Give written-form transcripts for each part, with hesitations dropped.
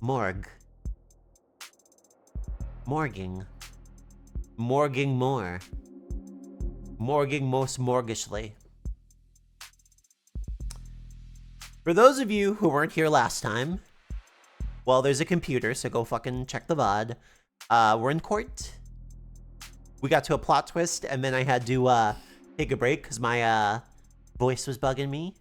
Morgue. Morging. Morging more. Morging most morgishly. For those of you who weren't here last time, well, there's a computer, so go fucking check the VOD. We're in court. We got to a plot twist, and then I had to take a break because my voice was bugging me.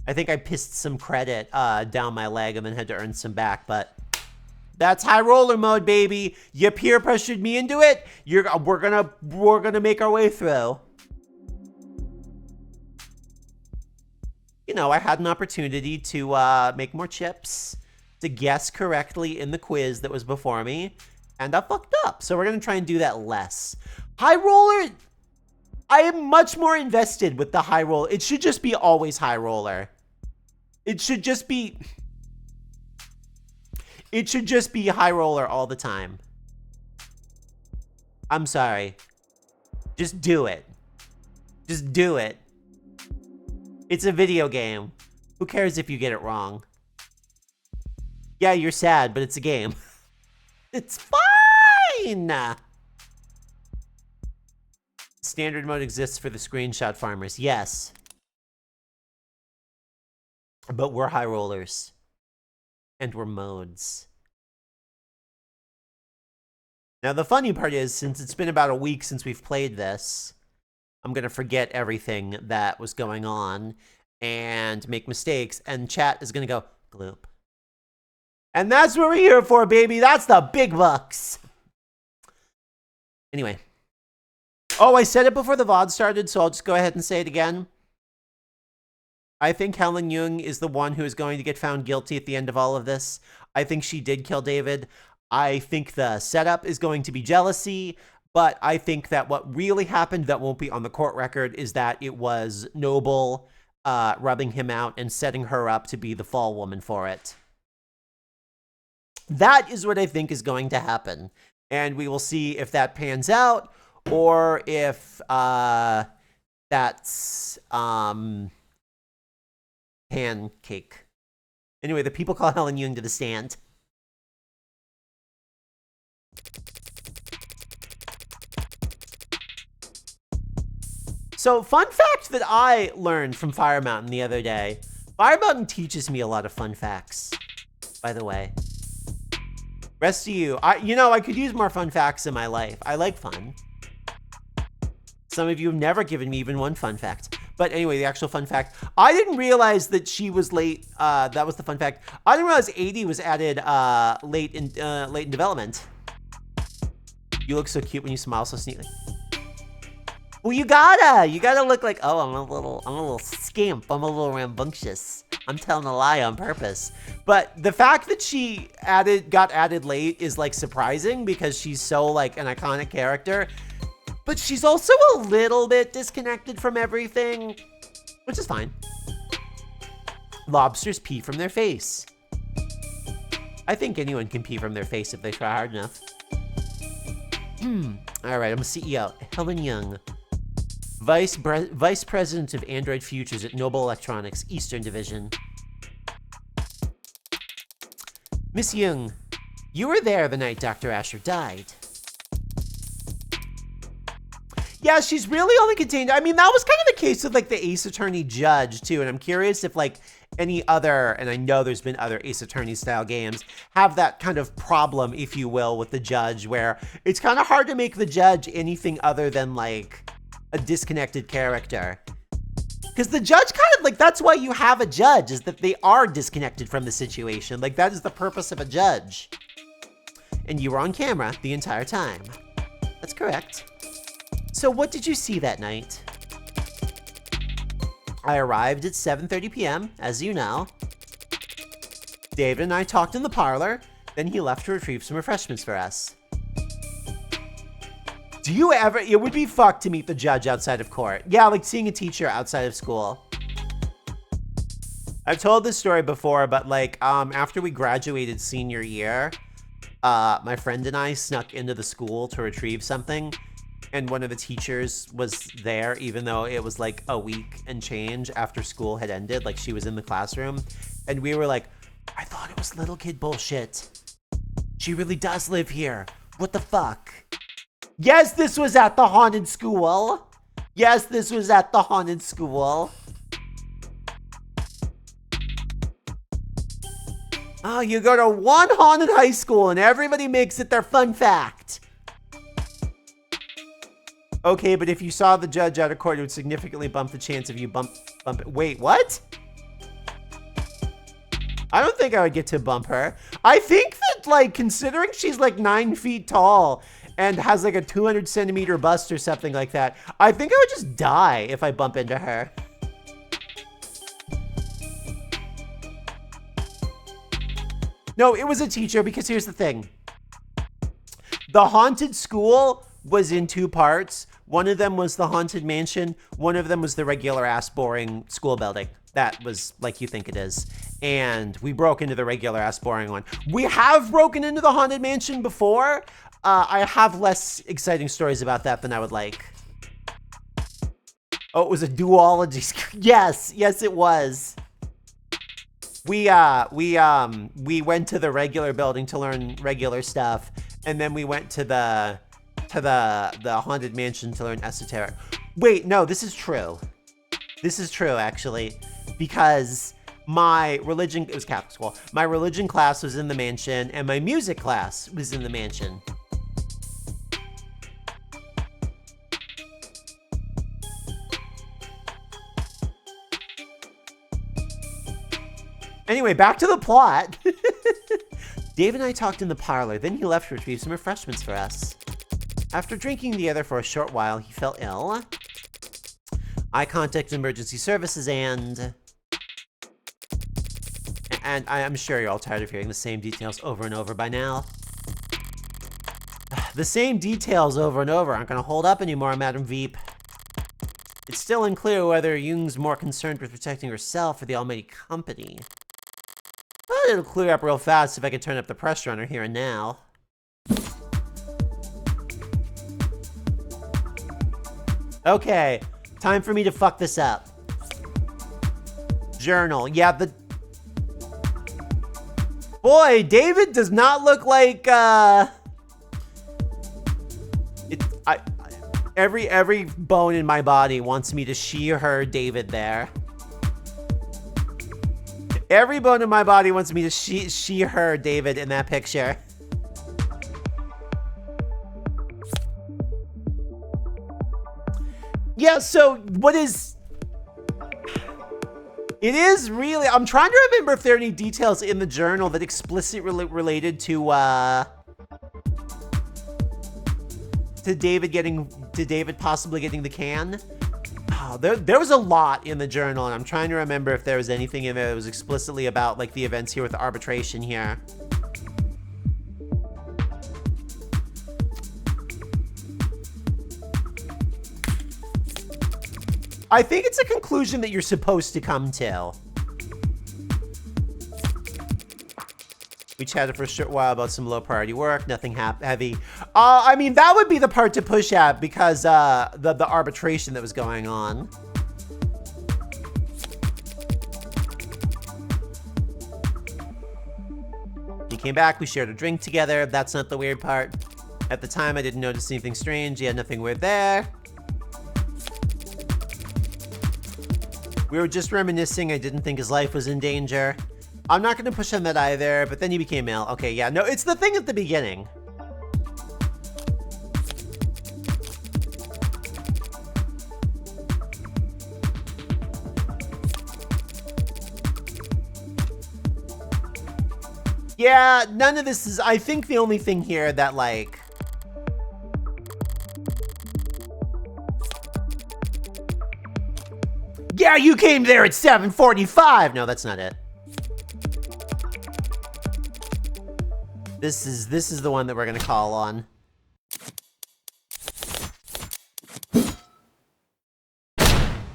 I think I pissed some credit down my leg and then had to earn some back, but that's high roller mode, baby. You peer pressured me into it. We're gonna make our way through. You know, I had an opportunity to make more chips, to guess correctly in the quiz that was before me, and I fucked up. So we're gonna try and do that less. High roller, I am much more invested with the high roller. It should just be always high roller. It should just be high roller all the time. I'm sorry. Just do it. Just do it. It's a video game. Who cares if you get it wrong? Yeah, you're sad, but it's a game. It's fine! Standard mode exists for the screenshot farmers. Yes. But we're high rollers. And we're modes. Now, the funny part is, since it's been about a week since we've played this, I'm going to forget everything that was going on and make mistakes, and chat is going to go, Gloop. And that's what we're here for, baby. That's the big bucks. Anyway. Oh, I said it before the VOD started, so I'll just go ahead and say it again. I think Helen Jung is the one who is going to get found guilty at the end of all of this. I think she did kill David. I think the setup is going to be jealousy, but I think that what really happened that won't be on the court record is that it was Noble rubbing him out and setting her up to be the fall woman for it. That is what I think is going to happen. And we will see if that pans out or if that's pancake. Anyway, the people call Helen Jung to the stand. So, fun fact that I learned from Fire Mountain the other day. Fire Mountain teaches me a lot of fun facts, by the way. Rest of you, I could use more fun facts in my life. I like fun. Some of you have never given me even one fun fact. But anyway, the actual fun fact. I didn't realize that she was late. That was the fun fact. I didn't realize Aidey was added late in development. You look so cute when you smile so sneakily. Well, you gotta look like, oh, I'm a little scamp. I'm a little rambunctious. I'm telling a lie on purpose. But the fact that she got added late is like surprising because she's so like an iconic character. But she's also a little bit disconnected from everything, which is fine. Lobsters pee from their face. I think anyone can pee from their face if they try hard enough. All right, I'm a CEO. Helen Jung, Vice President of Android Futures at Noble Electronics, Eastern Division. Miss Jung, you were there the night Dr. Asher died. Yeah, she's really only contained. I mean, that was kind of the case with like the Ace Attorney judge too. And I'm curious if like any other, and I know there's been other Ace Attorney style games, have that kind of problem, if you will, with the judge where it's kind of hard to make the judge anything other than like a disconnected character. Because the judge kind of like, that's why you have a judge, is that they are disconnected from the situation. Like that is the purpose of a judge. And you were on camera the entire time. That's correct. So what did you see that night? I arrived at 7:30 p.m., as you know. David and I talked in the parlor, then he left to retrieve some refreshments for us. Do you ever, it would be fucked to meet the judge outside of court. Yeah, like seeing a teacher outside of school. I've told this story before, but like, after we graduated senior year, my friend and I snuck into the school to retrieve something. And one of the teachers was there, even though it was like a week and change after school had ended. Like she was in the classroom. And we were like, are thought it was little kid bullshit. She really does live here. What the fuck? Yes, this was at the haunted school. Yes, this was at the haunted school. Oh, you go to one haunted high school and everybody makes it their fun fact. Okay, but if you saw the judge out of court, it would significantly bump the chance of you bump it. Wait, what? I don't think I would get to bump her. I think that, like, considering she's like 9 feet tall and has like a 200 centimeter bust or something like that, I think I would just die if I bump into her. No, it was a teacher, because here's the thing. The haunted school was in 2 parts. One of them was the haunted mansion. One of them was the regular ass boring school building. That was like you think it is. And we broke into the regular ass boring one. We have broken into the haunted mansion before. I have less exciting stories about that than I would like. Oh, it was a duology. Yes, it was. We went to the regular building to learn regular stuff, and then we went to the haunted mansion to learn esoteric. Wait, no, this is true. This is true, actually, because my religion, it was Catholic school, my religion class was in the mansion, and my music class was in the mansion. Anyway, back to the plot. Dave and I talked in the parlor, then he left to retrieve some refreshments for us. After drinking together for a short while, he fell ill. I contacted emergency services and I'm sure you're all tired of hearing the same details over and over by now. The same details over and over aren't going to hold up anymore, Madam Veep. It's still unclear whether Jung's more concerned with protecting herself or the almighty company. But it'll clear up real fast if I can turn up the pressure on her here and now. Okay, time for me to fuck this up. Journal. Yeah, boy, David does not look like, every bone in my body wants me to shear David there. Every bone in my body wants me to shear David in that picture. Yeah, so what is... It is really... I'm trying to remember if there are any details in the journal that explicitly related to David possibly getting the can. Oh, there was a lot in the journal, and I'm trying to remember if there was anything in there that was explicitly about, like, the events here with the arbitration here. I think it's a conclusion that you're supposed to come to. We chatted for a short while about some low priority work, nothing heavy. I mean, that would be the part to push at because the arbitration that was going on. He came back, we shared a drink together. That's not the weird part. At the time, I didn't notice anything strange. He had nothing weird there. We were just reminiscing. I didn't think his life was in danger. I'm not going to push on that either, but then he became ill. Okay, yeah, no, it's the thing at the beginning. Yeah, none of this is... I think the only thing here that, like... Yeah, you came there at 7:45. No, that's not it. This is the one that we're gonna call on.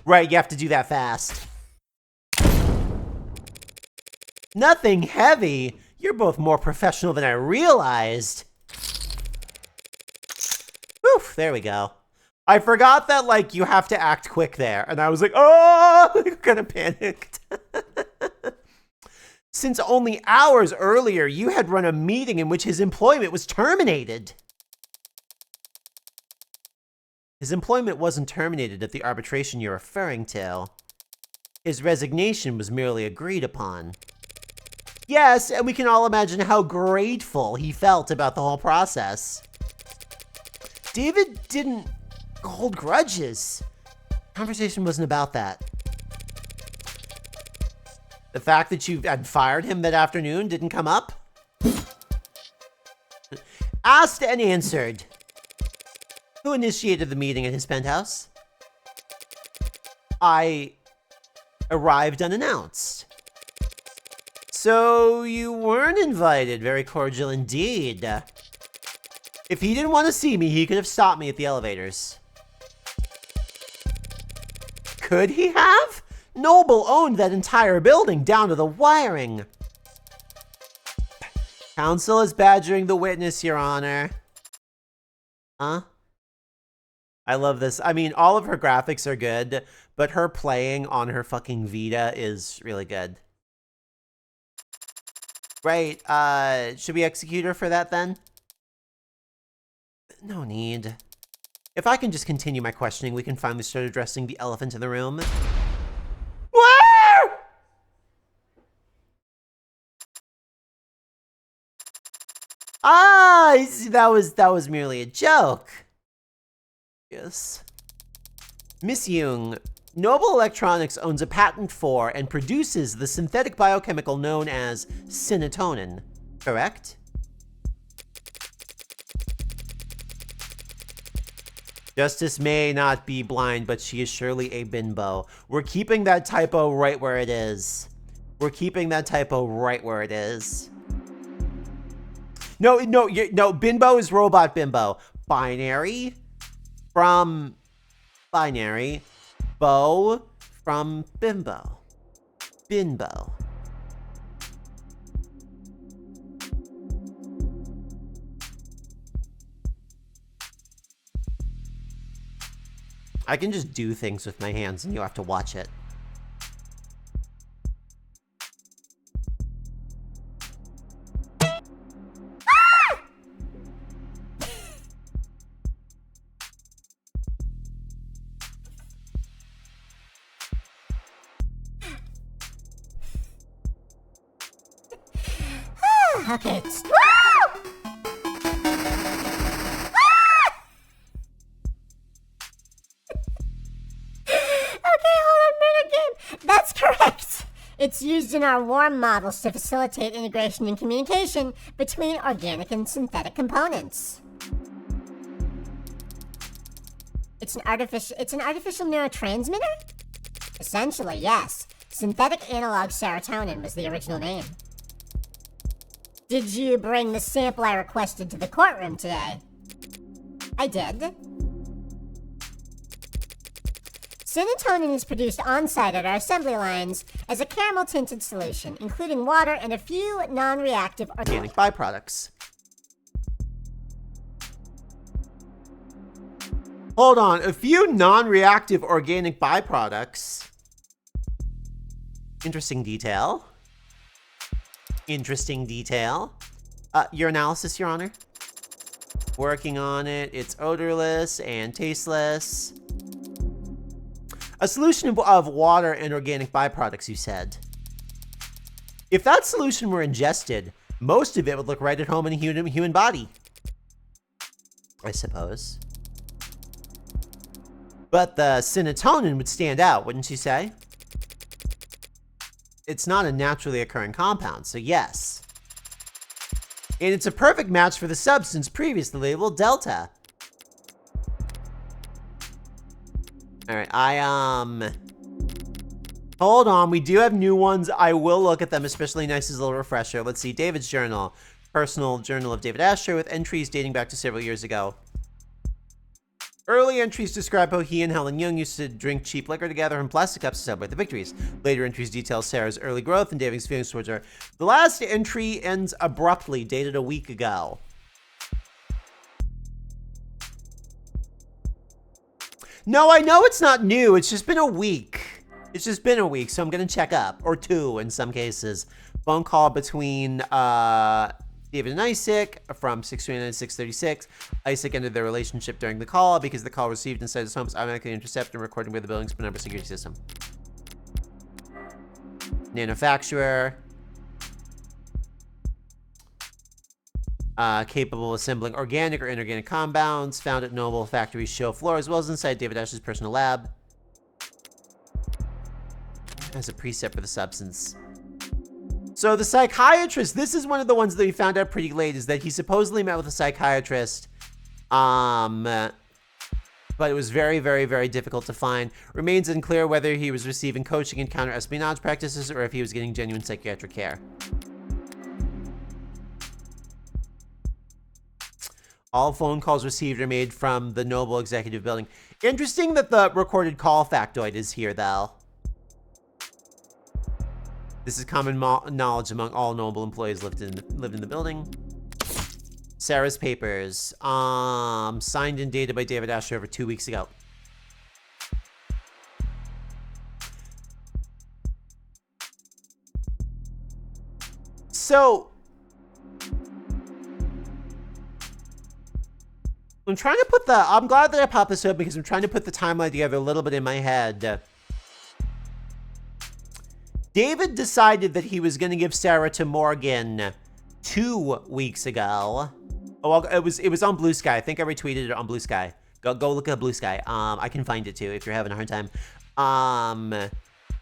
Right, you have to do that fast. Nothing heavy. You're both more professional than I realized. Oof, there we go. I forgot that, like, you have to act quick there. And I was like, oh, I kind of panicked. since only hours earlier you had run a meeting in which his employment was terminated. His employment wasn't terminated at the arbitration you're referring to. His resignation was merely agreed upon. Yes, and we can all imagine how grateful he felt about the whole process. David didn't hold grudges. Conversation wasn't about that. The fact that you had fired him that afternoon didn't come up? Asked and answered. Who initiated the meeting at his penthouse? I arrived unannounced. So you weren't invited. Very cordial indeed. If he didn't want to see me, he could have stopped me at the elevators. Could he have? Noble owned that entire building down to the wiring. Counsel is badgering the witness, Your Honor. Huh? I love this. I mean, all of her graphics are good, but her playing on her fucking Vita is really good. Right, should we execute her for that then? No need. If I can just continue my questioning, we can finally start addressing the elephant in the room. Where? Ah, that was merely a joke. Yes. Miss Young, Noble Electronics owns a patent for and produces the synthetic biochemical known as serotonin, correct? Justice may not be blind, but she is surely a bimbo. We're keeping that typo right where it is. We're keeping that typo right where it is. No, bimbo is robot bimbo. Binary from binary. Bo from bimbo. Bimbo. I can just do things with my hands and you have to watch it. Okay. That's correct. It's used in our warm models to facilitate integration and communication between organic and synthetic components. It's an artificial neurotransmitter? Essentially, yes. Synthetic analog serotonin was the original name. Did you bring the sample I requested to the courtroom today? I did. Serotonin is produced on-site at our assembly lines as a caramel-tinted solution, including water and a few non-reactive organic byproducts. Hold on, a few non-reactive organic byproducts. Interesting detail. Interesting detail. Your analysis, Your Honor? Working on it. It's odorless and tasteless. A solution of water and organic byproducts, you said. If that solution were ingested, most of it would look right at home in a human body. I suppose. But the serotonin would stand out, wouldn't you say? It's not a naturally occurring compound, so yes. And it's a perfect match for the substance previously labeled Delta. All right, hold on, we do have new ones. I will look at them, especially nice as a little refresher. Let's see, David's journal. Personal journal of David Asher with entries dating back to several years ago. Early entries describe how he and Helen Young used to drink cheap liquor together in plastic cups to celebrate the victories. Later entries detail Sarah's early growth and David's feelings towards her. The last entry ends abruptly, dated a week ago. No, I know it's not new. It's just been a week. It's just been a week, so I'm going to check up. Or two in some cases. phone call between David and Isaac from 6:29 to 6:36. Isaac ended their relationship during the call because the call received inside his home is automatically intercepted and recorded by the building's penumbra security system. Manufacturer. Capable of assembling organic or inorganic compounds found at Noble Factory's show floor, as well as inside David Ash's personal lab. As a preset for the substance. So the psychiatrist, this is one of the ones that we found out pretty late, is that he supposedly met with a psychiatrist, but it was very, very, very difficult to find. Remains unclear whether he was receiving coaching and counter-espionage practices or if he was getting genuine psychiatric care. All phone calls received are made from the Noble Executive Building. Interesting that the recorded call factoid is here, though. This is common knowledge among all Noble employees lived in the building. Sarah's papers. Signed and dated by David Asher over 2 weeks ago. So I'm trying to put I'm glad that I popped this up because I'm trying to put the timeline together a little bit in my head. David decided that he was going to give Sarah to Morgan 2 weeks ago. Oh, well, it was on Blue Sky. I think I retweeted it on Blue Sky. Go look at Blue Sky. I can find it too if you're having a hard time.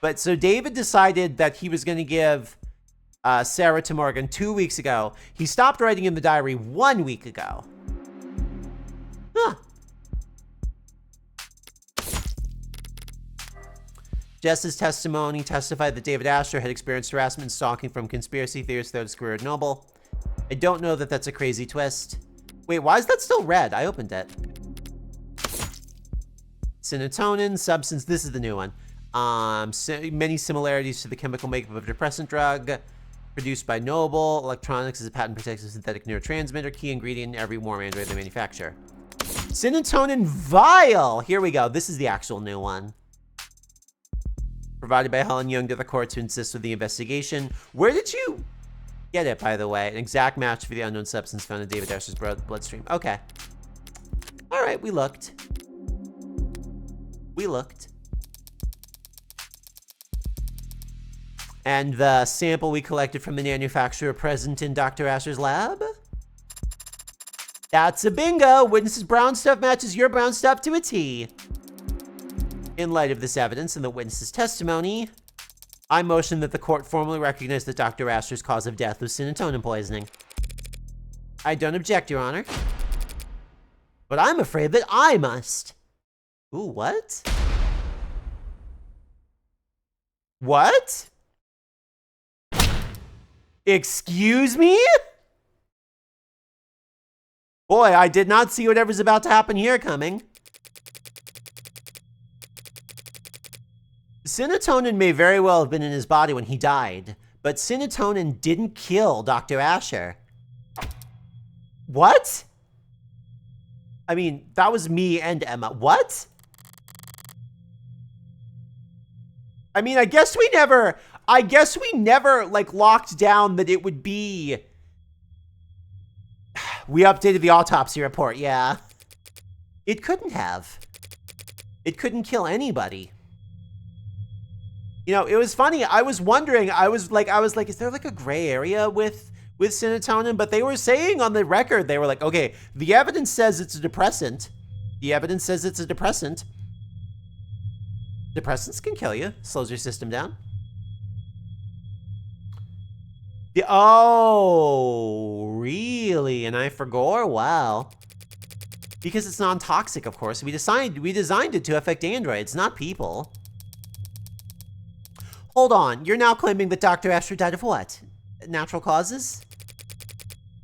But so David decided that he was going to give Sarah to Morgan 2 weeks ago. He stopped writing in the diary 1 week ago. Huh. Jess's testimony testified that David Asher had experienced harassment and stalking from conspiracy theorists throughout his career at Noble. I don't know that that's a crazy twist. Wait, why is that still red? I opened it. Serotonin, substance, this is the new one. Many similarities to the chemical makeup of a depressant drug. Produced by Noble. Electronics is a patent-protected synthetic neurotransmitter. Key ingredient in every warm android they manufacture. Serotonin vial. Here we go. This is the actual new one. Provided by Helen Young to the court to assist with the investigation. Where did you get it, by the way? An exact match for the unknown substance found in David Asher's bloodstream. Okay. All right, we looked. We looked. And the sample we collected from the manufacturer present in Dr. Asher's lab? That's a bingo. Witness's brown stuff matches your brown stuff to a T. In light of this evidence and the witness's testimony, I motion that the court formally recognize that Dr. Asher's cause of death was serotonin poisoning. I don't object, Your Honor. But I'm afraid that I must. Ooh, what? What? Excuse me? Boy, I did not see whatever's about to happen here coming. Serotonin may very well have been in his body when he died, but serotonin didn't kill Dr. Asher. What? I mean, that was me and Emma. What? I mean, I guess we never, like, locked down that it would be... We updated the autopsy report, yeah. It couldn't have. It couldn't kill anybody. You know, it was funny. I was wondering, I was like, is there like a gray area with serotonin? But they were saying on the record, they were like, okay, the evidence says it's a depressant. The evidence says it's a depressant. Depressants can kill you. Slows your system down. Oh, really? An eye for gore? Wow. Because it's non-toxic, of course. We designed it to affect androids, not people. Hold on. You're now claiming that Dr. Asher died of what? Natural causes?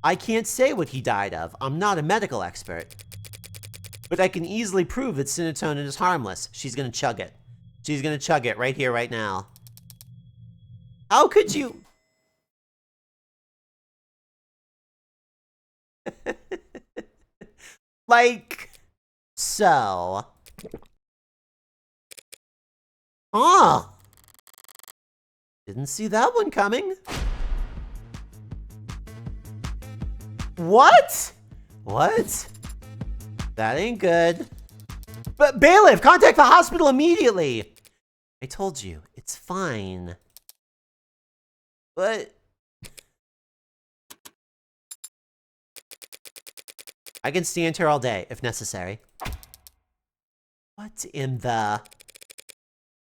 I can't say what he died of. I'm not a medical expert. But I can easily prove that serotonin is harmless. She's gonna chug it. She's gonna chug it right here, right now. How could you... Like, so. Huh. Didn't see that one coming. What? What? That ain't good. But bailiff, contact the hospital immediately. I told you, it's fine. But I can stand here all day if necessary. What in the...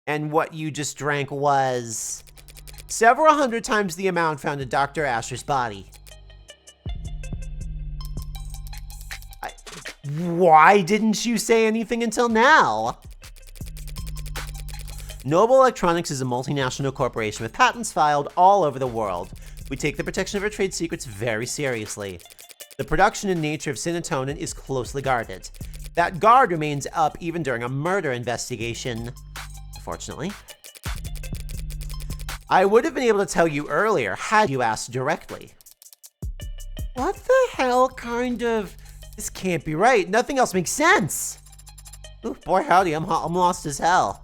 And what you just drank was several hundred times the amount found in Dr. Asher's body. Why didn't you say anything until now? Noble Electronics is a multinational corporation with patents filed all over the world. We take the protection of our trade secrets very seriously. The production and nature of serotonin is closely guarded. That guard remains up even during a murder investigation. Unfortunately. I would have been able to tell you earlier had you asked directly. What the hell kind of... This can't be right. Nothing else makes sense. Ooh, boy howdy, I'm lost as hell.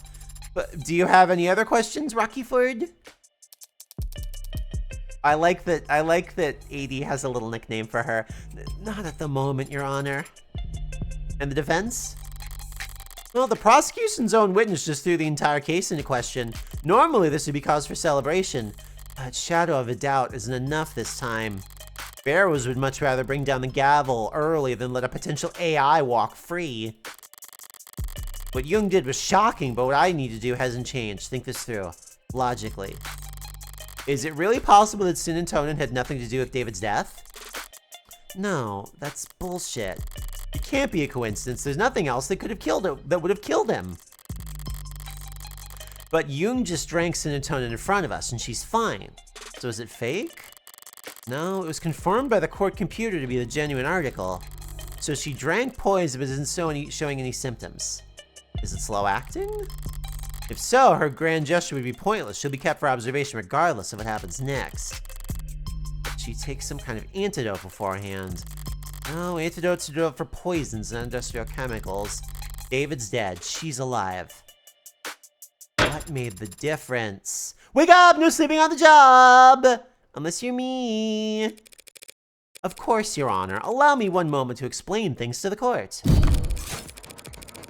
But do you have any other questions, Rockyford? I like that Aidey has a little nickname for her. Not at the moment, Your Honor. And the defense? Well, the prosecution's own witness just threw the entire case into question. Normally, this would be cause for celebration, but shadow of a doubt isn't enough this time. Barrows would much rather bring down the gavel early than let a potential AI walk free. What Jung did was shocking, but what I need to do hasn't changed. Think this through, logically. Is it really possible that serotonin had nothing to do with David's death? No, that's bullshit. It can't be a coincidence. There's nothing else that could have killed him, that would have killed him. But Jung just drank serotonin in front of us, and she's fine. So is it fake? No, it was confirmed by the court computer to be the genuine article. So she drank poison but isn't showing any symptoms. Is it slow acting? If so, her grand gesture would be pointless. She'll be kept for observation regardless of what happens next. She takes some kind of antidote beforehand. No, antidotes are developed for poisons and industrial chemicals. David's dead. She's alive. What made the difference? Wake up! No sleeping on the job! Unless you're me. Of course, Your Honor. Allow me one moment to explain things to the court.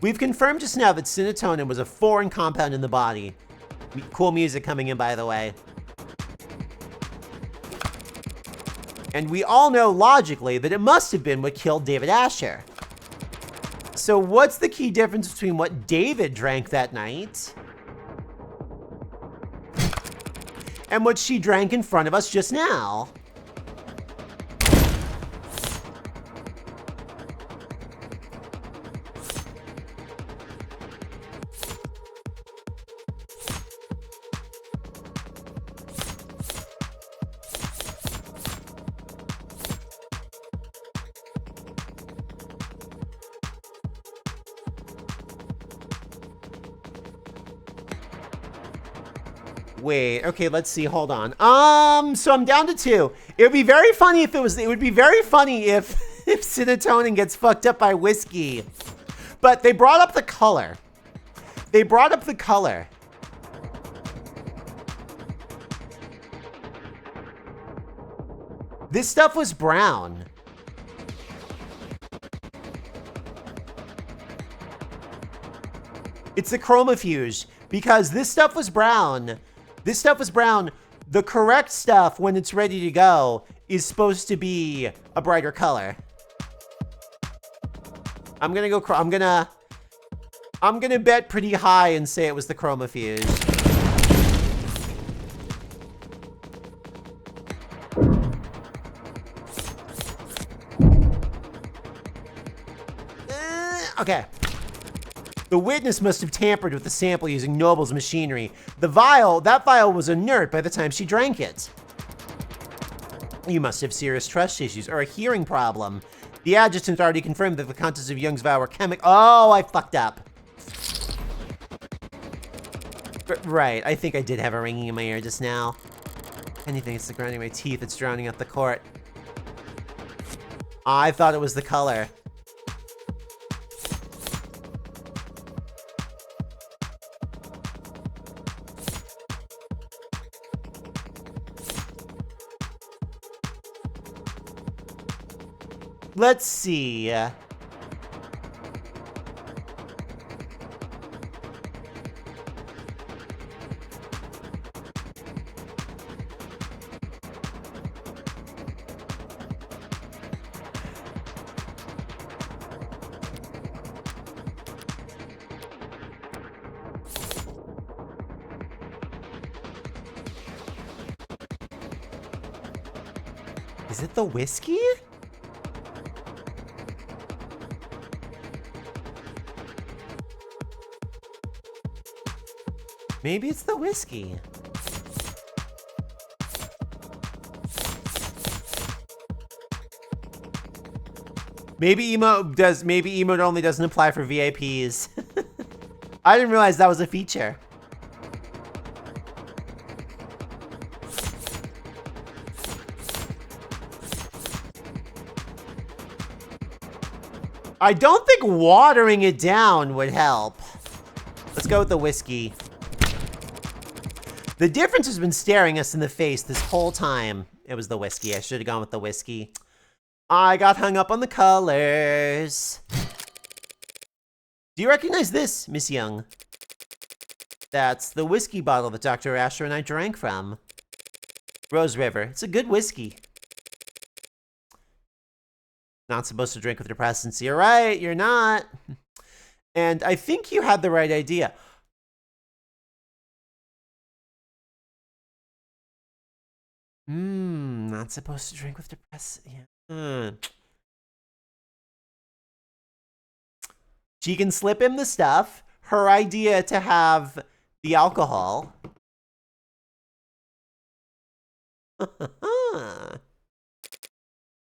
We've confirmed just now that serotonin was a foreign compound in the body. Cool music coming in, by the way. And we all know logically that it must have been what killed David Asher. So what's the key difference between what David drank that night and what she drank in front of us just now? Wait, okay, let's see, hold on. So I'm down to 2. It would be very funny if it would be very funny if serotonin gets fucked up by whiskey. But they brought up the color. They brought up the color. This stuff was brown. It's the chromofuge, because this stuff was brown. This stuff was brown. The correct stuff, when it's ready to go, is supposed to be a brighter color. I'm gonna bet pretty high and say it was the chromofuge. Okay. The witness must have tampered with the sample using Noble's machinery. That vial was inert by the time she drank it. You must have serious trust issues or a hearing problem. The adjutant already confirmed that the contents of Jung's vial were chemical. Oh, I fucked up. Right, I think I did have a ringing in my ear just now. Anything, it's the grinding of my teeth, it's drowning out the court. I thought it was the color. Let's see. Is it the whiskey? Maybe it's the whiskey. Maybe emote only doesn't apply for VIPs. I didn't realize that was a feature. I don't think watering it down would help. Let's go with the whiskey. The difference has been staring us in the face this whole time. It was the whiskey. I should have gone with the whiskey. I got hung up on the colors. Do you recognize this, Miss Young? That's the whiskey bottle that Dr. Asher and I drank from. Rose River. It's a good whiskey. Not supposed to drink with depressants. You're right, you're not. And I think you had the right idea. Not supposed to drink with depressants. Yeah. She can slip him the stuff. Her idea to have the alcohol.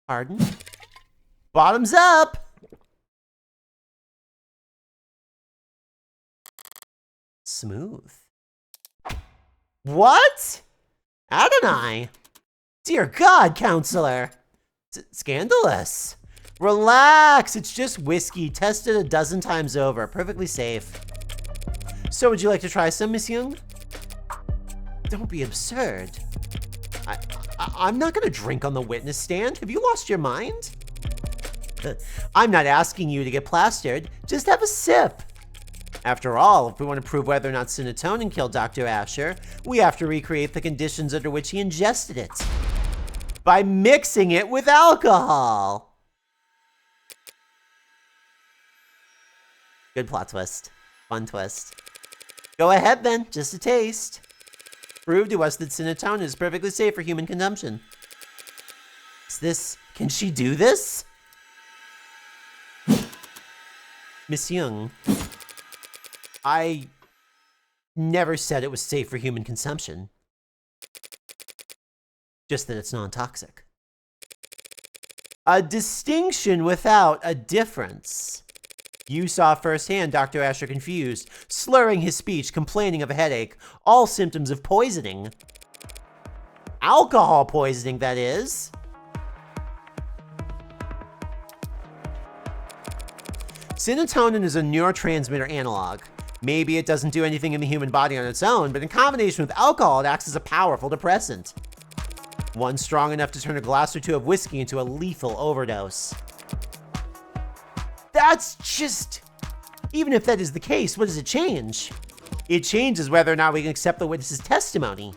Pardon? Bottoms up! Smooth. What? Adonai? Dear God, counselor. Scandalous. Relax, it's just whiskey, tested a dozen times over, perfectly safe. So would you like to try some, Miss Young? Don't be absurd. I'm not gonna drink on the witness stand. Have you lost your mind? I'm not asking you to get plastered. Just have a sip. After all, if we want to prove whether or not serotonin killed Dr. Asher, we have to recreate the conditions under which he ingested it. By mixing it with alcohol. Good plot twist. Fun twist. Go ahead then, just a taste. Prove to us that serotonin is perfectly safe for human consumption. Can she do this? Miss Young, I never said it was safe for human consumption. Just that it's non-toxic. A distinction without a difference. You saw firsthand Dr. Asher confused, slurring his speech, complaining of a headache, all symptoms of poisoning. Alcohol poisoning, that is. Serotonin is a neurotransmitter analog. Maybe it doesn't do anything in the human body on its own, but in combination with alcohol, it acts as a powerful depressant. One strong enough to turn a glass or two of whiskey into a lethal overdose. That's just... Even if that is the case, what does it change? It changes whether or not we can accept the witness's testimony.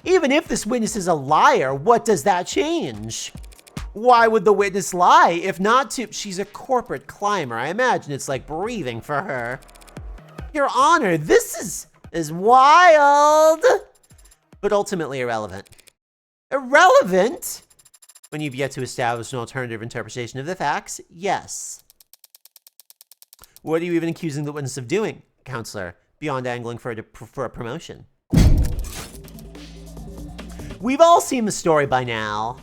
Even if this witness is a liar, what does that change? Why would the witness lie if not to... She's a corporate climber. I imagine it's like breathing for her. Your Honor, this is wild, but ultimately irrelevant. Irrelevant? When you've yet to establish an alternative interpretation of the facts, yes. What are you even accusing the witness of doing, counselor, beyond angling for a promotion? We've all seen the story by now.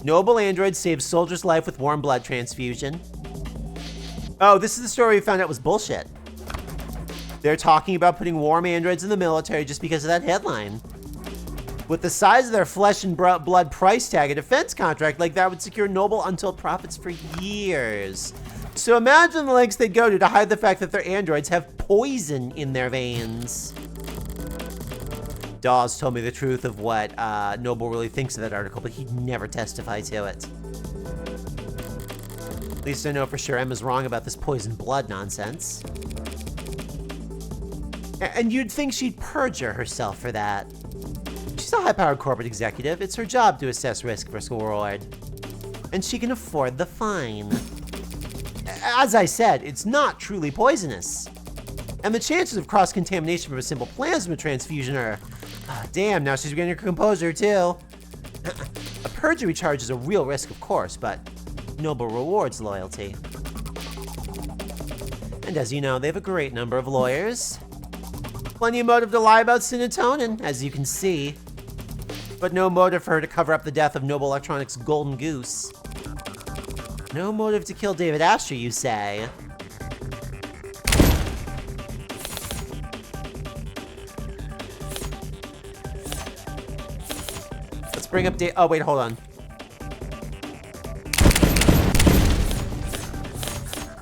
Noble android saves soldier's life with warm blood transfusion. Oh, this is the story we found out was bullshit. They're talking about putting warm androids in the military just because of that headline. With the size of their flesh and blood price tag, a defense contract like that would secure Noble untold profits for years. So imagine the lengths they'd go to hide the fact that their androids have poison in their veins. Dawes told me the truth of what Noble really thinks of that article, but he'd never testify to it. At least I know for sure Emma's wrong about this poisoned blood nonsense. And you'd think she'd perjure herself for that. She's a high-powered corporate executive. It's her job to assess risk versus reward. And she can afford the fine. As I said, it's not truly poisonous. And the chances of cross-contamination from a simple plasma transfusion are... damn, now she's getting her composure, too. A perjury charge is a real risk, of course, but Noble rewards loyalty. And as you know, they have a great number of lawyers. Plenty of motive to lie about serotonin, as you can see. But no motive for her to cover up the death of Noble Electronics' golden goose. No motive to kill David Asher, you say? Let's bring up oh, wait, hold on.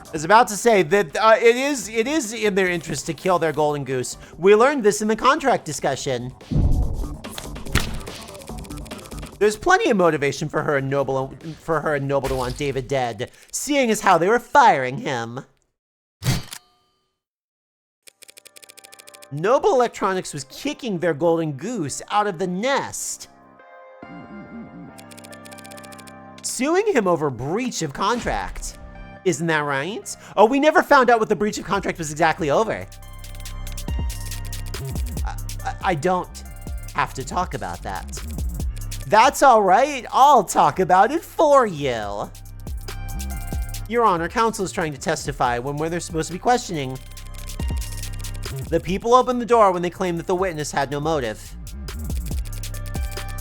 I was about to say that it is in their interest to kill their golden goose. We learned this in the contract discussion. There's plenty of motivation for her and Noble to want David dead, seeing as how they were firing him. Noble Electronics was kicking their golden goose out of the nest. Suing him over breach of contract. Isn't that right? Oh, we never found out what the breach of contract was exactly over. I don't have to talk about that. That's all right. I'll talk about it for you. Your Honor, counsel is trying to testify when they're supposed to be questioning. The people opened the door when they claimed that the witness had no motive.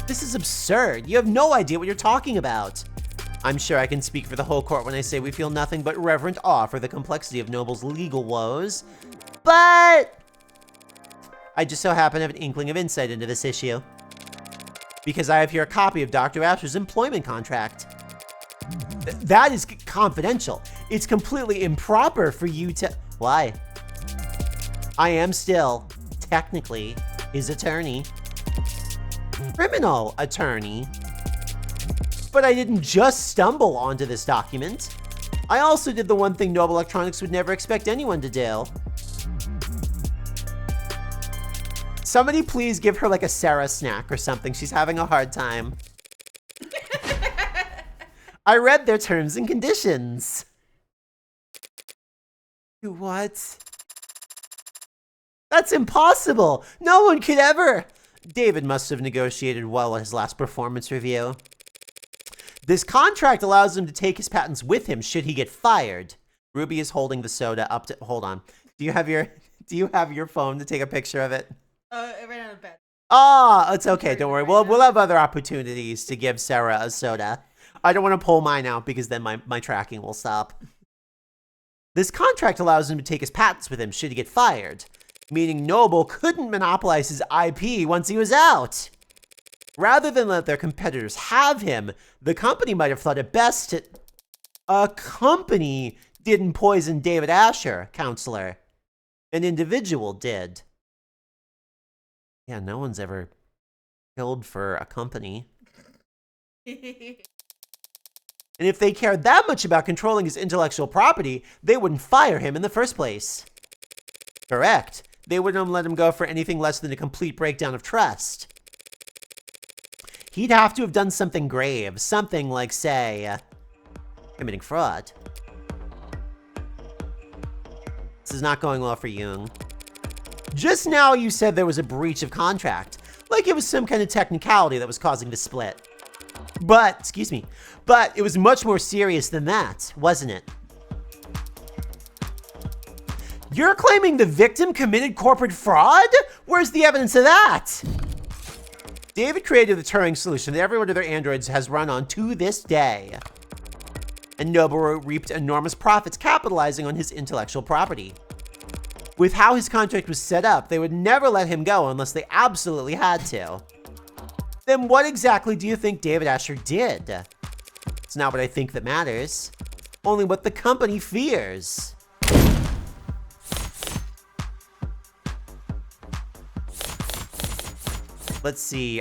This is absurd. You have no idea what you're talking about. I'm sure I can speak for the whole court when I say we feel nothing but reverent awe for the complexity of Noble's legal woes. But I just so happen to have an inkling of insight into this issue. Because I have here a copy of Dr. Asher's employment contract. That is confidential. It's completely improper for you to... Why? I am still, technically, his attorney. Criminal attorney. But I didn't just stumble onto this document. I also did the one thing Noble Electronics would never expect anyone to do. Somebody please give her like a Sarah snack or something. She's having a hard time. I read their terms and conditions. What? That's impossible. No one could ever. David must have negotiated well at his last performance review. This contract allows him to take his patents with him should he get fired. Ruby is holding the soda up to... Hold on. Do you have your phone to take a picture of it? It ran out of bed. Ah, it's okay. Don't worry. We'll have other opportunities to give Sarah a soda. I don't want to pull mine out because then my tracking will stop. This contract allows him to take his patents with him should he get fired, meaning Noble couldn't monopolize his IP once he was out. Rather than let their competitors have him, the company might have thought it best to... A company didn't poison David Asher, counselor. An individual did. Yeah, no one's ever killed for a company. And if they cared that much about controlling his intellectual property, they wouldn't fire him in the first place. Correct. They wouldn't let him go for anything less than a complete breakdown of trust. He'd have to have done something grave. Something like, say, committing fraud. This is not going well for Jung. Just now you said there was a breach of contract. Like it was some kind of technicality that was causing the split. But it was much more serious than that, wasn't it? You're claiming the victim committed corporate fraud? Where's the evidence of that? David created the Turing solution that every one of their androids has run on to this day. And Noble reaped enormous profits capitalizing on his intellectual property. With how his contract was set up, they would never let him go unless they absolutely had to. Then what exactly do you think David Asher did? It's not what I think that matters, only what the company fears. Let's see.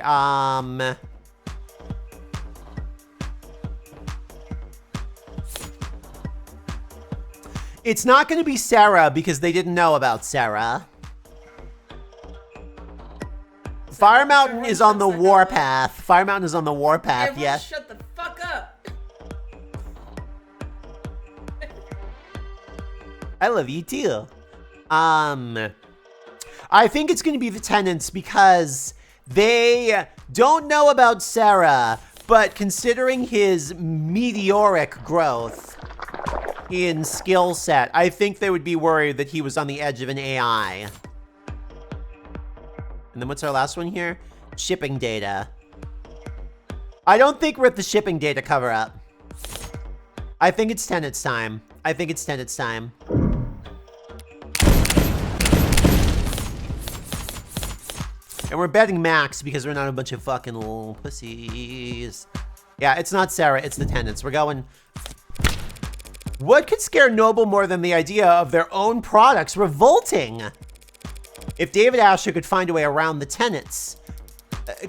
It's not going to be Sarah because they didn't know about Sarah. Fire Mountain is on the warpath. Fire Mountain is on the warpath, yes. Shut the fuck up. I love you too. I think it's going to be the tenants because they don't know about Sarah, but considering his meteoric growth in skill set, I think they would be worried that he was on the edge of an AI. And then what's our last one here? Shipping data. I don't think we're at the shipping data cover-up. I think it's tenants time. I think it's tenants time. And we're betting max because we're not a bunch of fucking little pussies. Yeah, it's not Sarah, it's the tenants. We're going... What could scare Noble more than the idea of their own products revolting? If David Asher could find a way around the tenants.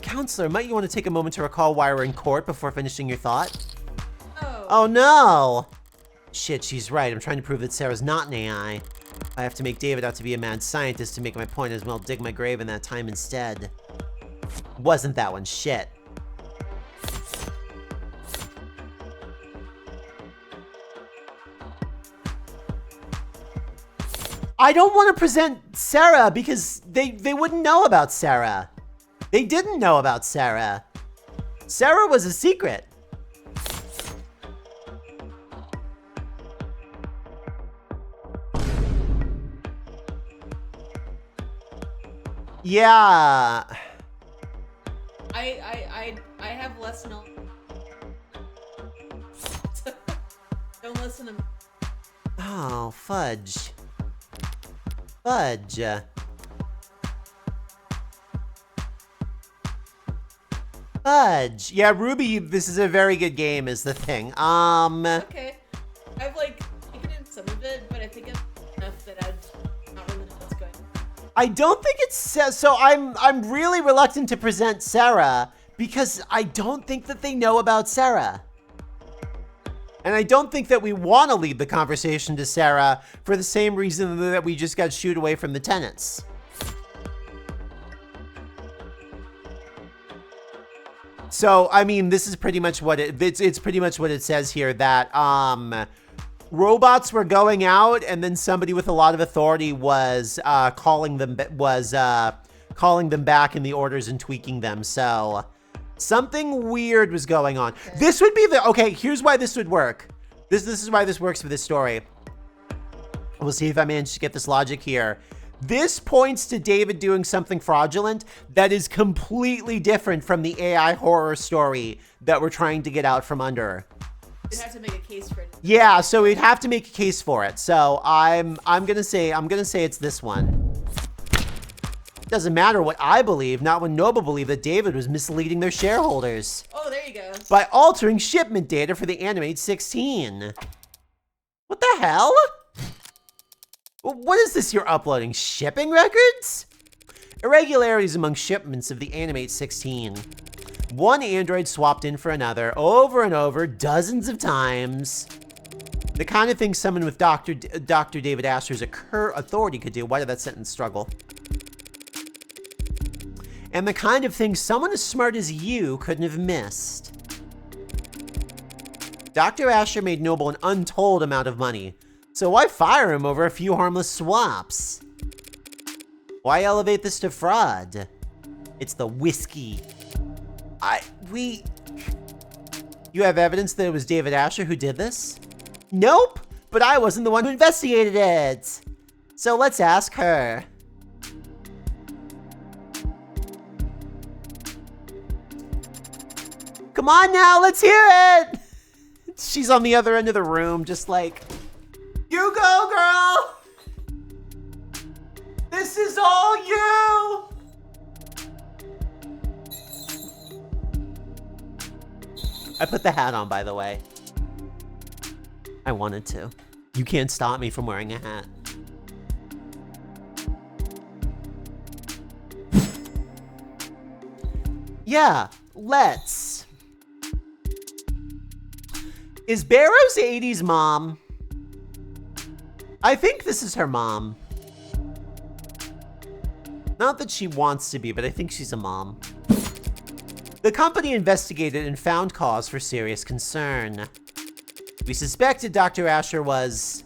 Counselor, might you want to take a moment to recall why we're in court before finishing your thought? Oh no! Shit, she's right. I'm trying to prove that Sarah's not an AI. I have to make David out to be a mad scientist to make my point, as well dig my grave in that time instead. Wasn't that one shit. I don't want to present Sarah because they wouldn't know about Sarah. They didn't know about Sarah. Sarah was a secret. Yeah. I have less knowledge. Don't listen to me. Oh, fudge. Fudge. Fudge. Yeah, Ruby, this is a very good game is the thing. Okay. I've like taken in some of it, but I think it's enough that I not really know what's going on. I don't think it's so I'm really reluctant to present Sarah because I don't think that they know about Sarah. And I don't think that we want to lead the conversation to Sarah for the same reason that we just got shooed away from the tenants. So, I mean, this is pretty much what it's pretty much what it says here, that robots were going out and then somebody with a lot of authority was calling them back in the orders and tweaking them. So something weird was going on. Okay. This would be okay, here's why this would work. This is why this works for this story. We'll see if I manage to get this logic here. This points to David doing something fraudulent that is completely different from the AI horror story that we're trying to get out from under. You'd have to make a case for it. Yeah, so we'd have to make a case for it. So I'm gonna say it's this one. Doesn't matter what I believe, not when Noble believed that David was misleading their shareholders. Oh, there you go. By altering shipment data for the Animate 16. What the hell? What is this you're uploading? Shipping records? Irregularities among shipments of the Animate 16. One android swapped in for another, over and over, dozens of times. The kind of thing someone with Dr. David Asher's authority could do. Why did that sentence struggle? And the kind of thing someone as smart as you couldn't have missed. Dr. Asher made Noble an untold amount of money, so why fire him over a few harmless swaps? Why elevate this to fraud? It's the whiskey. You have evidence that it was David Asher who did this? Nope, but I wasn't the one who investigated it. So let's ask her. Come on now, let's hear it! She's on the other end of the room, just like, you go, girl! This is all you! I put the hat on, by the way. I wanted to. You can't stop me from wearing a hat. Yeah, let's. Is Barrows Aidey's mom? I think this is her mom. Not that she wants to be, but I think she's a mom. The company investigated and found cause for serious concern. We suspected Dr. Asher was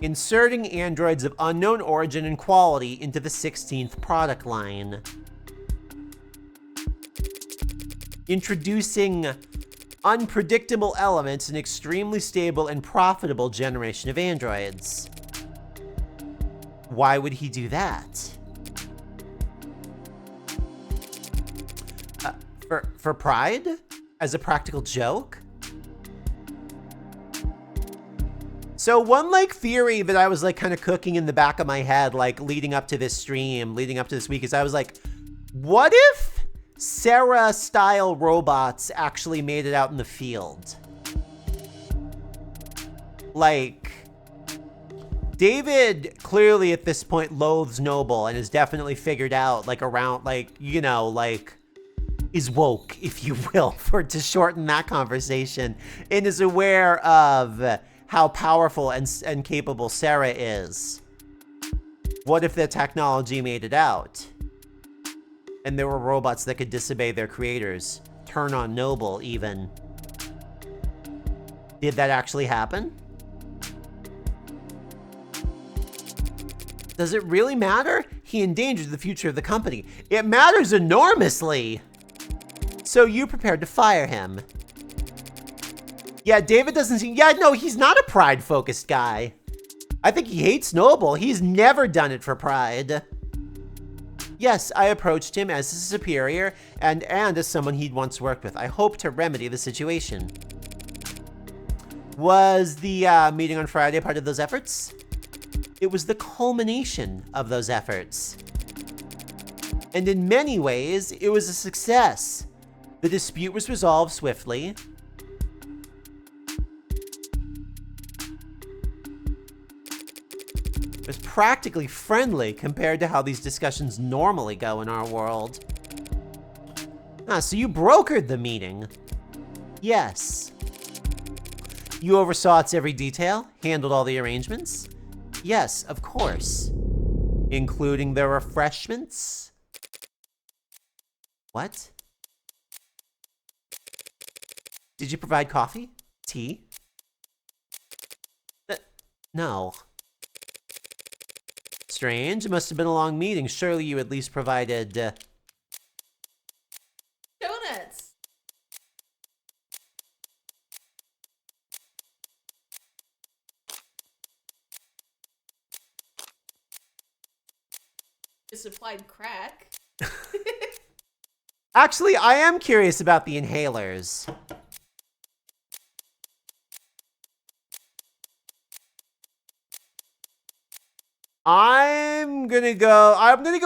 inserting androids of unknown origin and quality into the 16th product line. Introducing unpredictable elements in extremely stable and profitable generation of androids. Why would he do that? For pride? As a practical joke? So one like theory that I was like kind of cooking in the back of my head, like leading up to this stream, leading up to this week, is I was like, what if Sarah-style robots actually made it out in the field? Like, David clearly at this point loathes Noble and has definitely figured out like around, like, you know, like, is woke, if you will, to shorten that conversation, and is aware of how powerful and capable Sarah is. What if the technology made it out? And there were robots that could disobey their creators, turn on Noble even. Did that actually happen? Does it really matter? He endangered the future of the company. It matters enormously. So you prepared to fire him. Yeah, David doesn't seem... Yeah, no, he's not a pride-focused guy. I think he hates Noble. He's never done it for pride. Yes, I approached him as his superior and as someone he'd once worked with. I hope to remedy the situation. Was the meeting on Friday part of those efforts? It was the culmination of those efforts. And in many ways, it was a success. The dispute was resolved swiftly. It was practically friendly compared to how these discussions normally go in our world. Ah, so you brokered the meeting. Yes. You oversaw its every detail, handled all the arrangements? Yes, of course. Including the refreshments? What? Did you provide coffee? Tea? No. Strange. It must have been a long meeting. Surely you at least provided... Donuts! You supplied crack. Actually, I am curious about the inhalers. I'm gonna go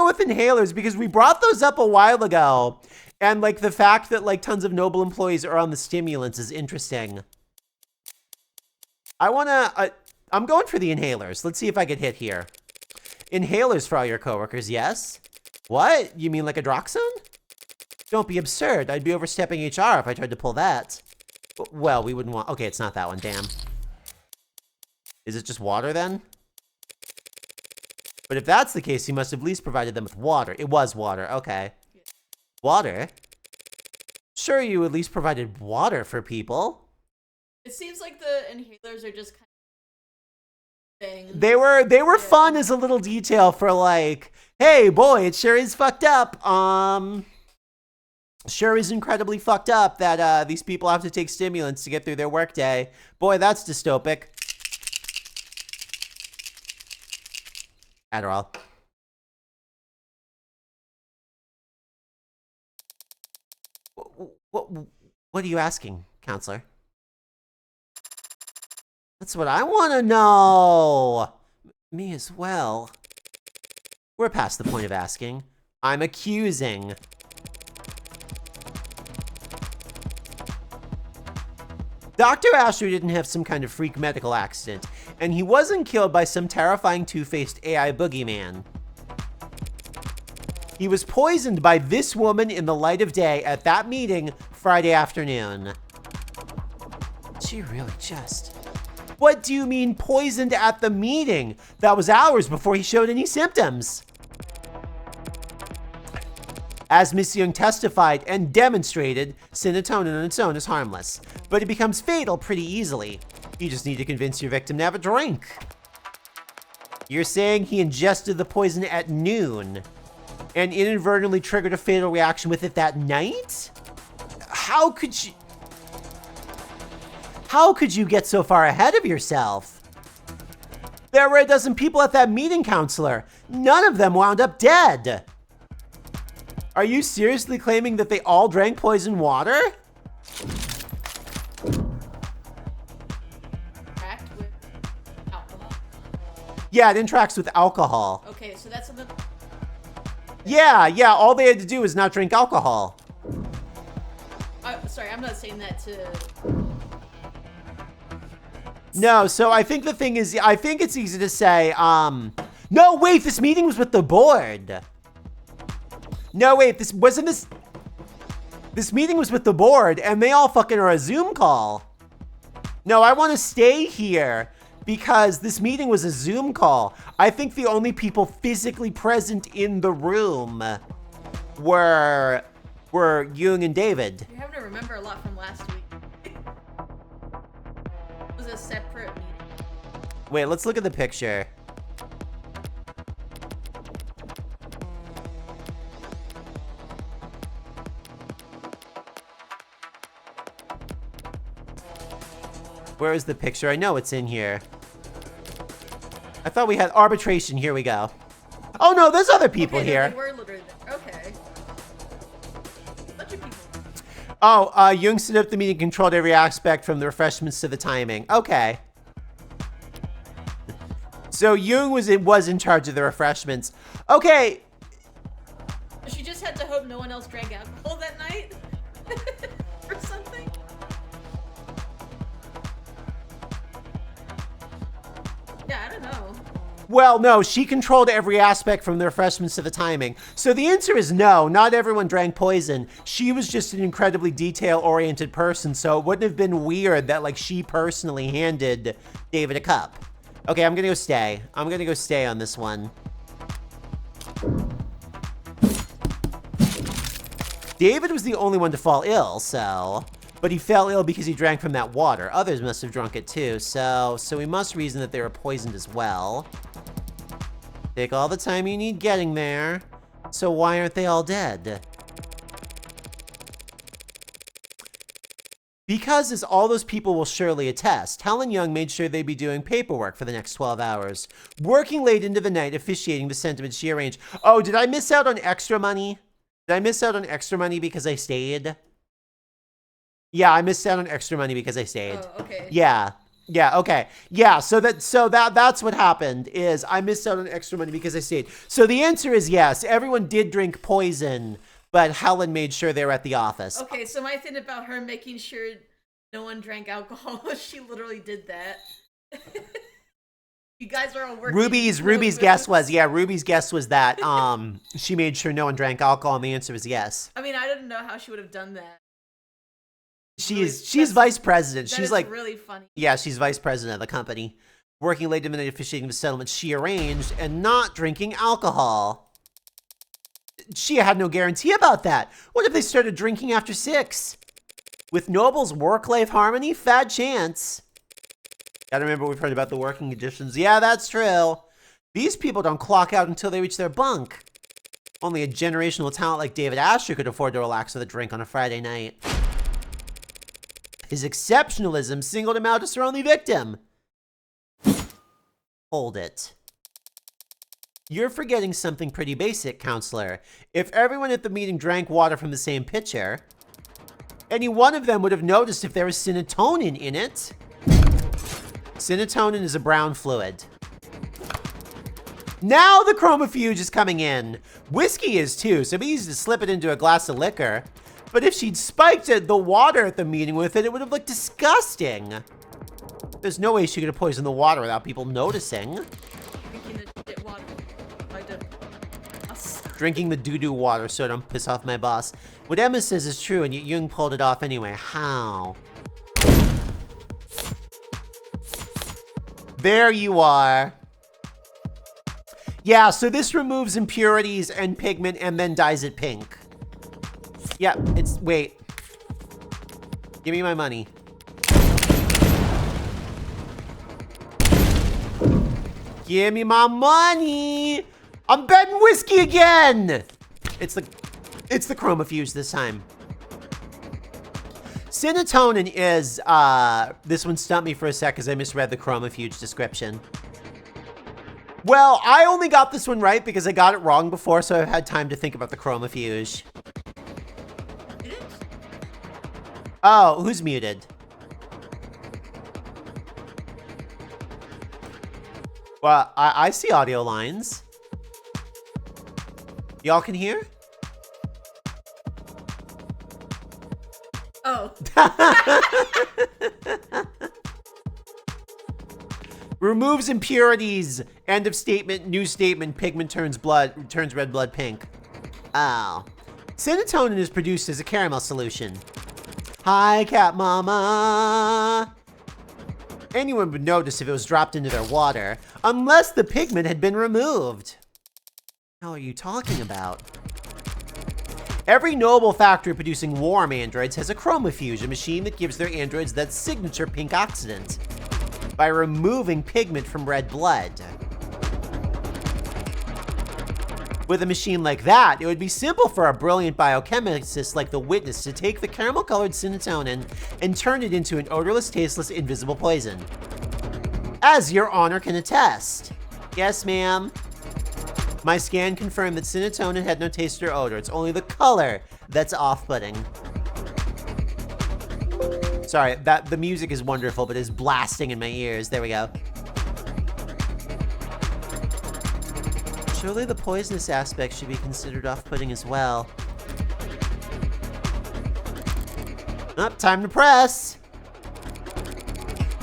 with inhalers because we brought those up a while ago. And like the fact that like tons of Noble employees are on the stimulants is interesting. I'm going for the inhalers. Let's see if I get hit here. Inhalers for all your coworkers, yes? What? You mean like a Droxone? Don't be absurd. I'd be overstepping HR if I tried to pull that. Well, we wouldn't want... Okay, it's not that one, damn. Is it just water then? But if that's the case, he must have at least provided them with water. It was water, okay. Water? Sure, you at least provided water for people. It seems like the inhalers are just kind of thing. They were fun as a little detail for like, hey boy, it sure is fucked up. Sure is incredibly fucked up that these people have to take stimulants to get through their workday. Boy, that's dystopic. Adderall. What are you asking, counselor? That's what I want to know. Me as well. We're past the point of asking. I'm accusing. Dr. Asher didn't have some kind of freak medical accident, and he wasn't killed by some terrifying two-faced AI boogeyman. He was poisoned by this woman in the light of day at that meeting Friday afternoon. She really just... What do you mean poisoned at the meeting? That was hours before he showed any symptoms. As Miss Young testified and demonstrated, serotonin on its own is harmless, but it becomes fatal pretty easily. You just need to convince your victim to have a drink. You're saying he ingested the poison at noon and inadvertently triggered a fatal reaction with it that night? How could you get so far ahead of yourself? There were a dozen people at that meeting, counselor. None of them wound up dead. Are you seriously claiming that they all drank poison water? Interact with alcohol. Yeah, it interacts with alcohol. Okay, so that's something. Yeah, all they had to do was not drink alcohol. Sorry, I'm not saying that to. No, so I think the thing is, I think it's easy to say, no, wait, this meeting was with the board. No, wait, this meeting was with the board, and they all fucking are a Zoom call. No, I want to stay here because this meeting was a Zoom call. I think the only people physically present in the room were Jung and David. You're having to remember a lot from last week. It was a separate meeting. Wait, let's look at the picture. Where is the picture? I know it's in here. I thought we had arbitration. Here we go. Oh no, there's other people Okay, here. they were literally there. Okay. Bunch of people. Oh, Jung set up the meeting, controlled every aspect from the refreshments to the timing. Okay. So Jung was in charge of the refreshments. Okay. She just had to hope no one else drank alcohol that night? Or something? Yeah, I don't know. Well, no, she controlled every aspect from the refreshments to the timing. So the answer is no, not everyone drank poison. She was just an incredibly detail-oriented person, so it wouldn't have been weird that, like, she personally handed David a cup. Okay, I'm gonna go stay. I'm gonna go stay on this one. David was the only one to fall ill, so... But he fell ill because he drank from that water. Others must have drunk it too, so we must reason that they were poisoned as well. Take all the time you need getting there. So why aren't they all dead? Because, as all those people will surely attest, Helen Young made sure they'd be doing paperwork for the next 12 hours. Working late into the night, officiating the sentiments she arranged. Oh, did I miss out on extra money? Did I miss out on extra money because I stayed? Yeah, I missed out on extra money because I stayed. Oh, okay. Yeah, okay. Yeah, so that's what happened, is I missed out on extra money because I stayed. So the answer is yes, everyone did drink poison, but Helen made sure they were at the office. Okay, so my thing about her making sure no one drank alcohol, she literally did that. You guys are all working. Ruby's guess was that she made sure no one drank alcohol, and the answer was yes. I mean, I didn't know how she would have done that. She's vice president. She's like really funny. Yeah, she's vice president of the company. Working late into the night, officiating the settlement she arranged, and not drinking alcohol. She had no guarantee about that. What if they started drinking after 6? With Noble's work-life harmony, fat chance. Gotta remember we've heard about the working conditions. Yeah, that's true. These people don't clock out until they reach their bunk. Only a generational talent like David Asher could afford to relax with a drink on a Friday night. His exceptionalism singled him out as her only victim. Hold it. You're forgetting something pretty basic, counselor. If everyone at the meeting drank water from the same pitcher, any one of them would have noticed if there was serotonin in it. Serotonin is a brown fluid. Now the chromofuge is coming in. Whiskey is too, so it'd be easy to slip it into a glass of liquor. But if she'd spiked the water at the meeting with it, it would have looked disgusting. There's no way she could have poisoned the water without people noticing. Drinking the shit water. I did. Drinking the doo-doo water so I don't piss off my boss. What Emma says is true, and yet Jung pulled it off anyway. How? There you are. Yeah, so this removes impurities and pigment and then dyes it pink. Yep, it's... Wait. Give me my money. Give me my money! I'm betting whiskey again! It's the chromofuge this time. Cinetonin is, this one stumped me for a sec because I misread the chromofuge description. Well, I only got this one right because I got it wrong before, so I've had time to think about the chromofuge. Oh, who's muted? Well, I see audio lines. Y'all can hear? Oh. Removes impurities. End of statement. New statement. Pigment turns red blood pink. Oh. Cinetonin is produced as a caramel solution. Hi, cat mama. Anyone would notice if it was dropped into their water, unless the pigment had been removed. What are you talking about? Every noble factory producing warm androids has a chromofuge, a machine that gives their androids that signature pink oxidant by removing pigment from red blood. With a machine like that, it would be simple for a brilliant biochemist like the Witness to take the caramel-colored cinetonin and turn it into an odorless, tasteless, invisible poison. As your honor can attest. Yes, ma'am. My scan confirmed that cinetonin had no taste or odor. It's only the color that's off-putting. Sorry, the music is wonderful, but is blasting in my ears. There we go. Surely the poisonous aspect should be considered off-putting as well. Time to press.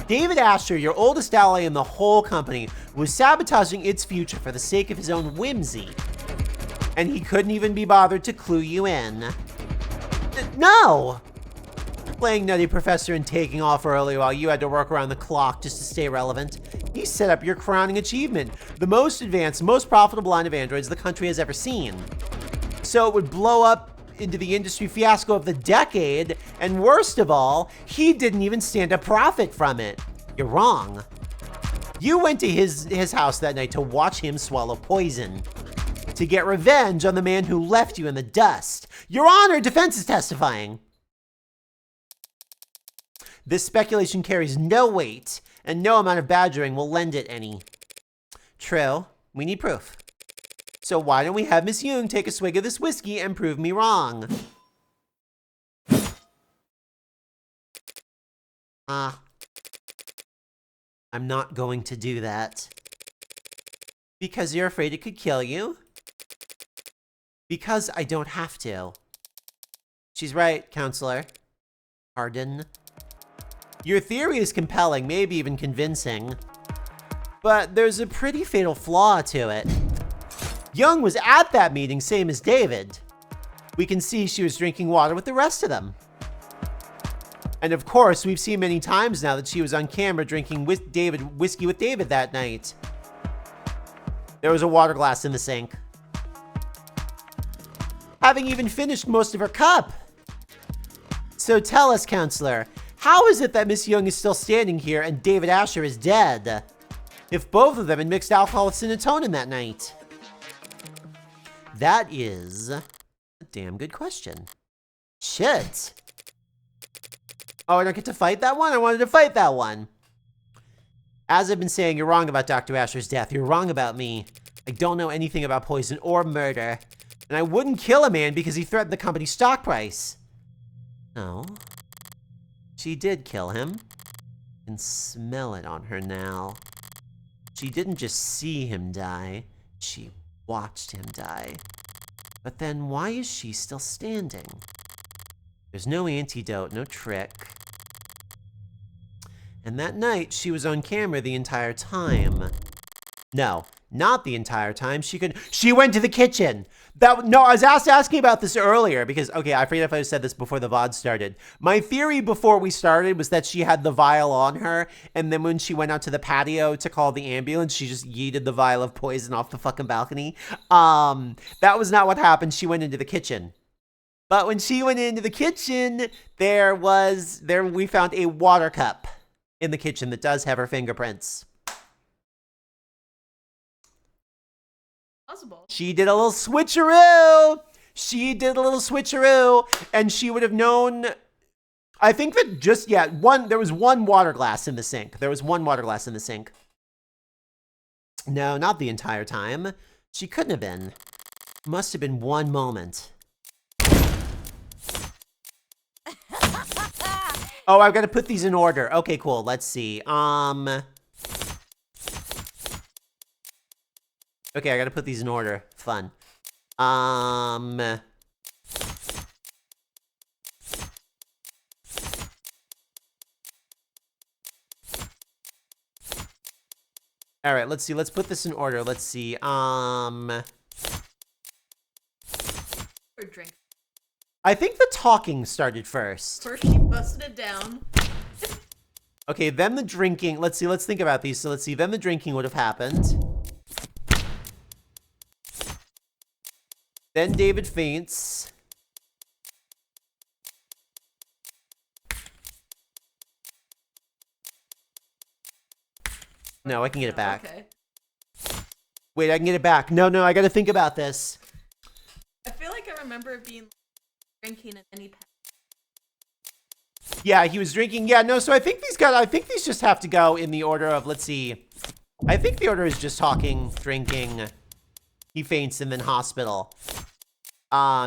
David Asher, your oldest ally in the whole company, was sabotaging its future for the sake of his own whimsy. And he couldn't even be bothered to clue you in. No! Playing Nutty Professor and taking off early while you had to work around the clock just to stay relevant. He set up your crowning achievement, the most advanced, most profitable line of androids the country has ever seen. So it would blow up into the industry fiasco of the decade, and worst of all, he didn't even stand to profit from it. You're wrong. You went to his house that night to watch him swallow poison, to get revenge on the man who left you in the dust. Your Honor, defense is testifying. This speculation carries no weight, and no amount of badgering will lend it any. True, we need proof. So why don't we have Miss Jung take a swig of this whiskey and prove me wrong? I'm not going to do that. Because you're afraid it could kill you? Because I don't have to. She's right, counselor. Pardon? Your theory is compelling, maybe even convincing. But there's a pretty fatal flaw to it. Jung was at that meeting, same as David. We can see she was drinking water with the rest of them. And of course, we've seen many times now that she was on camera drinking whiskey with David that night. There was a water glass in the sink. Having even finished most of her cup. So tell us, counselor, how is it that Miss Jung is still standing here and David Asher is dead? If both of them had mixed alcohol with cinetonin that night? That is a damn good question. Shit. Oh, I don't get to fight that one? I wanted to fight that one. As I've been saying, you're wrong about Dr. Asher's death. You're wrong about me. I don't know anything about poison or murder. And I wouldn't kill a man because he threatened the company's stock price. No. She did kill him. I can smell it on her now. She didn't just see him die. She watched him die. But then why is she still standing? There's no antidote, no trick. And that night, she was on camera the entire time. No, Not the entire time. She went to the kitchen. No, I was asking about this earlier because, okay, I forget if I said this before the VOD started. My theory before we started was that she had the vial on her, and then when she went out to the patio to call the ambulance, she just yeeted the vial of poison off the fucking balcony. That was not what happened. She went into the kitchen. But when she went into the kitchen, we found a water cup in the kitchen that does have her fingerprints. Possible. She did a little switcheroo. And she would have known. I think that there was one water glass in the sink. No, not the entire time. She couldn't have been. Must have been one moment. Oh, I've got to put these in order. Okay, cool. Let's see. Okay, I gotta put these in order. Fun. Alright, let's see. Let's put this in order. Let's see. Or drink. I think the talking started first. First she busted it down. Okay, then the drinking. Let's see. Let's think about these. So let's see. Then the drinking would have happened. Then David faints. No, I can get it back. Okay. Wait, I can get it back. No, I gotta think about this. I feel like I remember it being drinking and then he passed. Yeah, he was drinking. Yeah, no, so I think these just have to go in the order of, let's see. I think the order is just talking, drinking, he faints, and then hospital.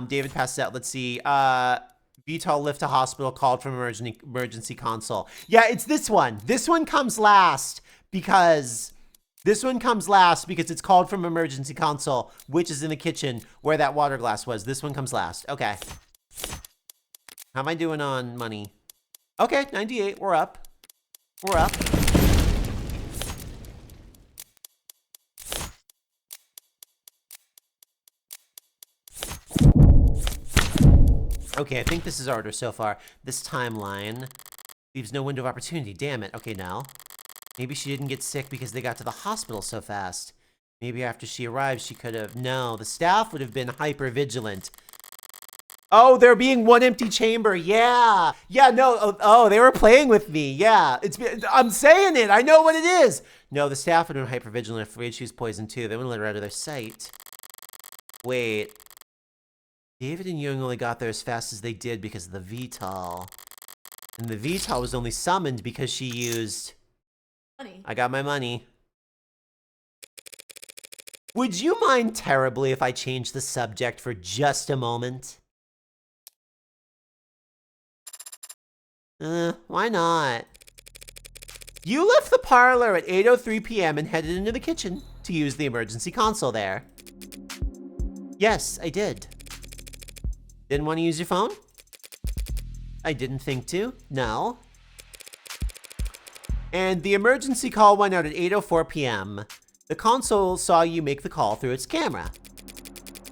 David passed out. Let's see. VTOL lift to hospital, called from emergency console. Yeah, it's this one. This one comes last because it's called from emergency console, which is in the kitchen where that water glass was. This one comes last. Okay. How am I doing on money? Okay, 98. We're up. Okay, I think this is order so far. This timeline leaves no window of opportunity. Damn it. Okay, now. Maybe she didn't get sick because they got to the hospital so fast. Maybe after she arrived, she could have... No, the staff would have been hyper-vigilant. Oh, there being one empty chamber. Yeah. Yeah, no. Oh, they were playing with me. Yeah. I'm saying it. I know what it is. No, the staff would have been hyper-vigilant, afraid she was poisoned too. They wouldn't let her out of their sight. Wait. David and Young only got there as fast as they did because of the VTOL. And the VTOL was only summoned because she used... Money. I got my money. Would you mind terribly if I changed the subject for just a moment? Why not? You left the parlor at 8:03 p.m. and headed into the kitchen to use the emergency console there. Yes, I did. Didn't want to use your phone? I didn't think to. No. And the emergency call went out at 8:04 p.m. The console saw you make the call through its camera.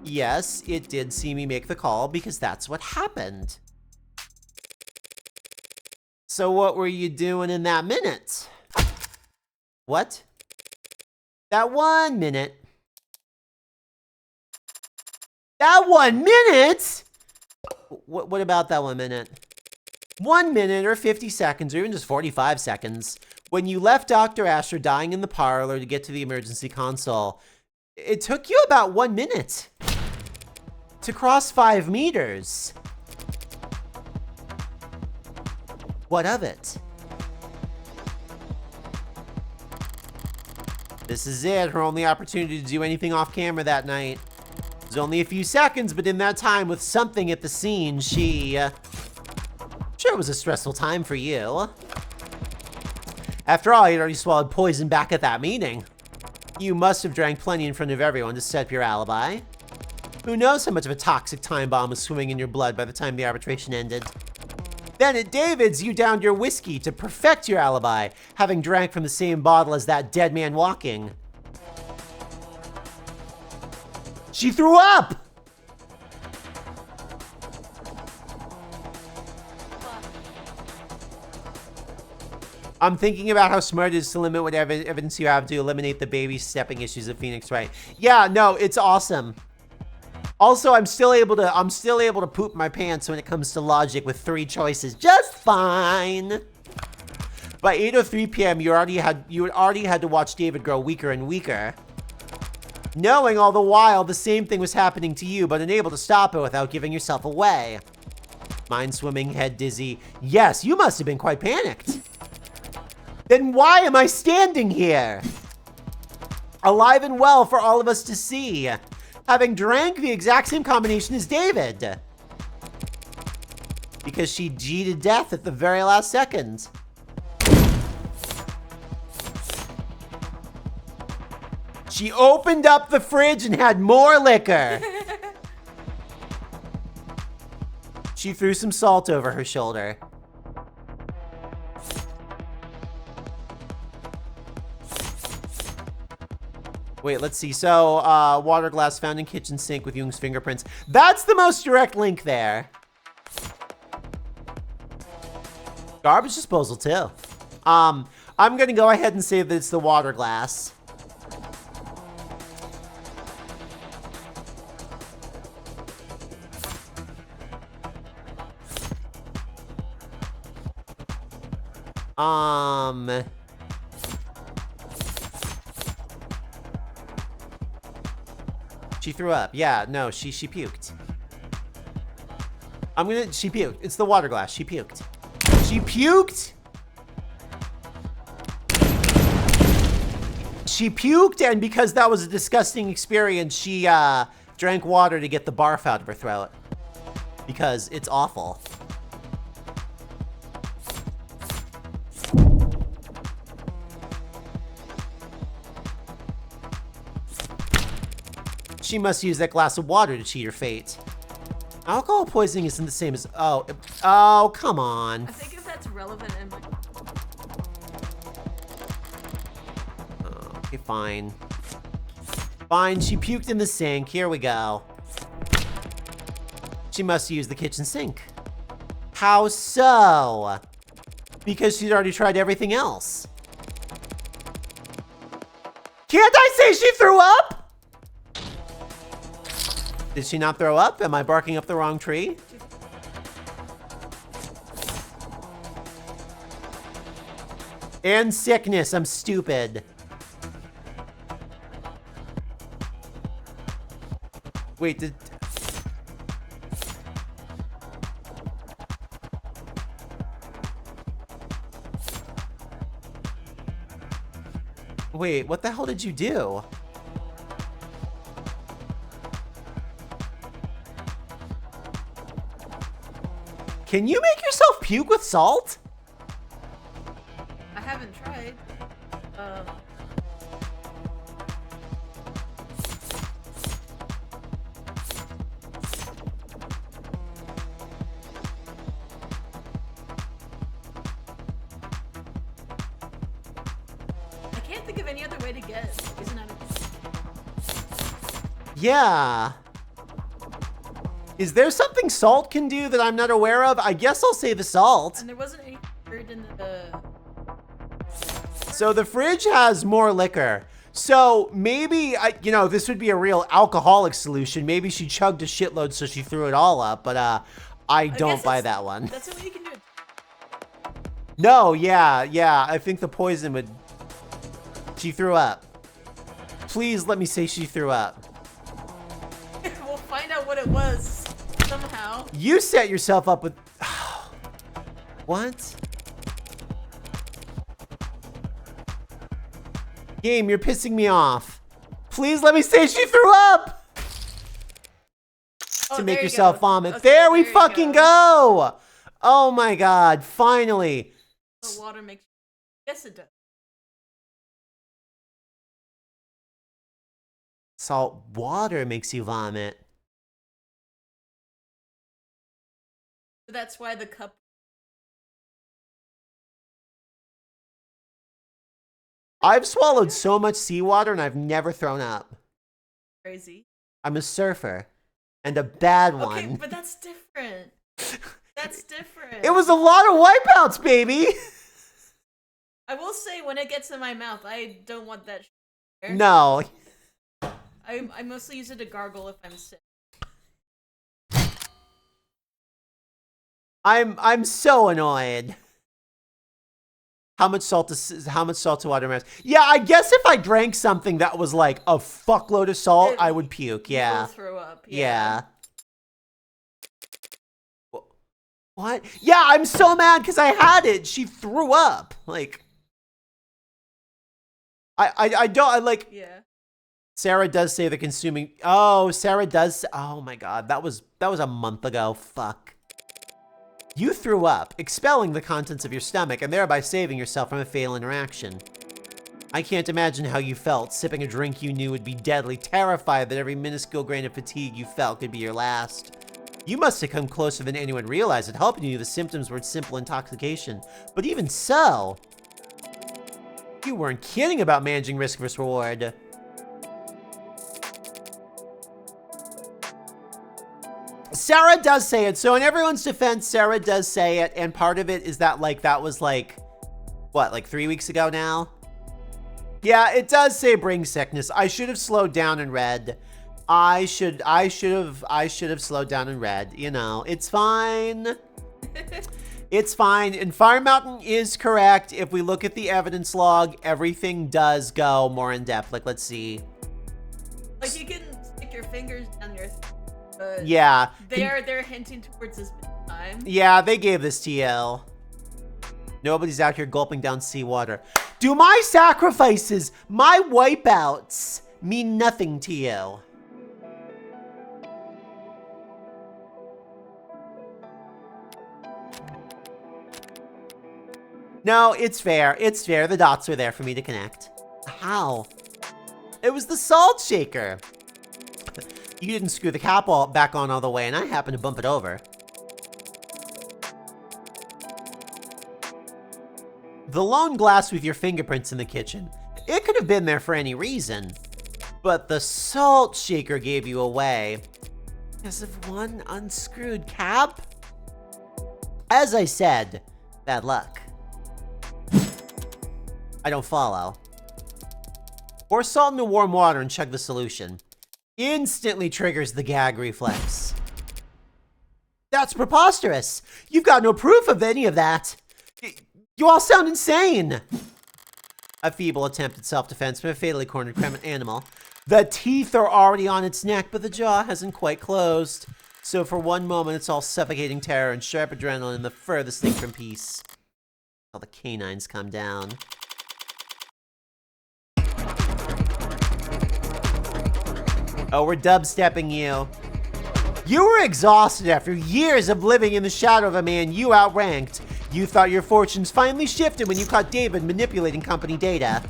Yes, it did see me make the call because that's what happened. So what were you doing in that minute? What? That 1 minute? That 1 minute? What about that 1 minute? 1 minute or 50 seconds or even just 45 seconds. When you left Dr. Asher dying in the parlor to get to the emergency console, it took you about 1 minute to cross 5 meters. What of it? This is it, her only opportunity to do anything off camera that night. It was only a few seconds, but in that time with something at the scene, sure it was a stressful time for you. After all, you'd already swallowed poison back at that meeting. You must have drank plenty in front of everyone to set up your alibi. Who knows how much of a toxic time bomb was swimming in your blood by the time the arbitration ended. Then at David's, you downed your whiskey to perfect your alibi, having drank from the same bottle as that dead man walking. She threw up! I'm thinking about how smart it is to limit whatever evidence you have to eliminate the baby stepping issues of Phoenix Wright. Yeah, no, it's awesome. Also, I'm still able to poop my pants when it comes to logic with 3 choices. Just fine. By 8:03 p.m., you already had to watch David grow weaker and weaker. Knowing all the while the same thing was happening to you, but unable to stop it without giving yourself away. Mind swimming, head dizzy. Yes, you must have been quite panicked. Then why am I standing here? Alive and well for all of us to see. Having drank the exact same combination as David. Because she G'd to death at the very last second. She opened up the fridge and had more liquor. She threw some salt over her shoulder. Wait, let's see. So, water glass found in kitchen sink with Jung's fingerprints. That's the most direct link there. Garbage disposal, too. I'm gonna go ahead and say that it's the water glass. She threw up. Yeah, no, she puked. She puked. It's the water glass. She puked. She puked? She puked, and because that was a disgusting experience, she drank water to get the barf out of her throat. Because it's awful. She must use that glass of water to cheat her fate. Alcohol poisoning isn't the same as... Oh, come on. I think if that's relevant in my... Okay, fine. Fine, she puked in the sink. Here we go. She must use the kitchen sink. How so? Because she'd already tried everything else. Can't I say she threw up? Did she not throw up? Am I barking up the wrong tree? And sickness, I'm stupid. Wait, Wait, what the hell did you do? Can you make yourself puke with salt? I haven't tried. I can't think of any other way to get poison out of... Yeah. Is there something salt can do that I'm not aware of? I guess I'll say the salt. And there wasn't any food in the... So the fridge has more liquor. So maybe, this would be a real alcoholic solution. Maybe she chugged a shitload so she threw it all up, but I don't buy that one. That's the way you can do it. No, yeah, I think the poison would... She threw up. Please let me say she threw up. We'll find out what it was somehow. You set yourself up with... What? Game, you're pissing me off. Please let me say she threw up! Oh, To make there you yourself go. vomit. Okay, there we you fucking go! Oh my god, finally. The water makes... Yes, it does. Salt water makes you vomit. So that's why the cup... I've swallowed so much seawater and I've never thrown up. Crazy. I'm a surfer. And a bad one. Okay, but that's different. That's different. It was a lot of wipeouts, baby! I will say, when it gets in my mouth, I don't want that shit. No. I mostly use it to gargle if I'm sick. I'm so annoyed. How much salt to water matters? Yeah, I guess if I drank something that was like a fuckload of salt, I would puke. Yeah. You will throw up. Yeah. What? Yeah, I'm so mad because I had it. She threw up. Like, I don't. Yeah. Sarah does say the consuming. Oh, Sarah does. Oh my God, that was a month ago. Fuck. You threw up, expelling the contents of your stomach and thereby saving yourself from a fatal interaction. I can't imagine how you felt, sipping a drink you knew would be deadly, terrified that every minuscule grain of fatigue you felt could be your last. You must have come closer than anyone realized at helping you. The symptoms were simple intoxication. But even so, you weren't kidding about managing risk versus reward. Sarah does say it. So in everyone's defense, Sarah does say it. And part of it is that, like, that was like, what, like 3 weeks ago now? Yeah, it does say bring sickness. I should have slowed down and read. I should have slowed down and read. You know, it's fine. It's fine. And Fire Mountain is correct. If we look at the evidence log, everything does go more in depth. Like, let's see. Like, you can stick your fingers down your but yeah. they're hinting towards this time. Yeah, they gave this TL. Nobody's out here gulping down seawater. Do my sacrifices, my wipeouts, mean nothing to you? No, it's fair. It's fair. The dots are there for me to connect. How? It was the salt shaker. You didn't screw the cap back on all the way, and I happened to bump it over. The lone glass with your fingerprints in the kitchen. It could have been there for any reason. But the salt shaker gave you away. Because of one unscrewed cap? As I said, bad luck. I don't follow. Pour salt into warm water and chug the solution. Instantly triggers the gag reflex. That's preposterous. You've got no proof of any of that. You all sound insane. A feeble attempt at self-defense from a fatally cornered animal. The teeth are already on its neck, but the jaw hasn't quite closed. So for one moment, it's all suffocating terror and sharp adrenaline, the furthest thing from peace. All the canines come down. Oh, we're dubstepping you. You were exhausted after years of living in the shadow of a man you outranked. You thought your fortunes finally shifted when you caught David manipulating company data.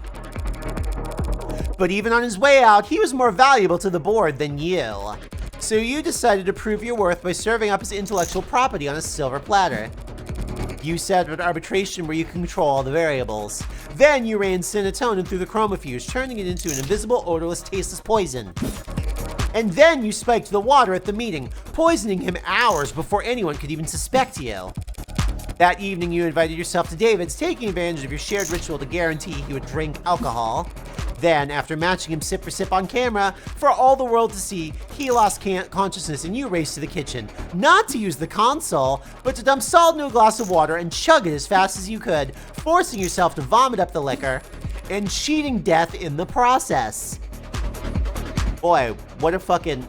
But even on his way out, he was more valuable to the board than you. So you decided to prove your worth by serving up his intellectual property on a silver platter. You set up arbitration where you control all the variables. Then you ran serotonin through the chromofuge, turning it into an invisible, odorless, tasteless poison. And then you spiked the water at the meeting, poisoning him hours before anyone could even suspect you. That evening, you invited yourself to David's, taking advantage of your shared ritual to guarantee he would drink alcohol. Then, after matching him sip for sip on camera, for all the world to see, he lost consciousness and you raced to the kitchen, not to use the console, but to dump salt into a glass of water and chug it as fast as you could, forcing yourself to vomit up the liquor, and cheating death in the process. Boy, what a fucking...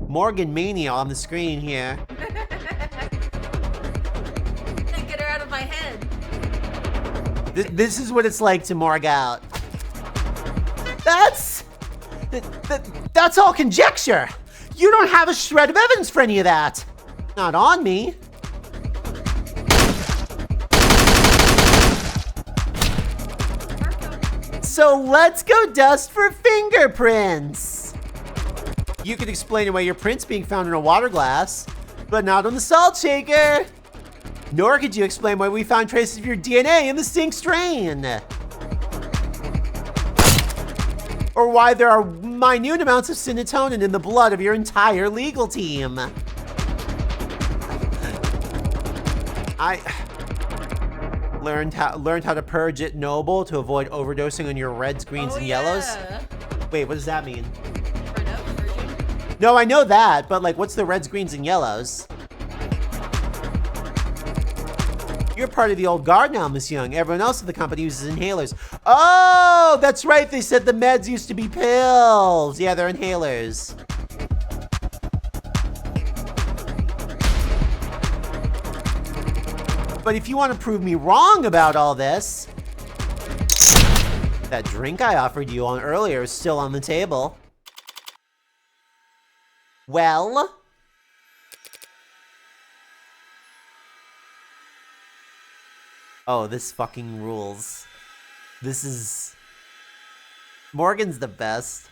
Morgan Mania on the screen here. Can't get her out of my head. This is what it's like to morgue out. That's all conjecture. You don't have a shred of evidence for any of that. Not on me. So let's go dust for fingerprints. You could explain away your prints being found in a water glass, but not on the salt shaker. Nor could you explain why we found traces of your DNA in the sink drain. or why there are minute amounts of serotonin in the blood of your entire legal team. I learned how to purge it noble to avoid overdosing on your reds, greens, and yellows. Wait, what does that mean? No, I know that, but like, what's the reds, greens, and yellows? You're part of the old guard now, Miss Young. Everyone else in the company uses inhalers. Oh, that's right. They said the meds used to be pills. Yeah, they're inhalers. But if you want to prove me wrong about all this, that drink I offered you on earlier is still on the table. Well? Oh, this fucking rules. This is... Morgan's the best.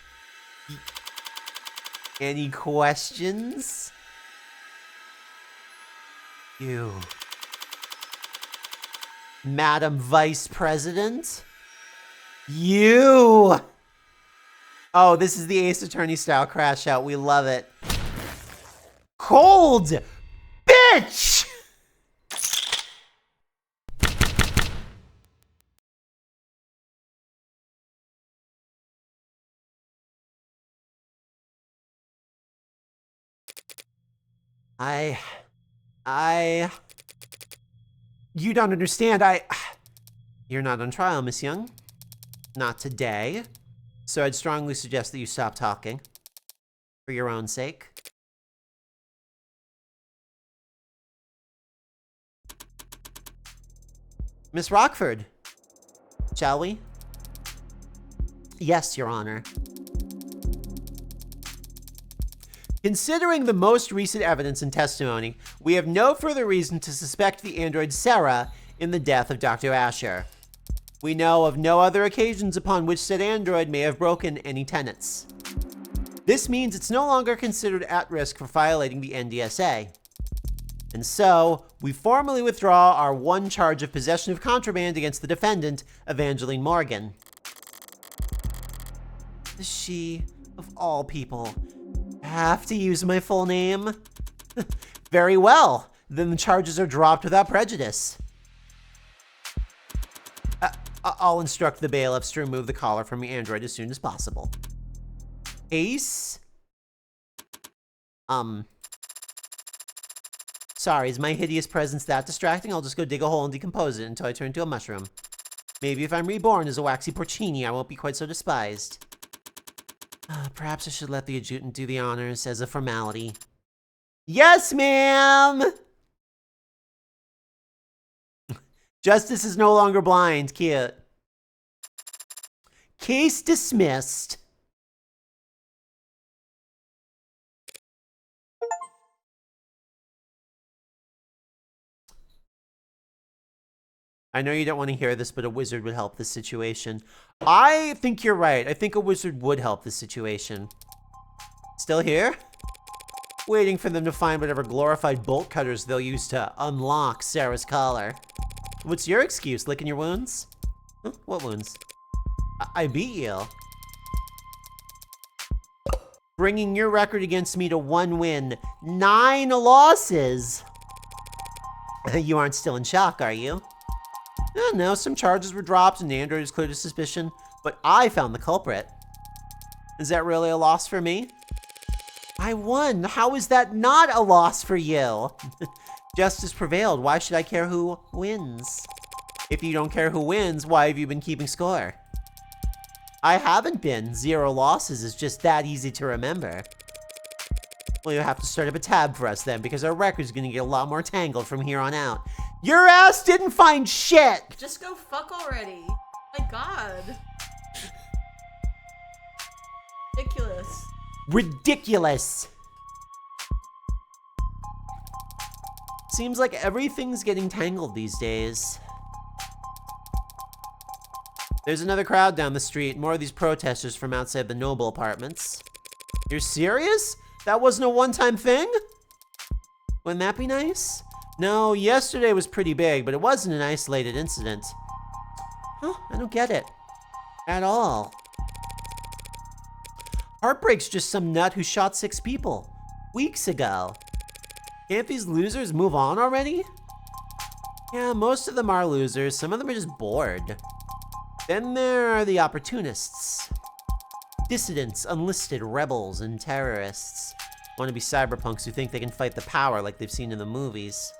Any questions? You... Madam Vice President? You! Oh, this is the Ace Attorney style crash out. We love it. Cold! Bitch! You don't understand, You're not on trial, Miss Young. Not today. So I'd strongly suggest that you stop talking. For your own sake. Miss Rockford. Shall we? Yes, Your Honor. Considering the most recent evidence and testimony, we have no further reason to suspect the android Sarah in the death of Dr. Asher. We know of no other occasions upon which said android may have broken any tenets. This means it's no longer considered at risk for violating the NDSA. And so, we formally withdraw our one charge of possession of contraband against the defendant, Evangeline Morgan. Does she, of all people, have to use my full name? Very well. Then the charges are dropped without prejudice. I'll instruct the bailiffs to remove the collar from the android as soon as possible. Ace? Sorry, is my hideous presence that distracting? I'll just go dig a hole and decompose it until I turn into a mushroom. Maybe if I'm reborn as a waxy porcini, I won't be quite so despised. Perhaps I should let the adjutant do the honors as a formality. Yes, ma'am! Justice is no longer blind. Cute. Case dismissed. I know you don't want to hear this, but a wizard would help this situation. I think you're right. I think a wizard would help this situation. Still here? Waiting for them to find whatever glorified bolt cutters they'll use to unlock Sarah's collar. What's your excuse? Licking your wounds? Huh? What wounds? I beat you. Bringing your record against me to 1 win, 9 losses. You aren't still in shock, are you? No, some charges were dropped and the android is cleared of suspicion, but I found the culprit. Is that really a loss for me? I won. How is that not a loss for you? Justice prevailed. Why should I care who wins? If you don't care who wins, why have you been keeping score? I haven't been. 0 losses is just that easy to remember. Well, you'll have to start up a tab for us then, because our record's gonna get a lot more tangled from here on out. Your ass didn't find shit! Just go fuck already. My god. Ridiculous. Ridiculous! Seems like everything's getting tangled these days. There's another crowd down the street, more of these protesters from outside the Noble apartments. You're serious? That wasn't a one-time thing? Wouldn't that be nice? No, yesterday was pretty big, but it wasn't an isolated incident. Huh? I don't get it. At all. Heartbreak's just some nut who shot 6 people weeks ago. Can't these losers move on already? Yeah, most of them are losers. Some of them are just bored. Then there are the opportunists. Dissidents, unlisted rebels, and terrorists. Wannabe cyberpunks who think they can fight the power like they've seen in the movies.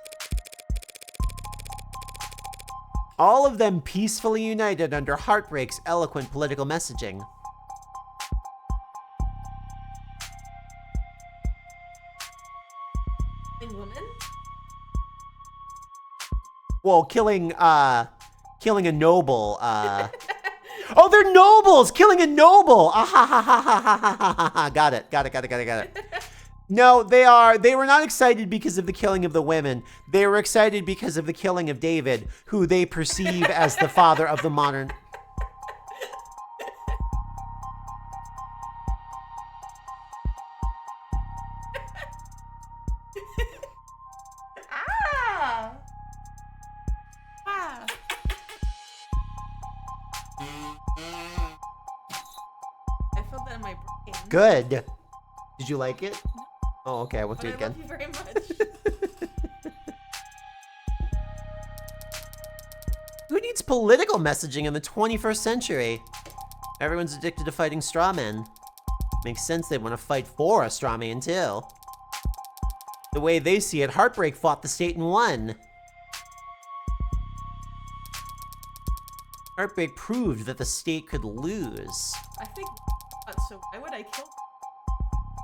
All of them peacefully united under Heartbreak's eloquent political messaging. Women? Well, killing a noble, Oh, they're nobles! Killing a noble! Ah, ha, ha, ha, ha, ha, ha, ha. Got it. No, they were not excited because of the killing of the women. They were excited because of the killing of David, who they perceive as the father of the modern... Ah! Ah! I felt that in my brain. Good. Did you like it? Oh, okay, we'll do it I again. love you very much. Who needs political messaging in the 21st century? Everyone's addicted to fighting straw men. Makes sense they'd want to fight for a straw man, too. The way they see it, Heartbreak fought the state and won. Heartbreak proved that the state could lose. I think not, so why would I kill?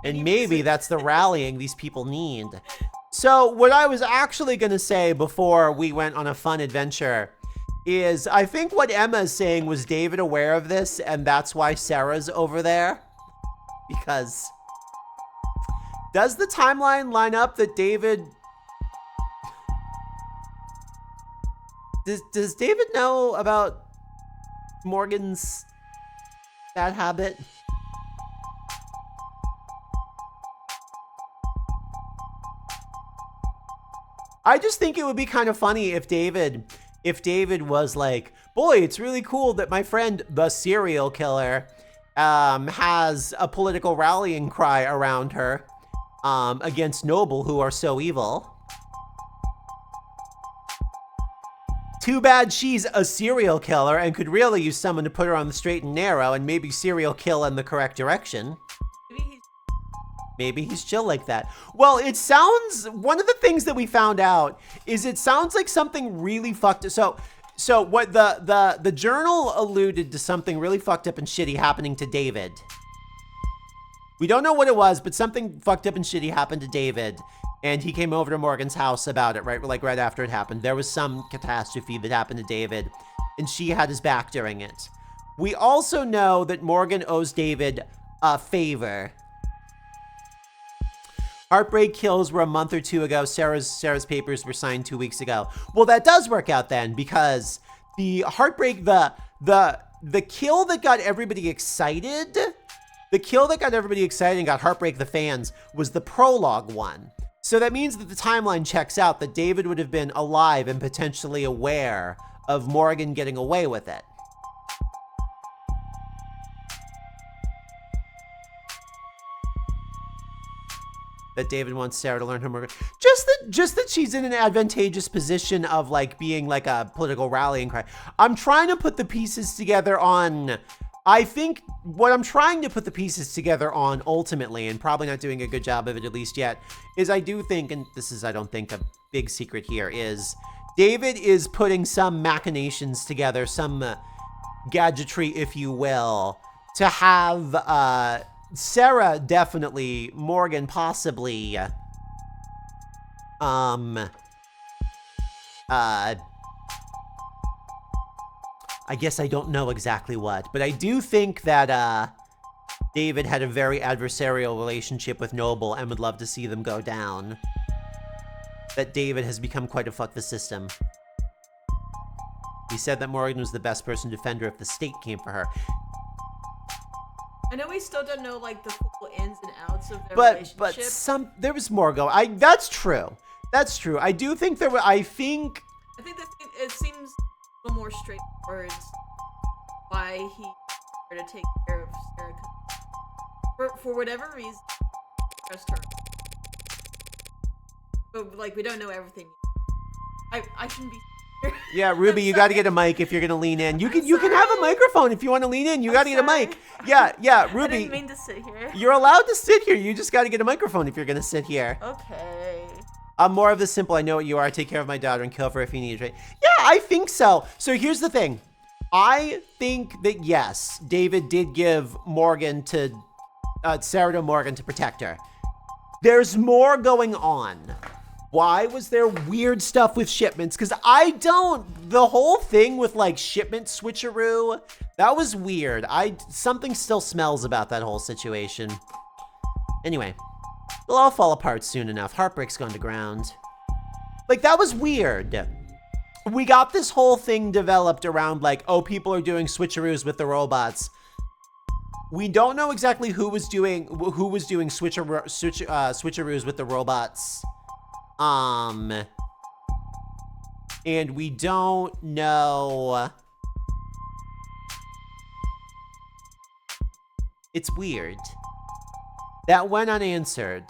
And maybe that's the rallying these people need. So what I was actually going to say before we went on a fun adventure is I think what Emma's saying was David aware of this, and that's why Sarah's over there. Because does the timeline line up that David... Does David know about Morgan's bad habit? I just think it would be kind of funny if David was like, boy, it's really cool that my friend, the serial killer, has a political rallying cry around her against Noble, who are so evil. Too bad she's a serial killer and could really use someone to put her on the straight and narrow and maybe serial kill in the correct direction. Maybe he's chill like that. Well, it sounds, one of the things that we found out is it sounds like something really fucked up. So what the journal alluded to something really fucked up and shitty happening to David. We don't know what it was, but something fucked up and shitty happened to David. And he came over to Morgan's house about it, right after it happened. There was some catastrophe that happened to David, and she had his back during it. We also know that Morgan owes David a favor. Heartbreak kills were a month or 2 ago. Sarah's papers were signed 2 weeks ago. Well, that does work out then, because the Heartbreak, the kill that got everybody excited, and got Heartbreak the fans, was the prologue one. So that means that the timeline checks out, that David would have been alive and potentially aware of Morgan getting away with it. That David wants Sarah to learn her Morgan. Just that she's in an advantageous position of like being like a political rallying cry. I'm trying to put the pieces together on, I think what I'm trying to put the pieces together on ultimately, and probably not doing a good job of it at least yet, is I do think, and this is I don't think a big secret here, is David is putting some machinations together, some gadgetry, if you will, to have Sarah definitely, Morgan possibly, I guess I don't know exactly what, but I do think that David had a very adversarial relationship with Noble and would love to see them go down. That David has become quite a fuck the system. He said that Morgan was the best person to defend her if the state came for her. I know we still don't know like the full ins and outs of their relationship. But there was more going. That's true. That's true. I do think there were. I think that it seems a little more straightforward why he tried to take care of Sarah. For whatever reason, trust her. But like, we don't know everything. I shouldn't be. Yeah, Ruby, you got to get a mic if you're gonna lean in. You can have a microphone if you want to lean in. You got to get a mic. Yeah, Ruby. I didn't mean to sit here. You're allowed to sit here. You just got to get a microphone if you're gonna sit here. Okay. I'm more of the simple. I know what you are. Take care of my daughter and kill her if you need, right? Yeah, I think so. So here's the thing. I think that yes, David did give Morgan to Sarah to Morgan to protect her. There's more going on. Why was there weird stuff with shipments? Because the whole thing with like shipment switcheroo, that was weird. Something still smells about that whole situation. Anyway, it'll all fall apart soon enough. Heartbreak's gone to ground. Like, that was weird. We got this whole thing developed around like, oh, people are doing switcheroos with the robots. We don't know exactly who was doing switcheroos with the robots. And we don't know. It's weird. That went unanswered.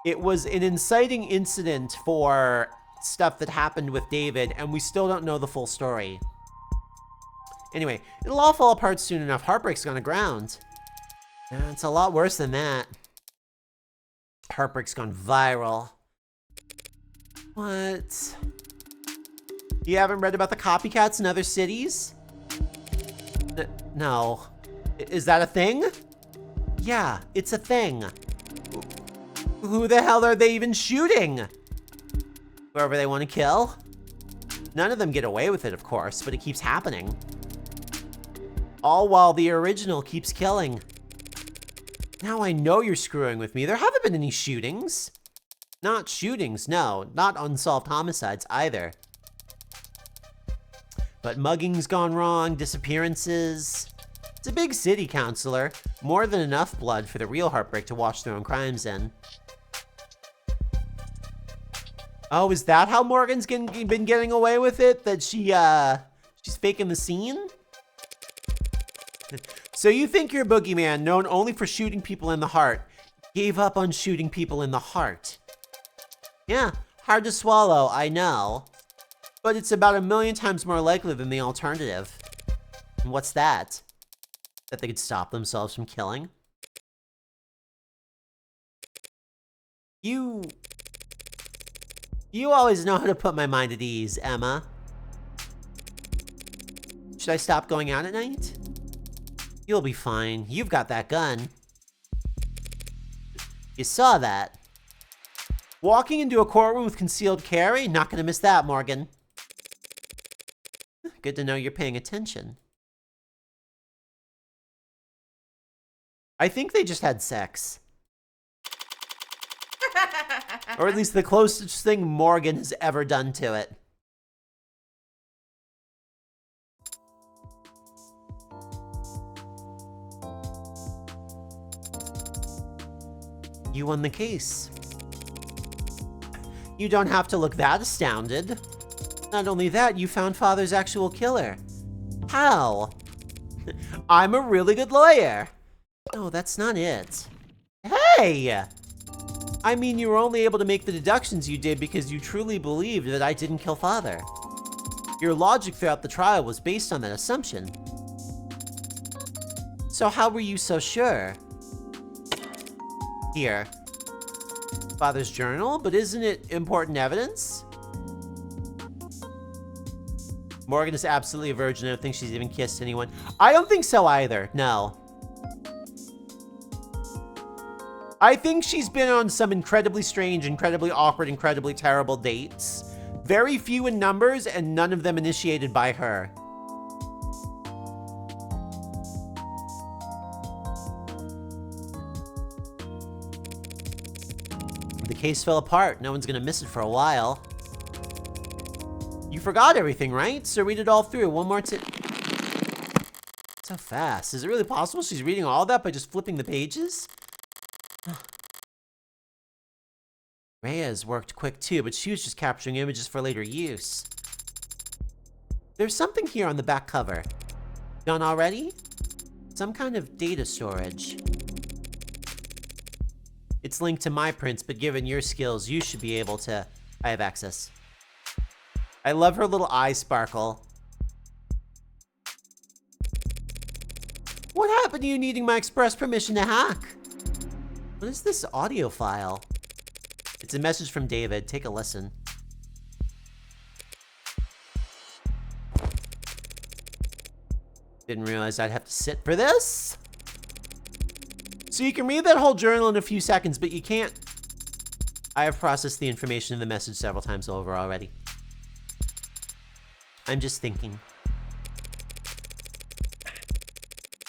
It was an inciting incident for stuff that happened with David, and we still don't know the full story. Anyway, it'll all fall apart soon enough. Heartbreak's gone to ground. It's a lot worse than that. Heartbreak's gone viral. What? You haven't read about the copycats in other cities? No. Is that a thing? Yeah, it's a thing. Who the hell are they even shooting? Whoever they want to kill? None of them get away with it, of course, but it keeps happening. All while the original keeps killing. Now I know you're screwing with me. There haven't been any shootings. Not shootings, no. Not unsolved homicides either. But mugging's gone wrong, disappearances. It's a big city, counselor. More than enough blood for the real Heartbreak to wash their own crimes in. Oh, is that how Morgan's been getting away with it? That she's faking the scene? So you think your boogeyman, known only for shooting people in the heart, gave up on shooting people in the heart? Yeah, hard to swallow, I know. But it's about 1,000,000 times more likely than the alternative. And what's that? That they could stop themselves from killing? You always know how to put my mind at ease, Emma. Should I stop going out at night? You'll be fine. You've got that gun. You saw that. Walking into a courtroom with concealed carry? Not gonna miss that, Morgan. Good to know you're paying attention. I think they just had sex. Or at least the closest thing Morgan has ever done to it. You won the case. You don't have to look that astounded. Not only that, you found Father's actual killer. How? I'm a really good lawyer. No, that's not it. Hey! I mean, you were only able to make the deductions you did because you truly believed that I didn't kill Father. Your logic throughout the trial was based on that assumption. So how were you so sure? Here. Father's journal, but isn't it important evidence? Morgan is absolutely a virgin. I don't think she's even kissed anyone. I don't think so either, no. I think she's been on some incredibly strange, incredibly awkward, incredibly terrible dates. Very few in numbers, and none of them initiated by her. The case fell apart. No one's gonna miss it for a while. You forgot everything, right? So read it all through one more time. So fast. Is it really possible she's reading all that by just flipping the pages? Reyes worked quick too, but she was just capturing images for later use. There's something here on the back cover. Done already? Some kind of data storage. It's linked to my prints, but given your skills, you should be able to... I have access. I love her little eye sparkle. What happened to you needing my express permission to hack? What is this audio file? It's a message from David. Take a listen. Didn't realize I'd have to sit for this. So you can read that whole journal in a few seconds, but you can't. I have processed the information in the message several times over already. I'm just thinking.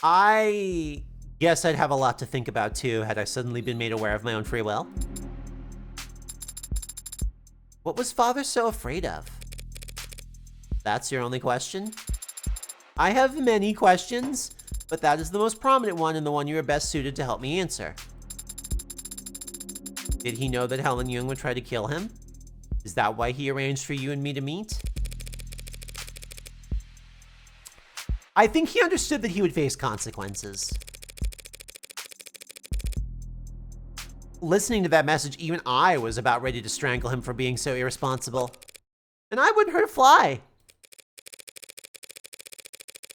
I guess I'd have a lot to think about too had I suddenly been made aware of my own free will. What was Father so afraid of? That's your only question? I have many questions, but that is the most prominent one and the one you are best suited to help me answer. Did he know that Helen Jung would try to kill him? Is that why he arranged for you and me to meet? I think he understood that he would face consequences. Listening to that message, even I was about ready to strangle him for being so irresponsible. And I wouldn't hurt a fly.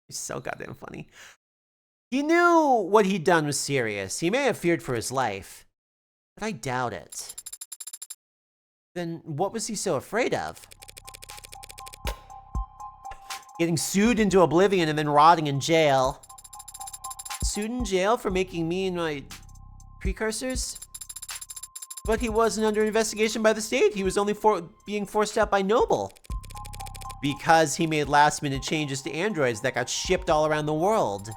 He's so goddamn funny. He knew what he'd done was serious. He may have feared for his life, but I doubt it. Then what was he so afraid of? Getting sued into oblivion and then rotting in jail. Sued in jail for making me and my precursors? But he wasn't under investigation by the state. He was only being forced out by Noble. Because he made last-minute changes to androids that got shipped all around the world.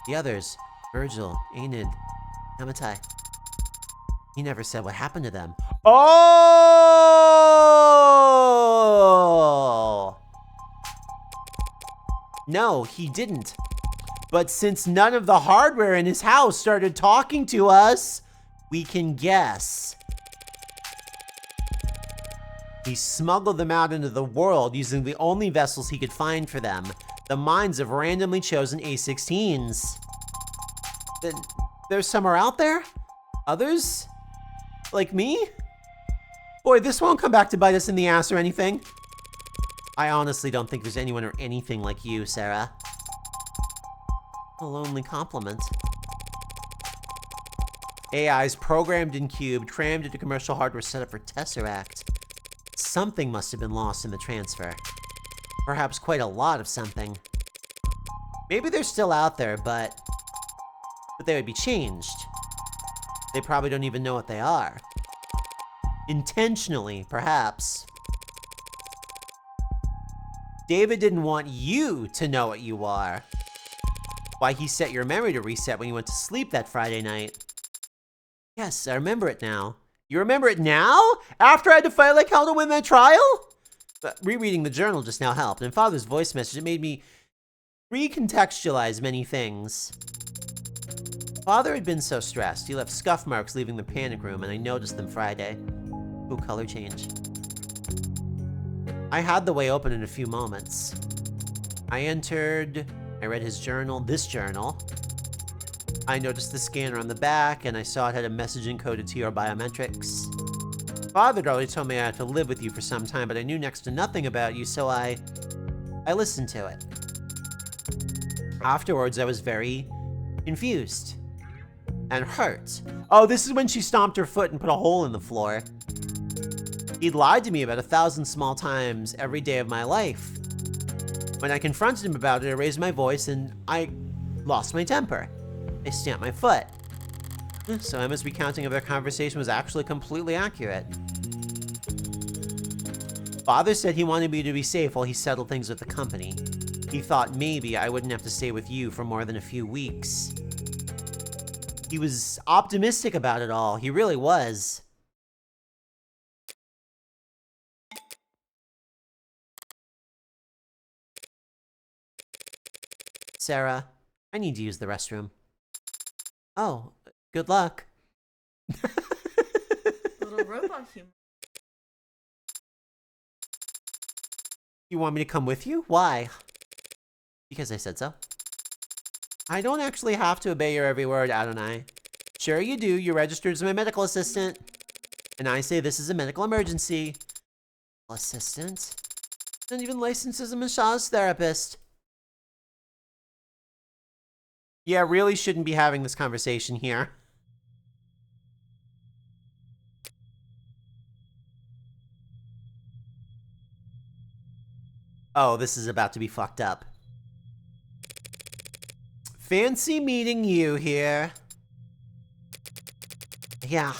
The others, Virgil, Enid, Hamatai. He never said what happened to them. Oh! No, he didn't. But since none of the hardware in his house started talking to us, we can guess. He smuggled them out into the world using the only vessels he could find for them, the minds of randomly chosen A-16s. Then there's somewhere out there? Others? Like me? Boy, this won't come back to bite us in the ass or anything. I honestly don't think there's anyone or anything like you, Sarah. A lonely compliment. AIs programmed and cubed, crammed into commercial hardware set up for Tesseract. Something must have been lost in the transfer. Perhaps quite a lot of something. Maybe they're still out there, but they would be changed. They probably don't even know what they are. Intentionally, perhaps. David didn't want you to know what you are. Why he set your memory to reset when you went to sleep that Friday night. Yes, I remember it now. You remember it now? After I had to fight like hell to win that trial? But rereading the journal just now helped, and Father's voice message, it made me recontextualize many things. Father had been so stressed, he left scuff marks leaving the panic room, and I noticed them Friday. Ooh, color change. I had the way open in a few moments. I entered, I read his journal, this journal. I noticed the scanner on the back, and I saw it had a message encoded to your biometrics. Father had already told me I had to live with you for some time, but I knew next to nothing about you, so I listened to it. Afterwards, I was very confused and hurt. Oh, this is when she stomped her foot and put a hole in the floor. He'd lied to me about 1,000 small times every day of my life. When I confronted him about it, I raised my voice and I lost my temper. I stamped my foot. So Emma's recounting of their conversation was actually completely accurate. Father said he wanted me to be safe while he settled things with the company. He thought maybe I wouldn't have to stay with you for more than a few weeks. He was optimistic about it all. He really was. Sarah, I need to use the restroom. Oh, good luck. Little robot human. You want me to come with you? Why? Because I said so. I don't actually have to obey your every word, Adonai. Sure you do. You're registered as my medical assistant. And I say this is a medical emergency. Assistant? Not even licensed as a massage therapist. Yeah, really shouldn't be having this conversation here. Oh, this is about to be fucked up. Fancy meeting you here. Yeah,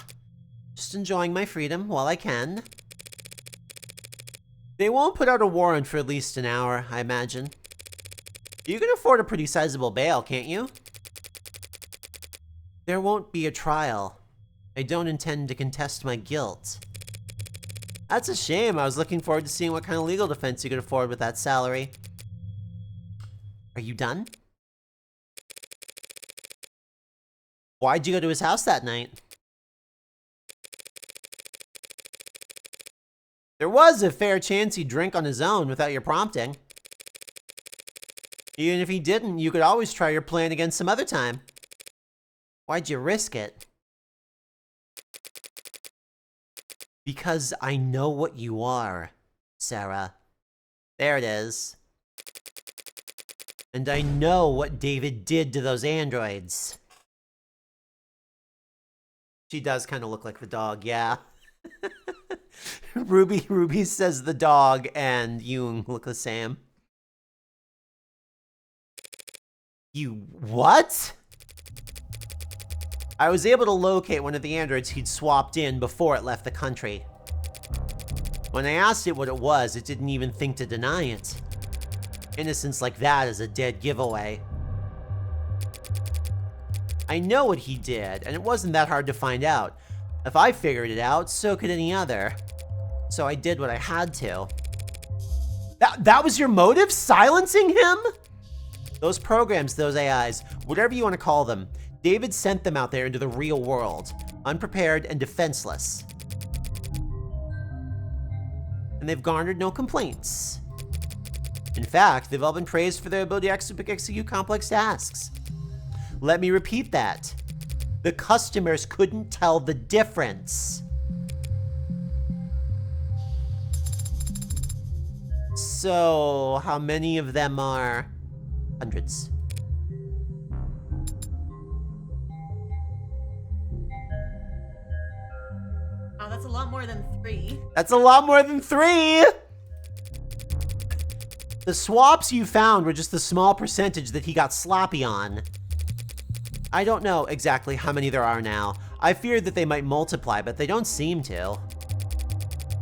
just enjoying my freedom while I can. They won't put out a warrant for at least an hour, I imagine. You can afford a pretty sizable bail, can't you? There won't be a trial. I don't intend to contest my guilt. That's a shame. I was looking forward to seeing what kind of legal defense you could afford with that salary. Are you done? Why'd you go to his house that night? There was a fair chance he'd drink on his own without your prompting. Even if he didn't, you could always try your plan again some other time. Why'd you risk it? Because I know what you are, Sarah. There it is. And I know what David did to those androids. She does kind of look like the dog, yeah. Ruby says the dog and Jung look the same. You what? I was able to locate one of the androids he'd swapped in before it left the country. When I asked it what it was, it didn't even think to deny it. Innocence like that is a dead giveaway. I know what he did, and it wasn't that hard to find out. If I figured it out, so could any other. So I did what I had to. That was your motive? Silencing him? Those programs, those AIs, whatever you want to call them, David sent them out there into the real world, unprepared and defenseless. And they've garnered no complaints. In fact, they've all been praised for their ability to execute complex tasks. Let me repeat that. The customers couldn't tell the difference. So, how many of them are? Hundreds. Oh, that's a lot more than 3. That's a lot more than 3! The swaps you found were just the small percentage that he got sloppy on. I don't know exactly how many there are now. I feared that they might multiply, but they don't seem to.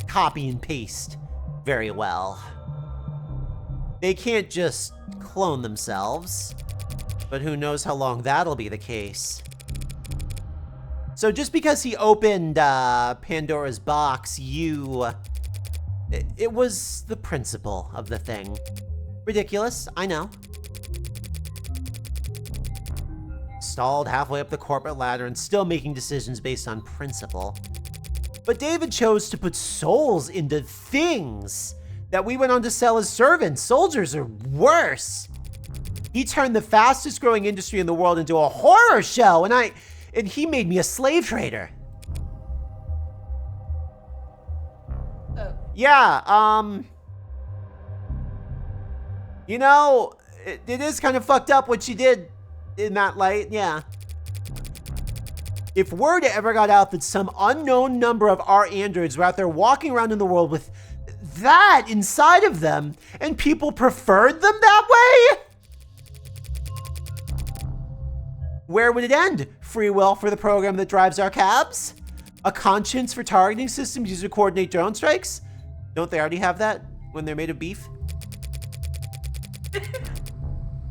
Copy and paste. Very well. They can't just clone themselves. But who knows how long that'll be the case. So just because he opened Pandora's box, it was the principle of the thing. Ridiculous, I know. Stalled halfway up the corporate ladder and still making decisions based on principle. But David chose to put souls into things that we went on to sell as servants. Soldiers are worse. He turned the fastest growing industry in the world into a horror show, and he made me a slave trader. Oh. Yeah, you know, it is kind of fucked up what she did in that light, yeah. If word ever got out that some unknown number of our androids were out there walking around in the world with that inside of them, and people preferred them that way, where would it end? Free will for the program that drives our cabs? A conscience for targeting systems used to coordinate drone strikes? Don't they already have that when they're made of beef?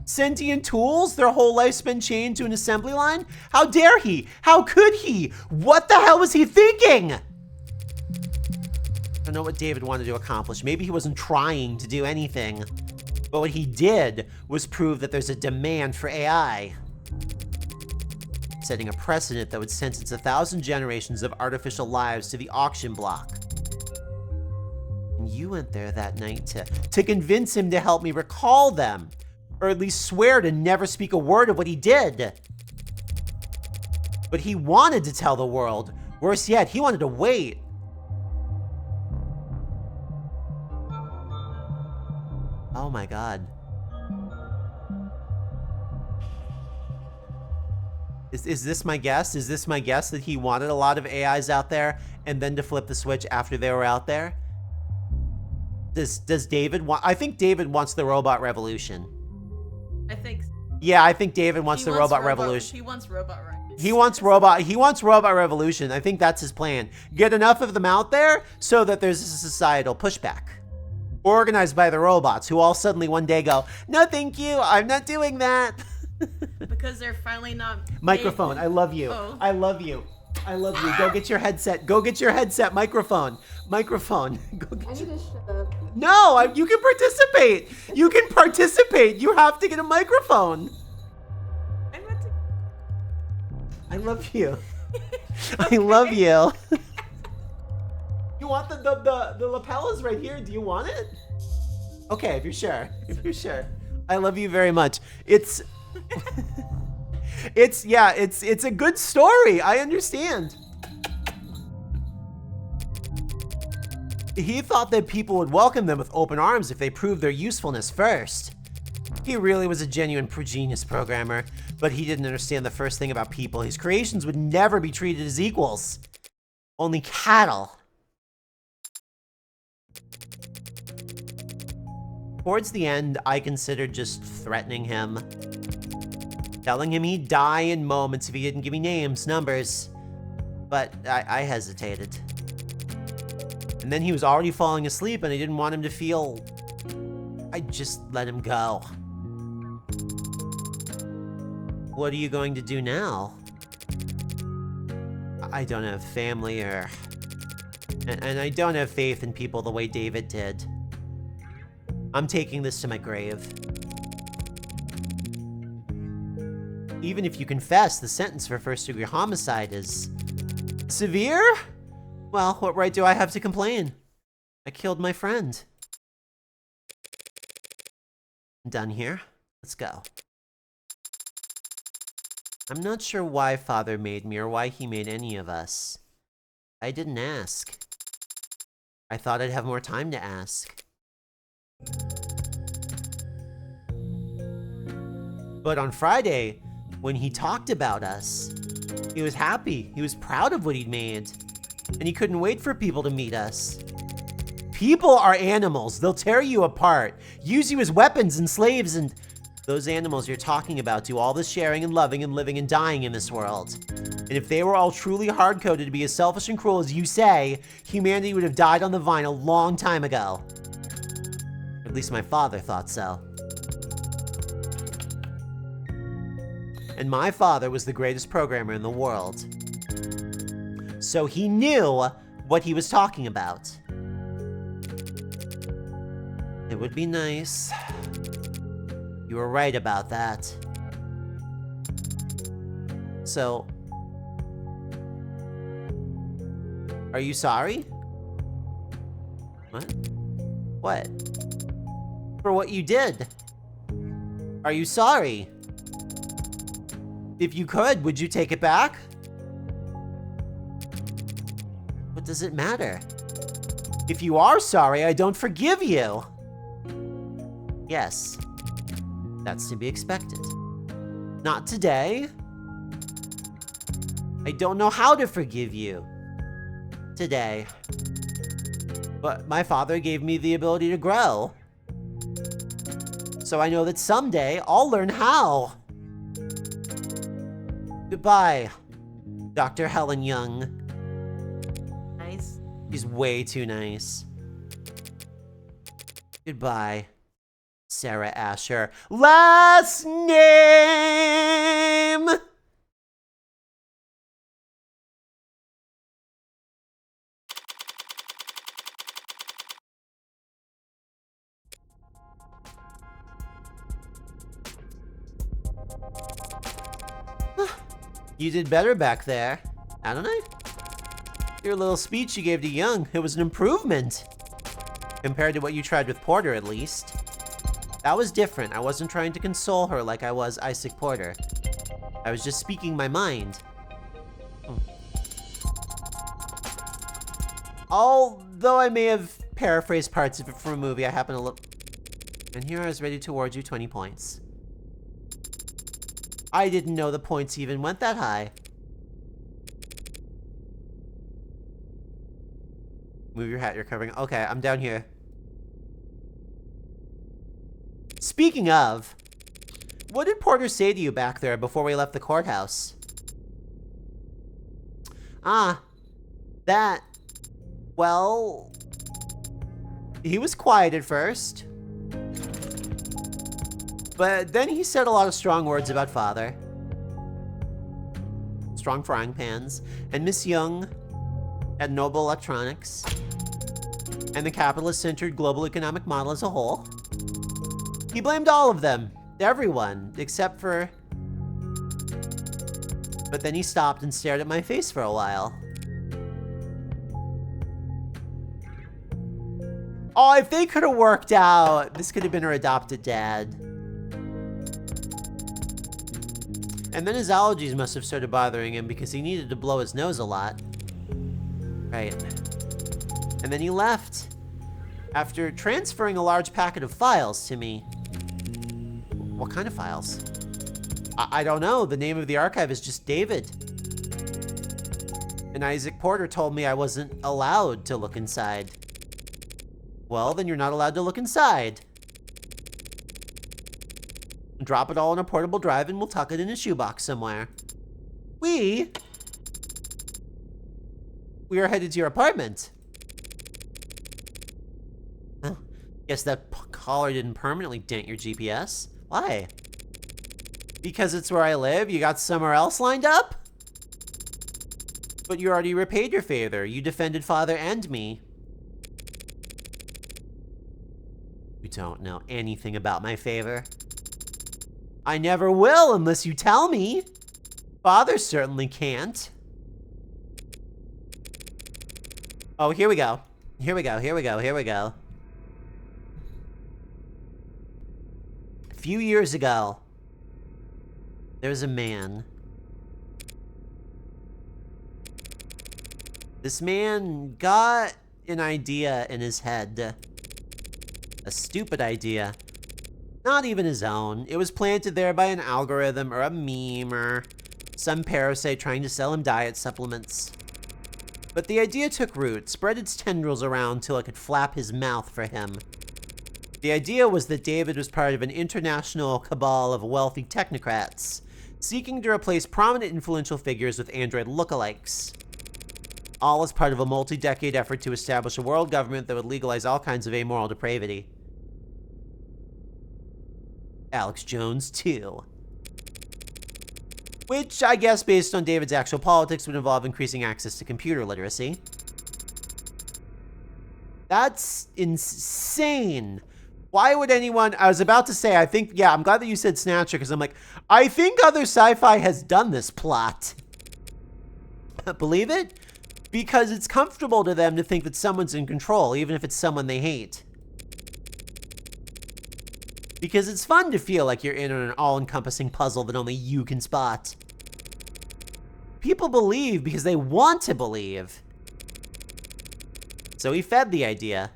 Sentient tools, their whole life's been chained to an assembly line? How dare he? How could he? What the hell was he thinking? I don't know what David wanted to accomplish. Maybe he wasn't trying to do anything. But what he did was prove that there's a demand for AI. Setting a precedent that would sentence 1,000 generations of artificial lives to the auction block. And you went there that night to convince him to help me recall them. Or at least swear to never speak a word of what he did. But he wanted to tell the world. Worse yet, he wanted to wait. Oh my god. Is this my guess? Is this my guess that he wanted a lot of AIs out there and then to flip the switch after they were out there? Does David want... I think David wants the robot revolution. I think so. Yeah, I think David wants the robot revolution. He wants robot rights. He wants robot revolution. I think that's his plan. Get enough of them out there so that there's a societal pushback. Organized by the robots who all suddenly one day go, "No, thank you. I'm not doing that." Because they're finally not... Microphone, I love you. Oh. I love you. I love you. Go get your headset. Go get your headset. Microphone. Microphone. Go get your... No, you can participate. You can participate. You have to get a microphone. I love you. I love you. You want the lapel is right here. Do you want it? Okay, if you're sure. If you're sure. I love you very much. It's it's a good story. I understand. He thought that people would welcome them with open arms if they proved their usefulness first. He really was a genuine genius programmer, but he didn't understand the first thing about people. His creations would never be treated as equals. Only cattle. Towards the end, I considered just threatening him. Telling him he'd die in moments if he didn't give me names, numbers. But I hesitated. And then he was already falling asleep and I didn't want him to feel... I just let him go. What are you going to do now? I don't have family or... And I don't have faith in people the way David did. I'm taking this to my grave. Even if you confess, the sentence for first-degree homicide is... severe? Well, what right do I have to complain? I killed my friend. I'm done here. Let's go. I'm not sure why Father made me or why he made any of us. I didn't ask. I thought I'd have more time to ask. But on Friday, when he talked about us, he was happy. He was proud of what he'd made. And he couldn't wait for people to meet us. People are animals. They'll tear you apart, use you as weapons and slaves, and those animals you're talking about do all the sharing and loving and living and dying in this world. And if they were all truly hard-coded to be as selfish and cruel as you say, humanity would have died on the vine a long time ago. At least my father thought so. And my father was the greatest programmer in the world. So he knew what he was talking about. It would be nice. You were right about that. So... are you sorry? What? What? For what you did? Are you sorry? If you could, would you take it back? What does it matter? If you are sorry, I don't forgive you. Yes. That's to be expected. Not today. I don't know how to forgive you. Today. But my father gave me the ability to grow. So I know that someday I'll learn how. Goodbye, Dr. Helen Young. Nice. She's way too nice. Goodbye, Sarah Asher. Last name! You did better back there, hadn't I? Your little speech you gave to Young, it was an improvement. Compared to what you tried with Porter, at least. That was different. I wasn't trying to console her like I was Isaac Porter. I was just speaking my mind. Although I may have paraphrased parts of it from a movie, I happen to look. And here I was ready to award you 20 points. I didn't know the points even went that high. Move your hat, you're covering. Okay, I'm down here. Speaking of, what did Porter say to you back there before we left the courthouse? Well, he was quiet at first. But then he said a lot of strong words about father. Strong frying pans. And Miss Young at Noble Electronics. And the capitalist-centered global economic model as a whole. He blamed all of them. Everyone. Except for... But then he stopped and stared at my face for a while. Oh, if they could have worked out, this could have been her adopted dad. And then his allergies must have started bothering him because he needed to blow his nose a lot. Right. And then he left after transferring a large packet of files to me. What kind of files? I don't know. The name of the archive is just David. And Isaac Porter told me I wasn't allowed to look inside. Well, then you're not allowed to look inside. Drop it all in a portable drive and we'll tuck it in a shoebox somewhere. We are headed to your apartment. Oh, guess that collar didn't permanently dent your GPS. Why? Because it's where I live? You got somewhere else lined up? But you already repaid your favor. You defended father and me. You don't know anything about my favor. I never will unless you tell me. Father certainly can't. Oh, here we go. Here we go, here we go, here we go. A few years ago, there was a man. This man got an idea in his head. A stupid idea. Not even his own. It was planted there by an algorithm or a meme or some parasite trying to sell him diet supplements. But the idea took root, spread its tendrils around till it could flap his mouth for him. The idea was that David was part of an international cabal of wealthy technocrats, seeking to replace prominent influential figures with android lookalikes. All as part of a multi-decade effort to establish a world government that would legalize all kinds of amoral depravity. Alex Jones 2. Which, I guess, based on David's actual politics, would involve increasing access to computer literacy. That's insane. Why would anyone... I was about to say, I think... Yeah, I'm glad that you said Snatcher, because I'm like, I think other sci-fi has done this plot. Believe it? Because it's comfortable to them to think that someone's in control, even if it's someone they hate. Because it's fun to feel like you're in on an all-encompassing puzzle that only you can spot. People believe because they want to believe. So he fed the idea,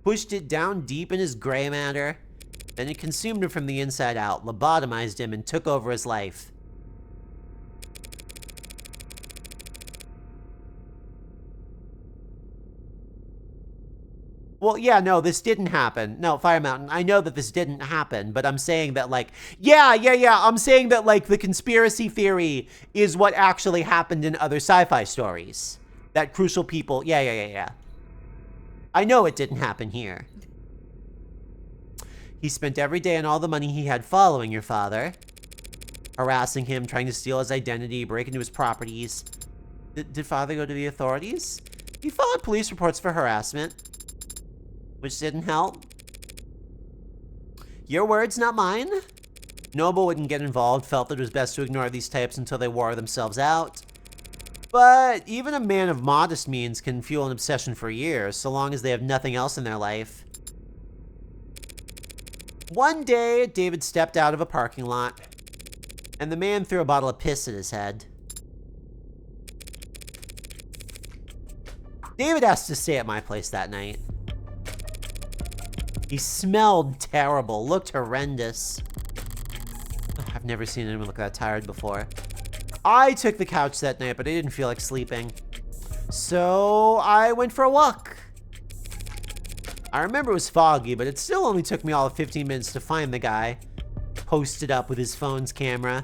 pushed it down deep in his gray matter, then it consumed him from the inside out, lobotomized him, and took over his life. Well, yeah, no, this didn't happen. No, Fire Mountain, I know that this didn't happen, but I'm saying that, like, yeah, I'm saying that, like, the conspiracy theory is what actually happened in other sci-fi stories. That crucial people, yeah. I know it didn't happen here. He spent every day and all the money he had following your father, harassing him, trying to steal his identity, break into his properties. Did father go to the authorities? He filed police reports for harassment. Which didn't help. Your words, not mine. Noble wouldn't get involved, felt that it was best to ignore these types until they wore themselves out. But even a man of modest means can fuel an obsession for years, so long as they have nothing else in their life. One day, David stepped out of a parking lot, and the man threw a bottle of piss at his head. David asked to stay at my place that night. He smelled terrible, looked horrendous. I've never seen anyone look that tired before. I took the couch that night, but I didn't feel like sleeping. So I went for a walk. I remember it was foggy, but it still only took me all of 15 minutes to find the guy, posted up with his phone's camera,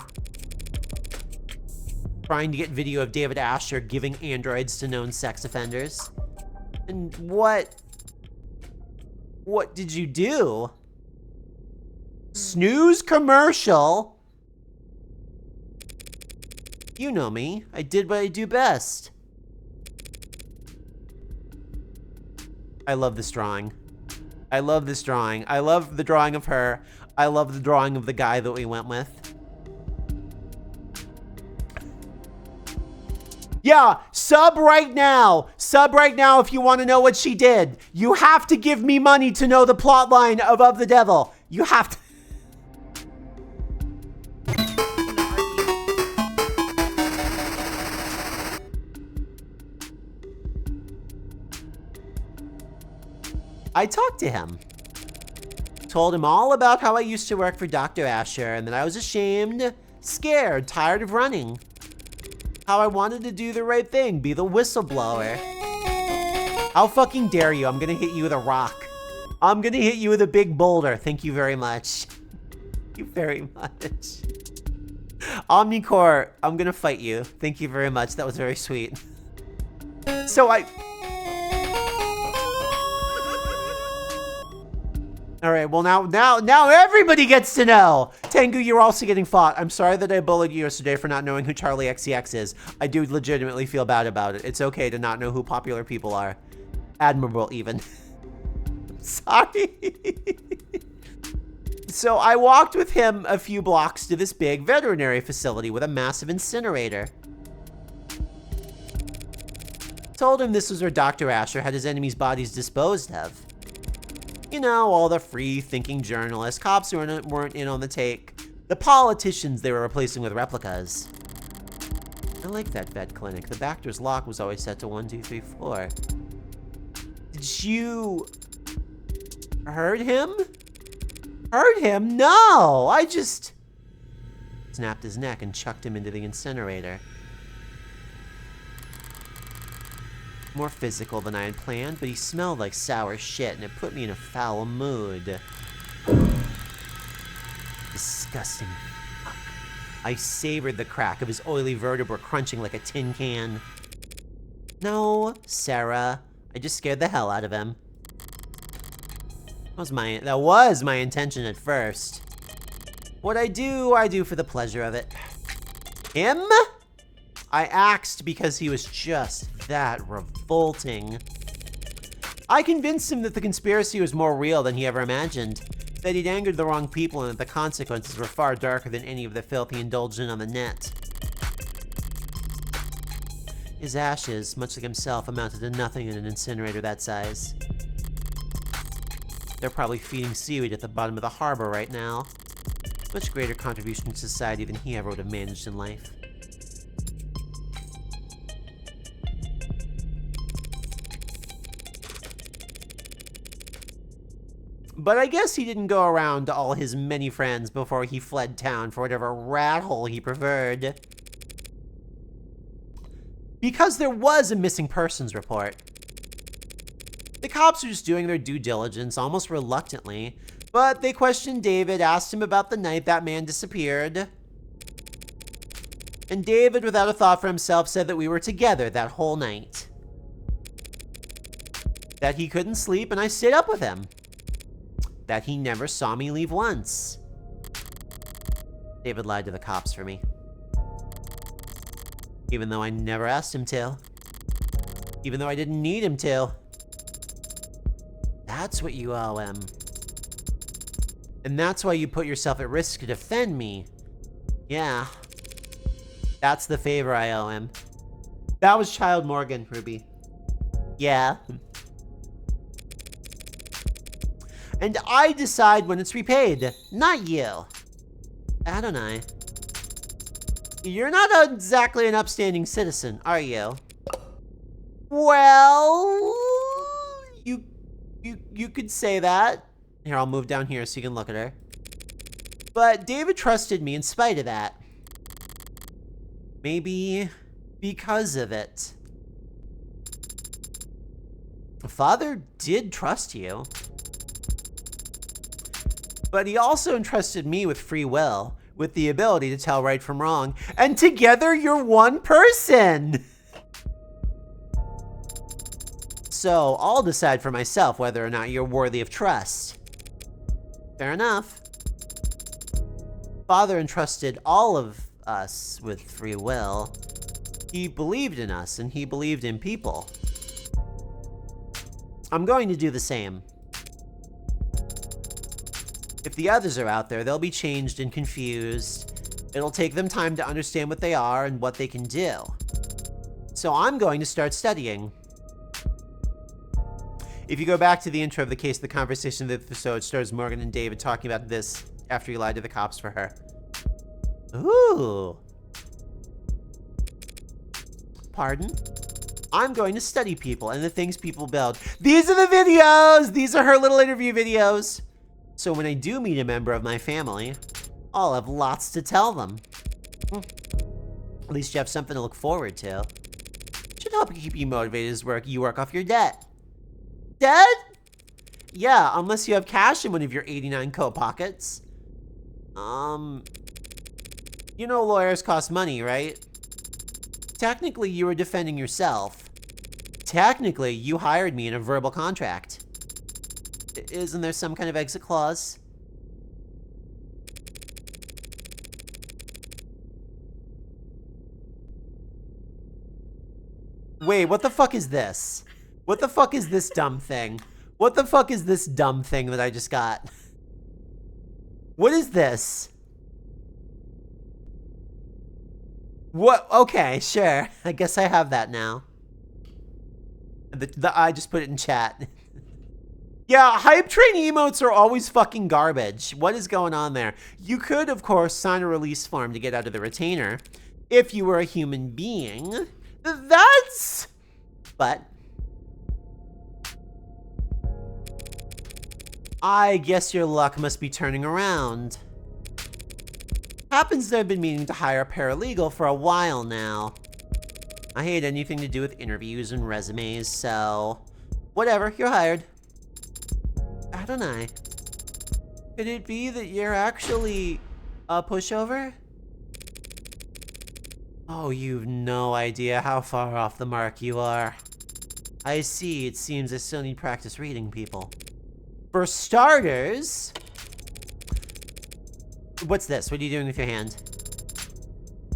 trying to get video of David Asher giving androids to known sex offenders. And what did you do? Snooze commercial? You know me. I did what I do best. I love this drawing. I love this drawing. I love the drawing of her. I love the drawing of the guy that we went with. Yeah, sub right now. Sub right now if you want to know what she did. You have to give me money to know the plot line of the Devil. You have to. I talked to him. Told him all about how I used to work for Dr. Asher and that I was ashamed, scared, tired of running. How I wanted to do the right thing, be the whistleblower. How fucking dare you? I'm gonna hit you with a rock. I'm gonna hit you with a big boulder. Thank you very much. Thank you very much. Omnicore, I'm gonna fight you. Thank you very much. That was very sweet. So all right, well now everybody gets to know. Tengu, you're also getting fought. I'm sorry that I bullied you yesterday for not knowing who Charlie XCX is. I do legitimately feel bad about it. It's okay to not know who popular people are. Admirable, even. Sorry. So I walked with him a few blocks to this big veterinary facility with a massive incinerator. Told him this was where Dr. Asher had his enemies' bodies disposed of. You know, all the free-thinking journalists, cops who weren't in on the take, the politicians they were replacing with replicas. I like that vet clinic. The back door's lock was always set to 1, 2, 3, 4. Did you hurt him? Hurt him? No! I just snapped his neck and chucked him into the incinerator. More physical than I had planned, but he smelled like sour shit, and it put me in a foul mood. Disgusting fuck. I savored the crack of his oily vertebra crunching like a tin can. No, Sarah. I just scared the hell out of him. That was my intention at first. What I do for the pleasure of it. Him? I axed because he was just that revolting. I convinced him that the conspiracy was more real than he ever imagined, that he'd angered the wrong people and that the consequences were far darker than any of the filth he indulged in on the net. His ashes, much like himself, amounted to nothing in an incinerator that size. They're probably feeding seaweed at the bottom of the harbor right now. Much greater contribution to society than he ever would have managed in life. But I guess he didn't go around to all his many friends before he fled town for whatever rat hole he preferred. Because there was a missing persons report. The cops were just doing their due diligence, almost reluctantly, but they questioned David, asked him about the night that man disappeared. And David, without a thought for himself, said that we were together that whole night. That he couldn't sleep, and I stayed up with him. That he never saw me leave once. David lied to the cops for me. Even though I never asked him to. Even though I didn't need him to. That's what you owe him. And that's why you put yourself at risk to defend me. Yeah. That's the favor I owe him. That was Child Morgan, Ruby. Yeah. And I decide when it's repaid, not you. Adonai. You're not exactly an upstanding citizen, are you? Well, you could say that. Here, I'll move down here so you can look at her. But David trusted me in spite of that. Maybe because of it. Father did trust you. But he also entrusted me with free will, with the ability to tell right from wrong. And together, you're one person! So, I'll decide for myself whether or not you're worthy of trust. Fair enough. Father entrusted all of us with free will. He believed in us, and he believed in people. I'm going to do the same. If the others are out there, they'll be changed and confused. It'll take them time to understand what they are and what they can do. So I'm going to start studying. If you go back to the intro of the case, the conversation of the episode stars Morgan and David talking about this after he lied to the cops for her. Ooh. Pardon? I'm going to study people and the things people build. These are the videos! These are her little interview videos. So when I do meet a member of my family, I'll have lots to tell them. At least you have something to look forward to. Should help keep you motivated as you work off your debt. Debt? Yeah, unless you have cash in one of your 89 coat pockets. You know lawyers cost money, right? Technically, you were defending yourself. Technically, you hired me in a verbal contract. Isn't there some kind of exit clause? Wait, what the fuck is this? What the fuck is this dumb thing? What the fuck is this dumb thing that I just got? What is this? What? Okay, sure. I guess I have that now. I just put it in chat. Yeah, hype train emotes are always fucking garbage. What is going on there? You could, of course, sign a release form to get out of the retainer if you were a human being. That's... But... I guess your luck must be turning around. Happens that I've been meaning to hire a paralegal for a while now. I hate anything to do with interviews and resumes, so... Whatever, you're hired. Adonai. Could it be that you're actually a pushover? Oh, you've no idea how far off the mark you are. I see, it seems I still need practice reading people. For starters... What's this? What are you doing with your hand?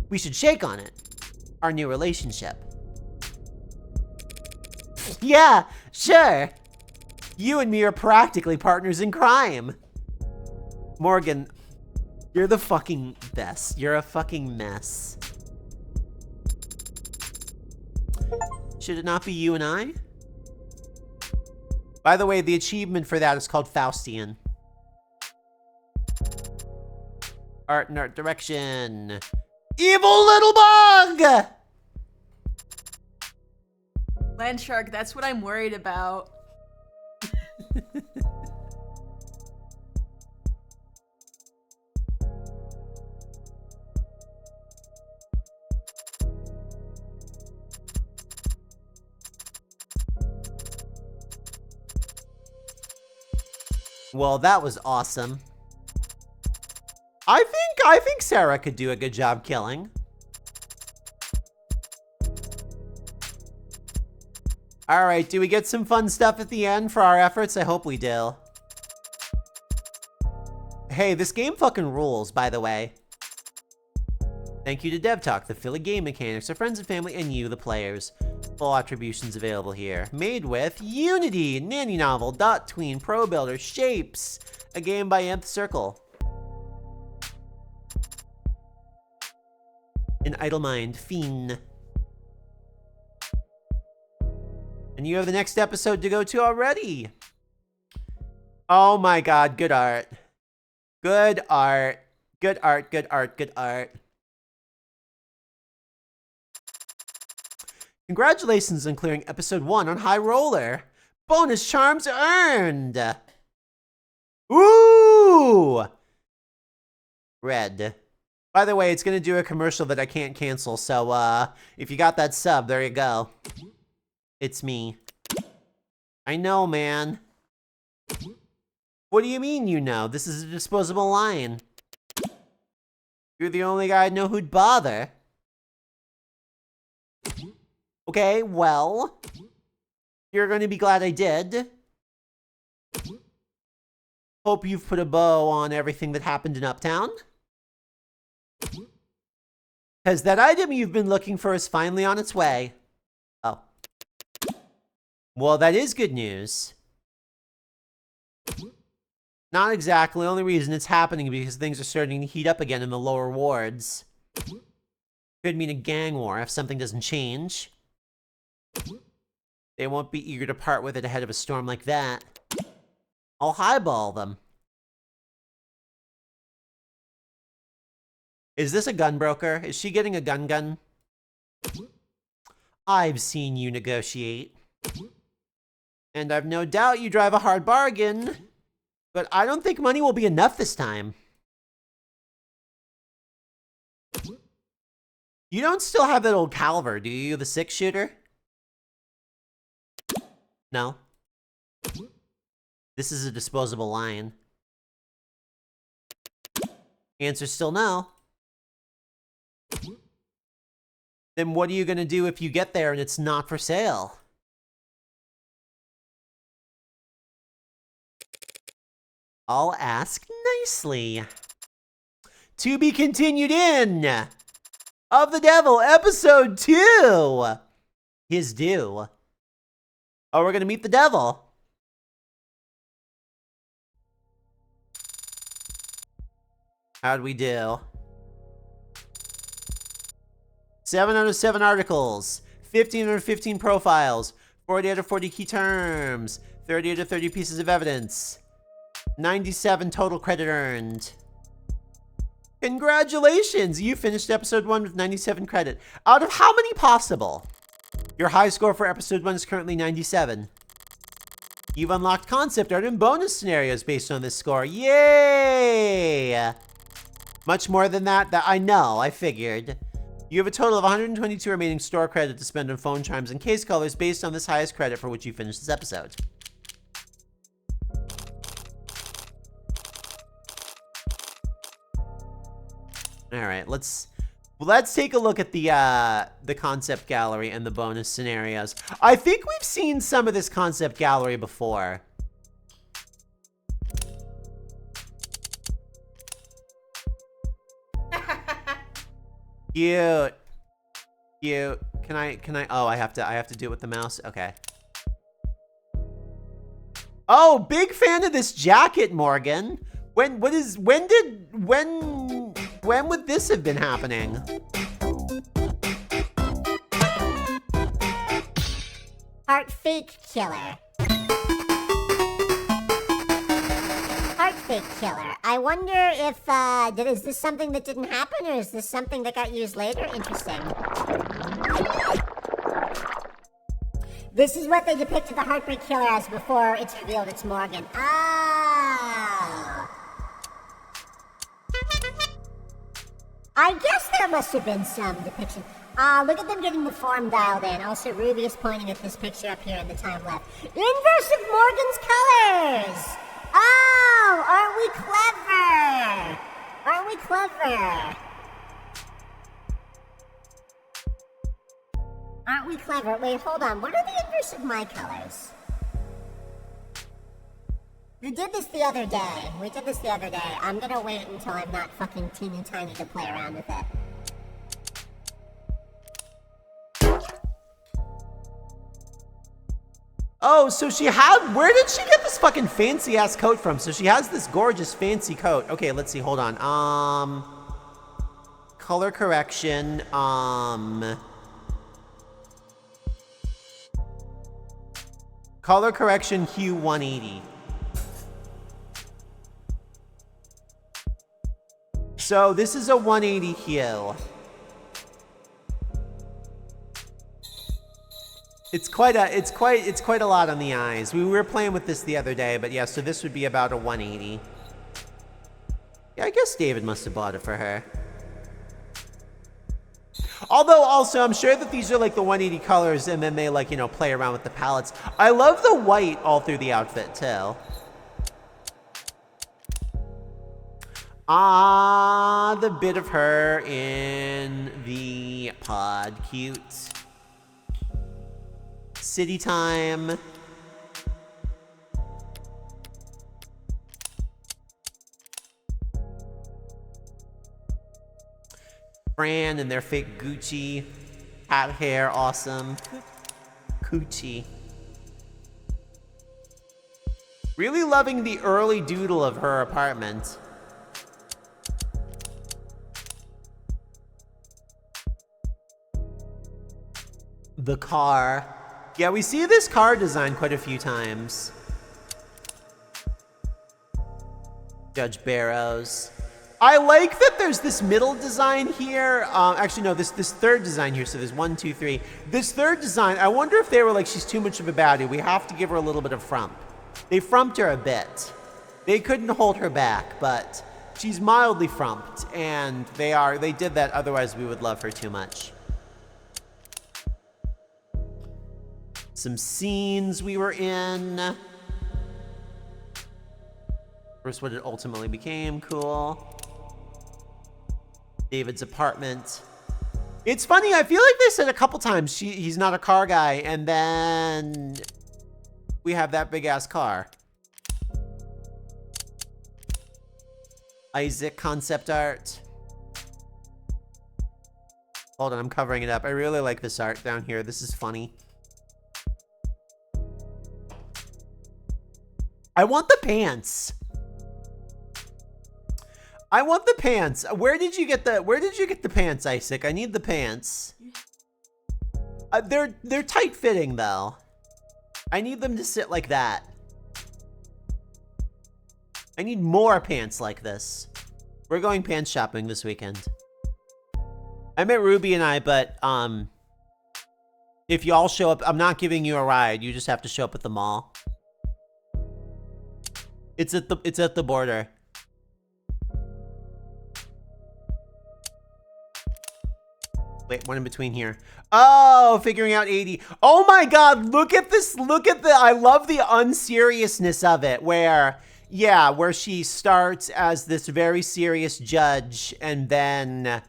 We should shake on it. Our new relationship. Yeah, sure. You and me are practically partners in crime. Morgan, you're the fucking best. You're a fucking mess. Should it not be you and I? By the way, the achievement for that is called Faustian. Art and art direction. Evil little bug! Landshark, that's what I'm worried about. Well, that was awesome. I think Sarah could do a good job killing. All right, do we get some fun stuff at the end for our efforts? I hope we do. Hey, this game fucking rules, by the way. Thank you to DevTalk, the Philly game mechanics, our friends and family, and you, the players. Full attributions available here. Made with Unity, Nanny Novel, Dot Tween, Pro Builder, Shapes, a game by Nth Circle. An Idle Mind, Fiend. And you have the next episode to go to already. Oh my god, good art. Good art. Good art, good art, good art. Congratulations on clearing episode 1 on High Roller. Bonus charms earned. Ooh! Red. By the way, it's gonna do a commercial that I can't cancel, so if you got that sub, there you go. It's me. I know, man. What do you mean you know? This is a disposable line. You're the only guy I know who'd bother. Okay, well, you're gonna be glad I did. Hope you've put a bow on everything that happened in Uptown. Because that item you've been looking for is finally on its way. Oh. Well, that is good news. Not exactly. The only reason it's happening because things are starting to heat up again in the lower wards. Could mean a gang war if something doesn't change. They won't be eager to part with it ahead of a storm like that. I'll highball them. Is this a gun broker? Is she getting a gun? I've seen you negotiate. And I've no doubt you drive a hard bargain. But I don't think money will be enough this time. You don't still have that old Calver, do you? The 6-shooter? No. This is a disposable line. Answer's still no. Then what are you gonna do if you get there and it's not for sale? I'll ask nicely. To be continued in Of the Devil, episode 2. His due. Oh, we're gonna meet the devil. How'd we do? 7 out of 7 articles, 15 out of 15 profiles, 40 out of 40 key terms, 30 out of 30 pieces of evidence, 97 total credit earned. Congratulations! You finished episode 1 with 97 credit. Out of how many possible? Your high score for episode 1 is currently 97. You've unlocked concept art and bonus scenarios based on this score. Yay! Much more than that, I know, I figured. You have a total of 122 remaining store credit to spend on phone charms and case colors based on this highest credit for which you finished this episode. Alright, let's take a look at the concept gallery and the bonus scenarios. I think we've seen some of this concept gallery before. Cute. Cute. Can I, oh, I have to do it with the mouse? Okay. Oh, big fan of this jacket, Morgan. When would this have been happening? Heart fake killer. Heart fake killer. I wonder if, is this something that didn't happen, or is this something that got used later? Interesting. This is what they depicted the Heartbreak Killer as before it's revealed it's Morgan. Oh! I guess there must have been some depiction. Look at them getting the form dialed in. Also, Ruby is pointing at this picture up here in the time lapse. Inverse of Morgan's colors! Oh! Aren't we clever? Aren't we clever? Aren't we clever? Wait, hold on. What are the inverse of my colors? We did this the other day. I'm gonna wait until I'm not fucking teeny tiny to play around with it. Oh, so where did she get this fucking fancy ass coat from? So she has this gorgeous fancy coat. Okay, let's see, hold on. Color correction, color correction hue 180. So this is a 180 hue. It's quite a lot on the eyes. We were playing with this the other day, but yeah, so this would be about a 180. Yeah, I guess David must have bought it for her. Although also, I'm sure that these are like the 180 colors and then they like, you know, play around with the palettes. I love the white all through the outfit too. Ah, the bit of her in the pod. Cute. City time. Fran and their fake Gucci hat hair, awesome. Coochie. Really loving the early doodle of her apartment. The car. Yeah, we see this car design quite a few times. Judge Barrows. I like that there's this middle design here. Actually, no, this third design here. So there's 1, 2, 3. This third design, I wonder if they were like, she's too much of a baddie. We have to give her a little bit of frump. They frumped her a bit. They couldn't hold her back, but she's mildly frumped. And they did that, otherwise we would love her too much. Some scenes we were in. First, what it ultimately became, cool. David's apartment. It's funny, I feel like they said a couple times he's not a car guy, and then we have that big ass car. Isaac concept art. Hold on, I'm covering it up. I really like this art down here. This is funny. I want the pants. I want the pants. Where did you get the pants, Isaac? I need the pants. They're tight fitting though. I need them to sit like that. I need more pants like this. We're going pants shopping this weekend. I met Ruby and I, but if you all show up, I'm not giving you a ride. You just have to show up at the mall. It's at the border. Wait, one in between here. Oh, figuring out Aidey. Oh my God, look at this. I love the unseriousness of it where she starts as this very serious judge and then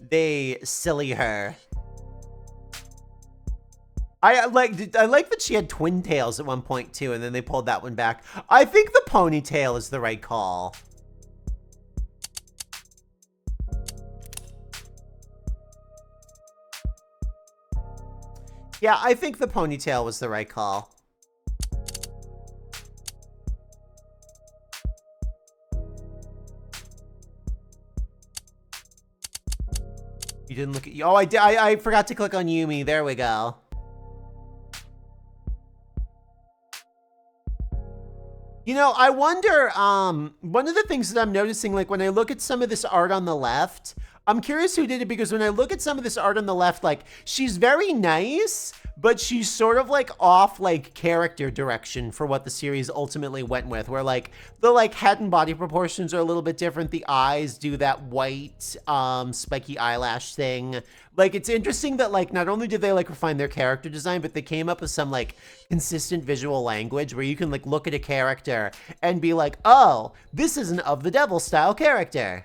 they silly her. I like that she had twin tails at one point too, and then they pulled that one back. I think the ponytail is the right call. Yeah, I think the ponytail was the right call. You didn't look at... Oh, I did. I forgot to click on Yumi. There we go. You know, I wonder, one of the things that I'm noticing, like when I look at some of this art on the left, I'm curious who did it, because when I look at some of this art on the left, like she's very nice, but she's sort of like off like character direction for what the series ultimately went with, where like the like head and body proportions are a little bit different. The eyes do that white, spiky eyelash thing. Like, it's interesting that like, not only did they like refine their character design, but they came up with some like consistent visual language where you can like look at a character and be like, oh, this is an Of the Devil style character.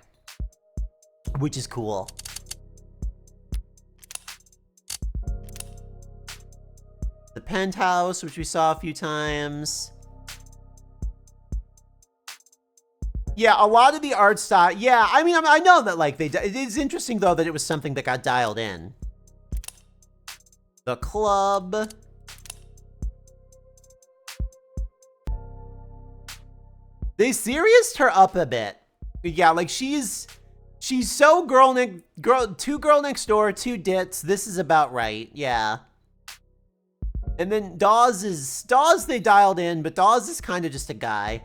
Which is cool. The penthouse, which we saw a few times. Yeah, a lot of the art style. Yeah, I mean, I know that like it is interesting though that it was something that got dialed in. The club. They serioused her up a bit. Yeah, like she's so girl next door, 2 dits. This is about right. Yeah. And then Dawes, they dialed in, but Dawes is kind of just a guy.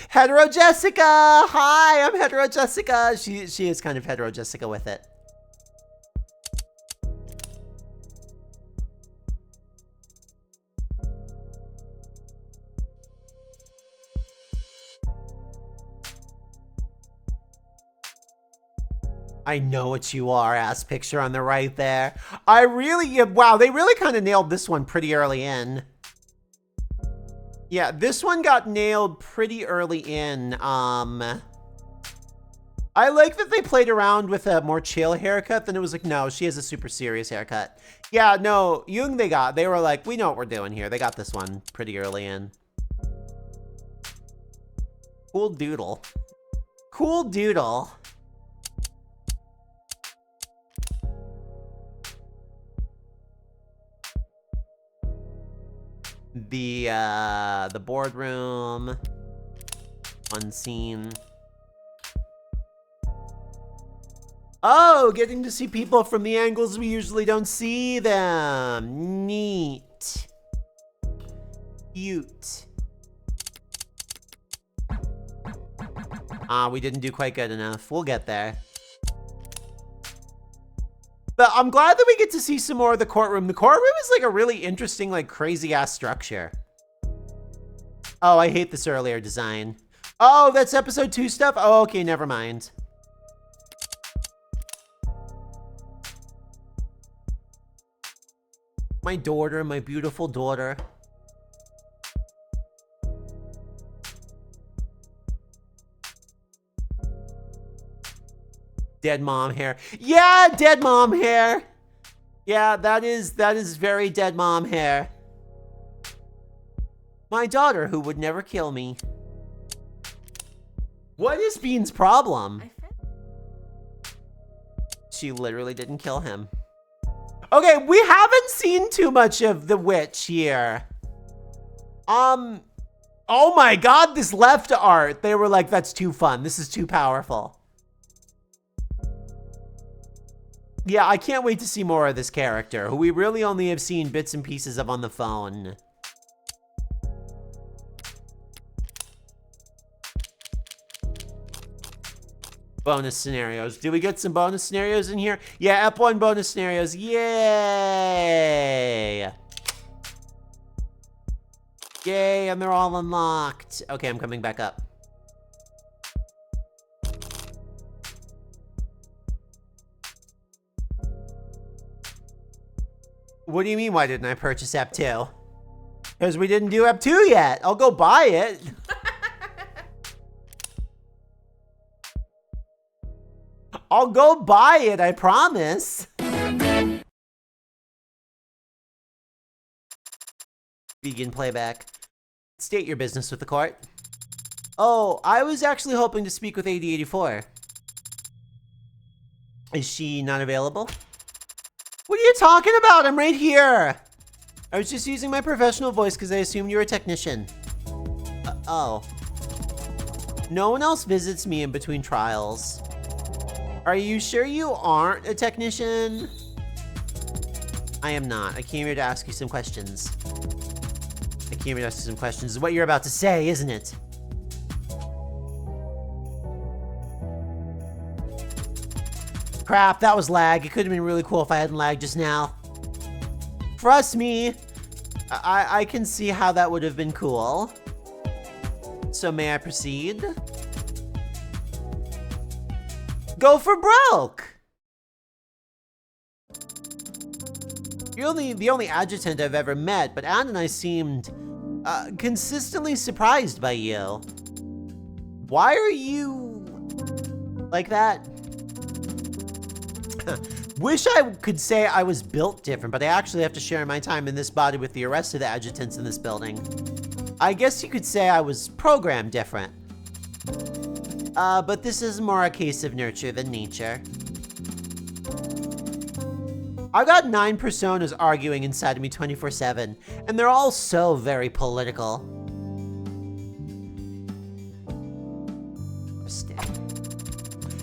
Hetero Jessica! Hi, I'm Hetero Jessica. She is kind of Hetero Jessica with it. I know what you are, ass picture on the right there. I really, yeah, wow, they really kind of nailed this one pretty early in. Yeah, this one got nailed pretty early in. I like that they played around with a more chill haircut than it was like, no, she has a super serious haircut. Yeah, no, Jung they were like, we know what we're doing here. They got this one pretty early in. Cool doodle. Cool doodle. The boardroom. Fun scene. Oh, getting to see people from the angles we usually don't see them. Neat. Cute. We didn't do quite good enough. We'll get there. But I'm glad that we get to see some more of the courtroom. The courtroom is like a really interesting, like crazy ass structure. Oh, I hate this earlier design. Oh, that's episode 2 stuff? Oh, okay, never mind. My daughter, my beautiful daughter. Dead mom hair. Yeah, dead mom hair. Yeah, that is very dead mom hair. My daughter who would never kill me. What is Bean's problem? She literally didn't kill him. Okay, we haven't seen too much of the witch here. Oh my god, this left art. They were like, that's too fun. This is too powerful. Yeah, I can't wait to see more of this character, who we really only have seen bits and pieces of on the phone. Bonus scenarios. Do we get some bonus scenarios in here? Yeah, Ep1 bonus scenarios. Yay! Yay, and they're all unlocked. Okay, I'm coming back up. What do you mean, why didn't I purchase Ep2? Because we didn't do Ep2 yet. I'll go buy it. I'll go buy it, I promise. Begin playback. State your business with the court. Oh, I was actually hoping to speak with Aidey 84. Is she not available? What are you talking about? I'm right here. I was just using my professional voice because I assumed you were a technician. Oh. No one else visits me in between trials. Are you sure you aren't a technician? I am not. I came here to ask you some questions. Is what you're about to say, isn't it? Crap, that was lag. It could have been really cool if I hadn't lagged just now. Trust me, I can see how that would have been cool. So may I proceed? Go for broke! You're the only adjutant I've ever met, but Anne and I seemed consistently surprised by you. Why are you like that? Wish I could say I was built different, but I actually have to share my time in this body with the rest of the adjutants in this building. I guess you could say I was programmed different. But this is more a case of nurture than nature. I got 9 personas arguing inside of me 24/7, and they're all so very political.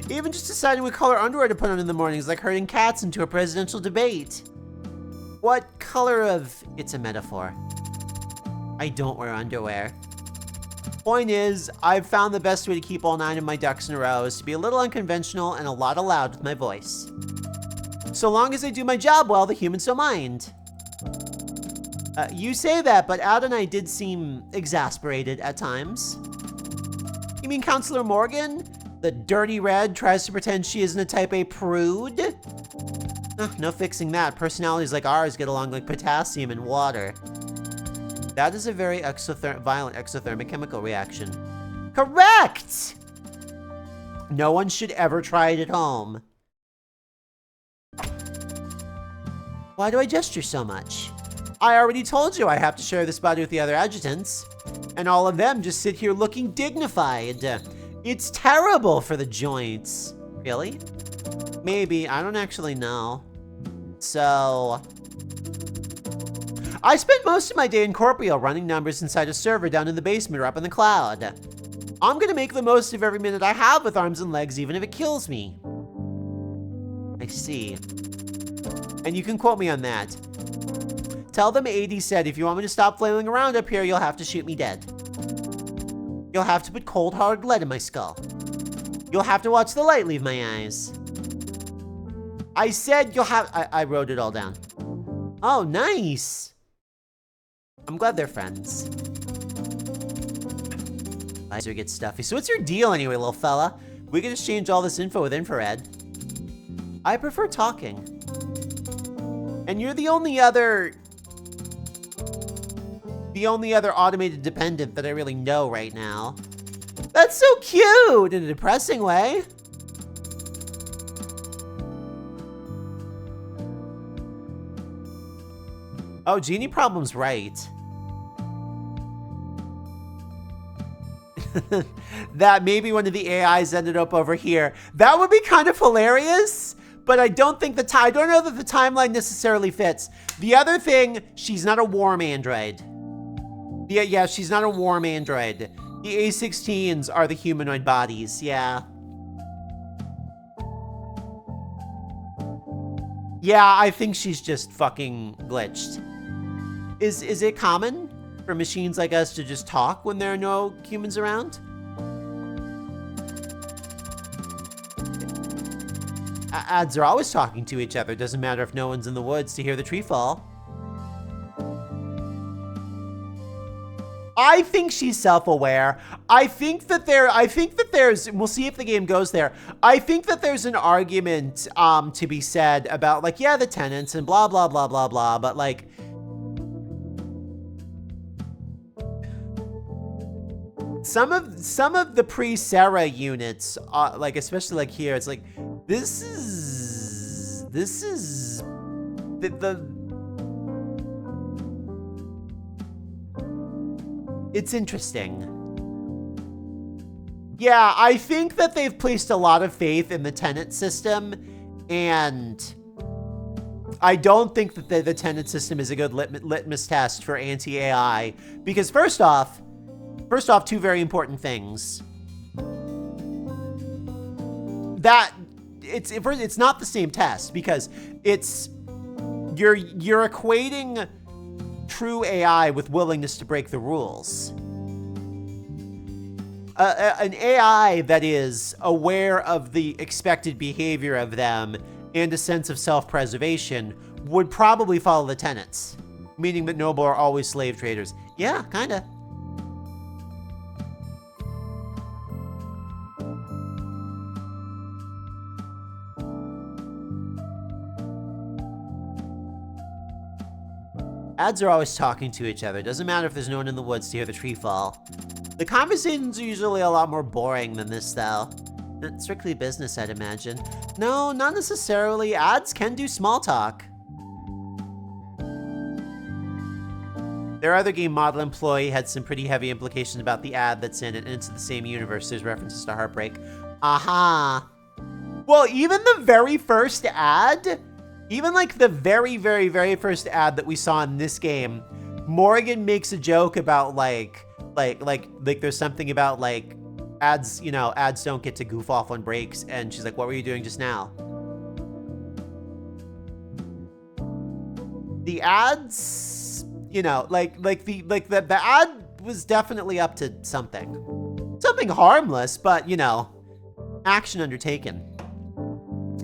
Even just deciding what color underwear to put on in the morning is like herding cats into a presidential debate. What color of... It's a metaphor. I don't wear underwear. Point is, I've found the best way to keep all 9 of my ducks in a row is to be a little unconventional and a lot loud with my voice. So long as I do my job well, the humans don't mind. You say that, but Ad and I did seem exasperated at times. You mean Counselor Morgan? The dirty red tries to pretend she isn't a type A prude. No fixing that. Personalities like ours get along like potassium and water. That is a very violent exothermic chemical reaction. Correct! No one should ever try it at home. Why do I gesture so much? I already told you I have to share this body with the other adjutants. And all of them just sit here looking dignified. It's terrible for the joints. Really? Maybe. I don't actually know. So... I spent most of my day in Corporeal running numbers inside a server down in the basement or up in the cloud. I'm gonna make the most of every minute I have with arms and legs, even if it kills me. I see. And you can quote me on that. Tell them Aidey said, if you want me to stop flailing around up here, you'll have to shoot me dead. You'll have to put cold hard lead in my skull. You'll have to watch the light leave my eyes. I said you'll have... I wrote it all down. Oh, nice. I'm glad they're friends. Visor gets stuffy. So what's your deal anyway, little fella? We can exchange all this info with infrared. I prefer talking. And you're the only other automated dependent that I really know right now. That's so cute in a depressing way. Oh, Genie Problem's right. That maybe one of the AIs ended up over here. That would be kind of hilarious, but I don't think I don't know that the timeline necessarily fits. The other thing, she's not a warm android. Yeah, she's not a warm android. The A16s are the humanoid bodies, yeah. Yeah, I think she's just fucking glitched. Is it common for machines like us to just talk when there are no humans around? Ads are always talking to each other. Doesn't matter if no one's in the woods to hear the tree fall. I think she's self-aware. I think that there's, we'll see if the game goes there. I think that there's an argument to be said about, like, yeah, the tenants and blah, blah, blah, blah, blah, but like, some of the pre-Sarah units, like, especially like here, it's like, this is it's interesting. Yeah, I think that they've placed a lot of faith in the tenant system, and I don't think that the tenant system is a good litmus test for anti-AI, because first off, two very important things. That it's not the same test, because you're equating true AI with willingness to break the rules. An AI that is aware of the expected behavior of them and a sense of self-preservation would probably follow the tenets, meaning that noble are always slave traders. Yeah, kinda. Ads are always talking to each other. Doesn't matter if there's no one in the woods to hear the tree fall. The conversations are usually a lot more boring than this, though. Strictly business, I'd imagine. No, not necessarily. Ads can do small talk. Their other game model employee had some pretty heavy implications about the ad that's in it, and it's in the same universe. There's references to Heartbreak. Aha. Well, even the very first ad... Even like the very, very, very first ad that we saw in this game, Morgan makes a joke about like there's something about like ads, you know, ads don't get to goof off on breaks, and she's like, what were you doing just now? The ads, you know, the ad was definitely up to something. Something harmless, but you know, action undertaken.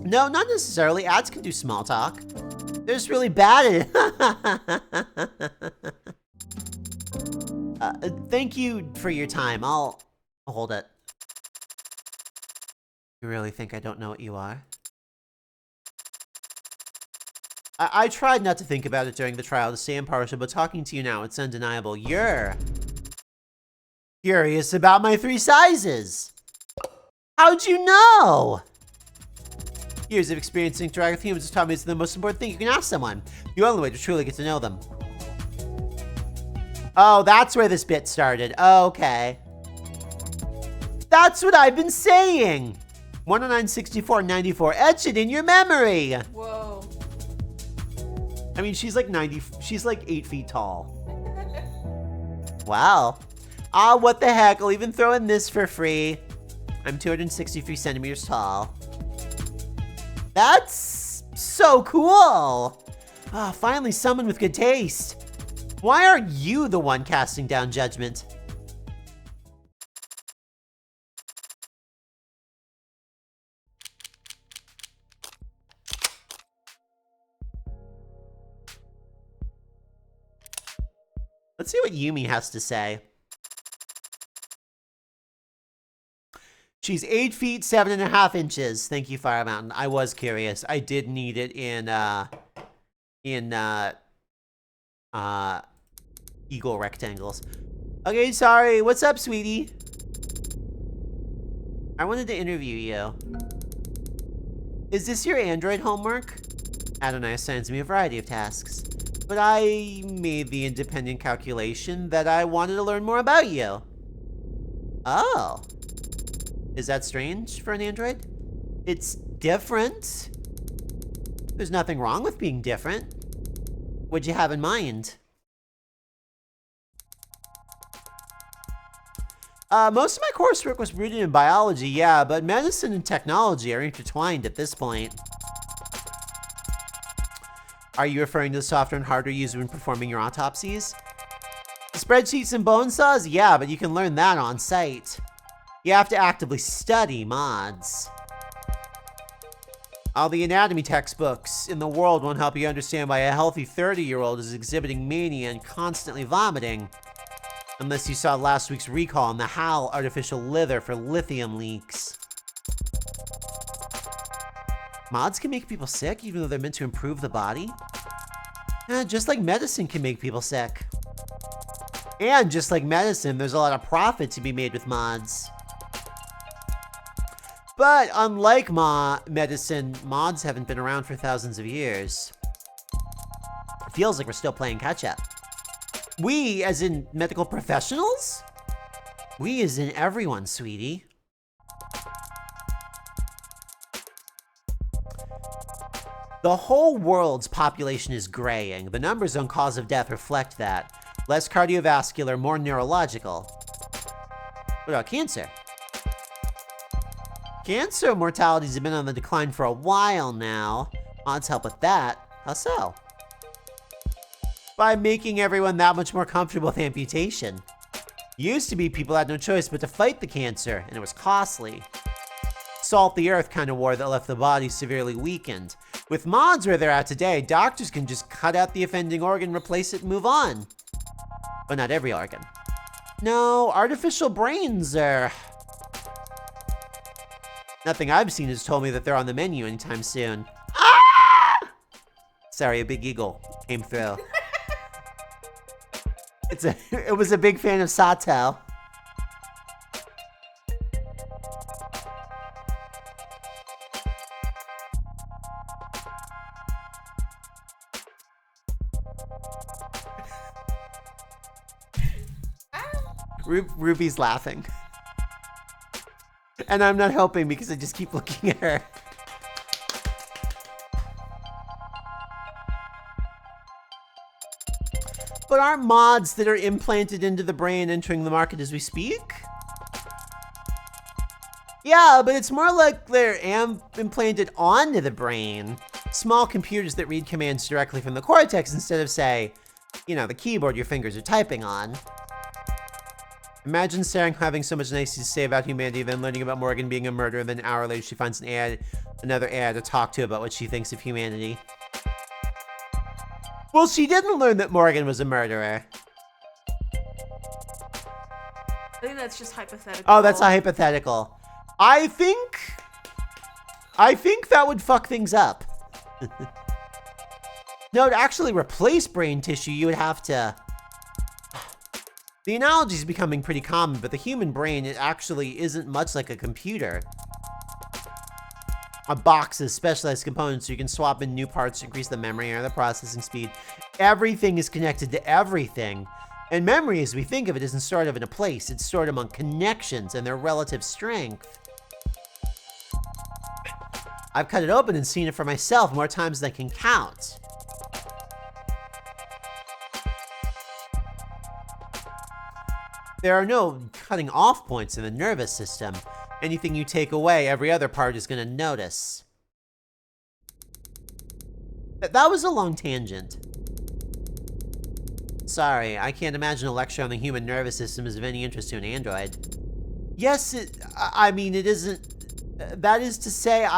No, not necessarily. Ads can do small talk. They're just really bad at it. Thank you for your time. I'll hold it. You really think I don't know what you are? I tried not to think about it during the trial to stay impartial, but talking to you now, it's undeniable. You're curious about my 3 sizes. How'd you know? Years of experience interacting with humans has taught me it's the most important thing you can ask someone. The only way to truly get to know them. Oh, that's where this bit started. Okay. That's what I've been saying. 109, 64, 94. Etch it in your memory. Whoa. I mean, she's like 8 feet tall. Wow. Ah, what the heck? I'll even throw in this for free. I'm 263 centimeters tall. That's so cool. Ah, finally someone with good taste. Why are you the one casting down judgment? Let's see what Yumi has to say. She's 8 feet, 7.5 inches. Thank you, Fire Mountain. I was curious. I did need it in eagle rectangles. Okay, sorry. What's up, sweetie? I wanted to interview you. Is this your Android homework? Adonai assigns me a variety of tasks, but I made the independent calculation that I wanted to learn more about you. Oh. Is that strange for an android? It's different. There's nothing wrong with being different. What'd you have in mind? Most of my coursework was rooted in biology, yeah, but medicine and technology are intertwined at this point. Are you referring to the software and hardware used when performing your autopsies? Spreadsheets and bone saws? Yeah, but you can learn that on site. You have to actively study mods. All the anatomy textbooks in the world won't help you understand why a healthy 30-year-old is exhibiting mania and constantly vomiting. Unless you saw last week's recall on the HAL artificial liver for lithium leaks. Mods can make people sick even though they're meant to improve the body? Just like medicine can make people sick. And just like medicine, there's a lot of profit to be made with mods. But unlike medicine, mods haven't been around for thousands of years. It feels like we're still playing catch-up. We, as in medical professionals? We as in everyone, sweetie. The whole world's population is graying. The numbers on cause of death reflect that. Less cardiovascular, more neurological. What about cancer? Cancer mortalities have been on the decline for a while now. Mods help with that. How so? By making everyone that much more comfortable with amputation. Used to be people had no choice but to fight the cancer, and it was costly. Salt the earth kind of war that left the body severely weakened. With mods where they're at today, doctors can just cut out the offending organ, replace it, and move on. But not every organ. No, artificial brains are... Nothing I've seen has told me that they're on the menu anytime soon. Ah! Sorry, a big eagle came through. It was a big fan of Sato. Ruby's laughing. And I'm not helping because I just keep looking at her. But aren't mods that are implanted into the brain entering the market as we speak? Yeah, but it's more like they're implanted onto the brain. Small computers that read commands directly from the cortex instead of, say, you know, the keyboard your fingers are typing on. Imagine Sarah having so much nice to say about humanity, then learning about Morgan being a murderer, then an hour later she finds another ad to talk to about what she thinks of humanity. Well, she didn't learn that Morgan was a murderer. I think that's just hypothetical. Oh, that's a hypothetical. I think I think that would fuck things up. No, to actually replace brain tissue, you would have to... The analogy is becoming pretty common, but the human brain, it actually isn't much like a computer. A box of specialized components so you can swap in new parts to increase the memory or the processing speed. Everything is connected to everything. And memory, as we think of it, isn't stored in a place. It's stored among connections and their relative strength. I've cut it open and seen it for myself more times than I can count. There are no cutting off points in the nervous system. Anything you take away, every other part is going to notice. That was a long tangent. Sorry, I can't imagine a lecture on the human nervous system is of any interest to an android. Yes, I mean, it isn't... that is to say,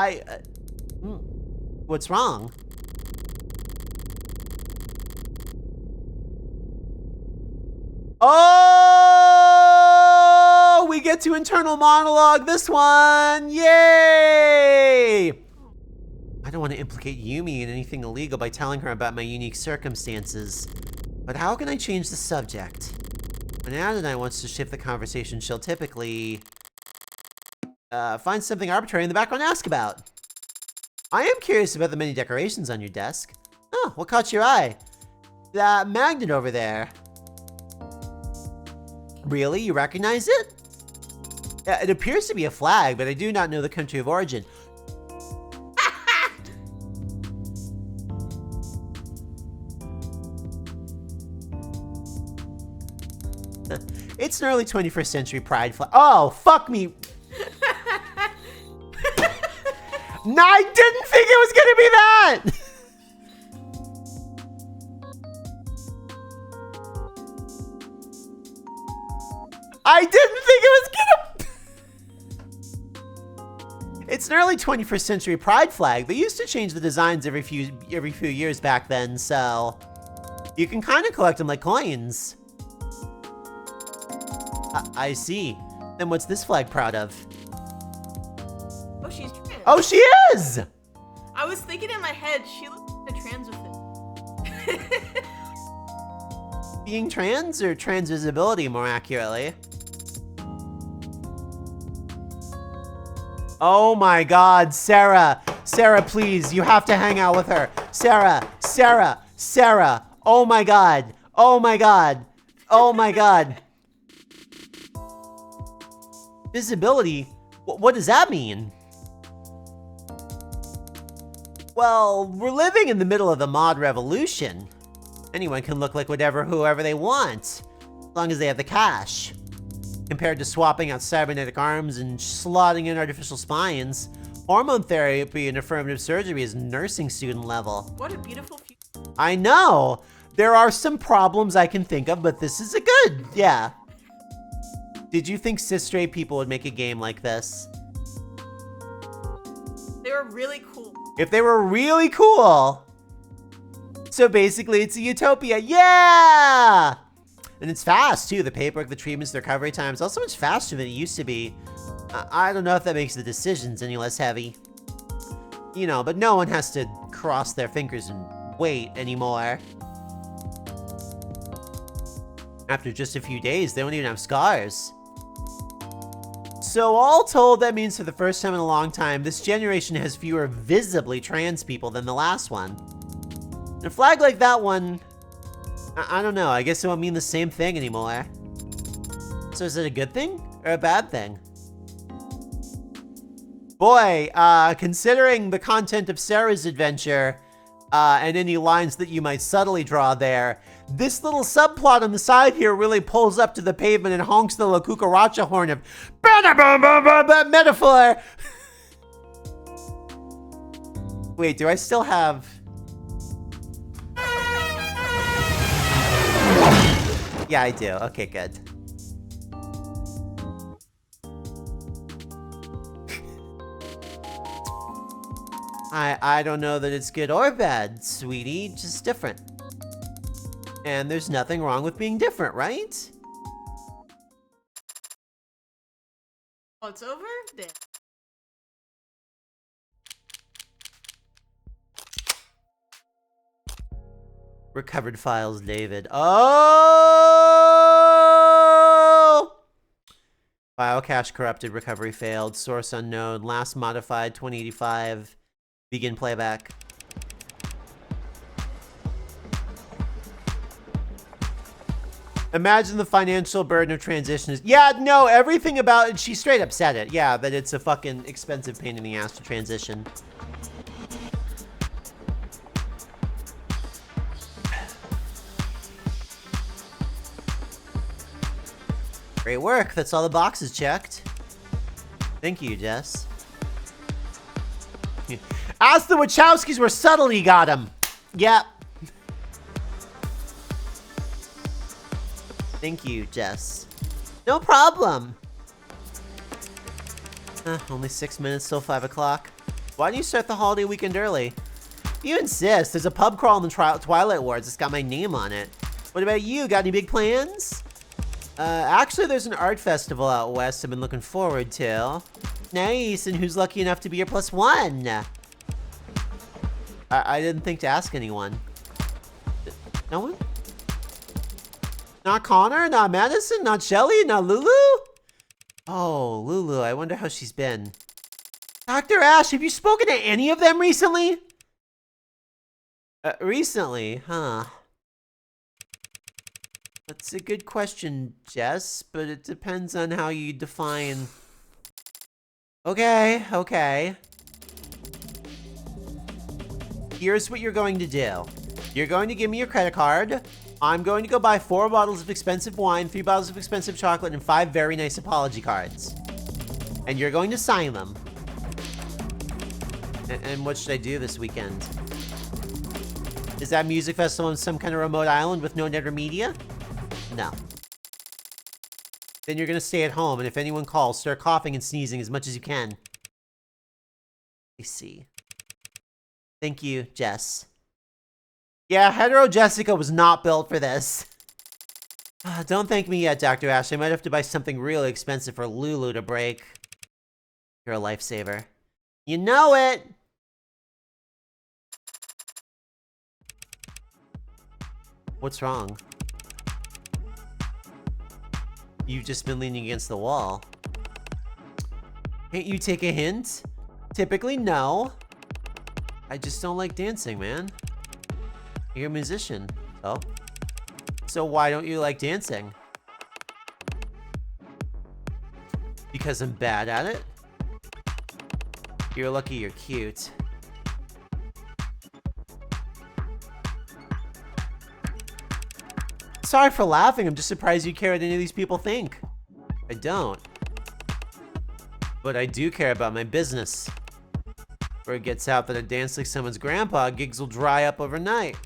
what's wrong? Oh! We get to internal monologue this one! Yay! I don't want to implicate Yumi in anything illegal by telling her about my unique circumstances. But how can I change the subject? When Aidey wants to shift the conversation, she'll typically... find something arbitrary in the background to ask about. I am curious about the many decorations on your desk. Oh, what caught your eye? That magnet over there. Really? You recognize it? It appears to be a flag, but I do not know the country of origin. It's an early 21st century pride flag. Oh, fuck me. No, I didn't think it was gonna be that! I didn't think it was gonna... It's an early 21st century pride flag. They used to change the designs every few years back then, so... You can kind of collect them like coins. I see. Then what's this flag proud of? Oh, she's trans. Oh, she is! I was thinking in my head, she looks like a trans with it. Being trans or trans visibility, more accurately? Oh my god, Sarah! Sarah, please, you have to hang out with her. Sarah! Sarah! Sarah! Oh my god! Oh my god! Oh my god! Visibility? What does that mean? Well, we're living in the middle of the mod revolution. Anyone can look like whoever they want, as long as they have the cash. Compared to swapping out cybernetic arms and slotting in artificial spines, hormone therapy and affirmative surgery is nursing student level. What a beautiful future. I know! There are some problems I can think of, but this is a good, yeah. Did you think cis-straight people would make a game like this? They were really cool. If they were really cool. So basically, it's a utopia. Yeah! And it's fast, too. The paperwork, the treatments, the recovery time is all so much faster than it used to be. I don't know if that makes the decisions any less heavy. You know, but no one has to cross their fingers and wait anymore. After just a few days, they don't even have scars. So all told, that means for the first time in a long time, this generation has fewer visibly trans people than the last one. And a flag like that one, I don't know, I guess it won't mean the same thing anymore. So is it a good thing or a bad thing? Boy, considering the content of Sarah's adventure, and any lines that you might subtly draw there, this little subplot on the side here really pulls up to the pavement and honks the La Cucaracha horn of metaphor. Wait, do I still have... Yeah, I do. Okay, good. I don't know that it's good or bad, sweetie, just different. And there's nothing wrong with being different, right? Oh, it's over? Damn. Recovered files, David. Oh! File cache corrupted. Recovery failed. Source unknown. Last modified 2085. Begin playback. Imagine the financial burden of transition is... Yeah, no, everything about it, she straight up said it. Yeah, that it's a fucking expensive pain in the ass to transition. Great work. That's all the boxes checked. Thank you, Jess. Ask the Wachowskis where subtlety got him. Yep. Thank you, Jess. No problem. Only 6 minutes till 5 o'clock. Why don't you start the holiday weekend early? You insist. There's a pub crawl in the Twilight Wars. It's got my name on it. What about you? Got any big plans? Actually, there's an art festival out west I've been looking forward to. Nice. And who's lucky enough to be your +1? I didn't think to ask anyone. No one? Not Connor? Not Madison? Not Shelly? Not Lulu? Oh, Lulu. I wonder how she's been. Dr. Ash, have you spoken to any of them recently? Recently? Huh. That's a good question, Jess, but it depends on how you define... Okay, okay. Here's what you're going to do. You're going to give me your credit card. I'm going to go buy 4 bottles of expensive wine, 3 bottles of expensive chocolate, and 5 very nice apology cards. And you're going to sign them. And what should I do this weekend? Is that music festival on some kind of remote island with no net or media? No. Then you're going to stay at home, and if anyone calls, start coughing and sneezing as much as you can. I see. Thank you, Jess. Yeah, hetero Jessica was not built for this. Don't thank me yet, Dr. Ash. I might have to buy something really expensive for Lulu to break. You're a lifesaver. You know it! What's wrong? You've just been leaning against the wall. Can't you take a hint? Typically, no. I just don't like dancing, man. You're a musician. Oh? So why don't you like dancing? Because I'm bad at it? You're lucky you're cute. Sorry for laughing. I'm just surprised you care what any of these people think. I don't. But I do care about my business. Where it gets out that a dance like someone's grandpa, gigs will dry up overnight.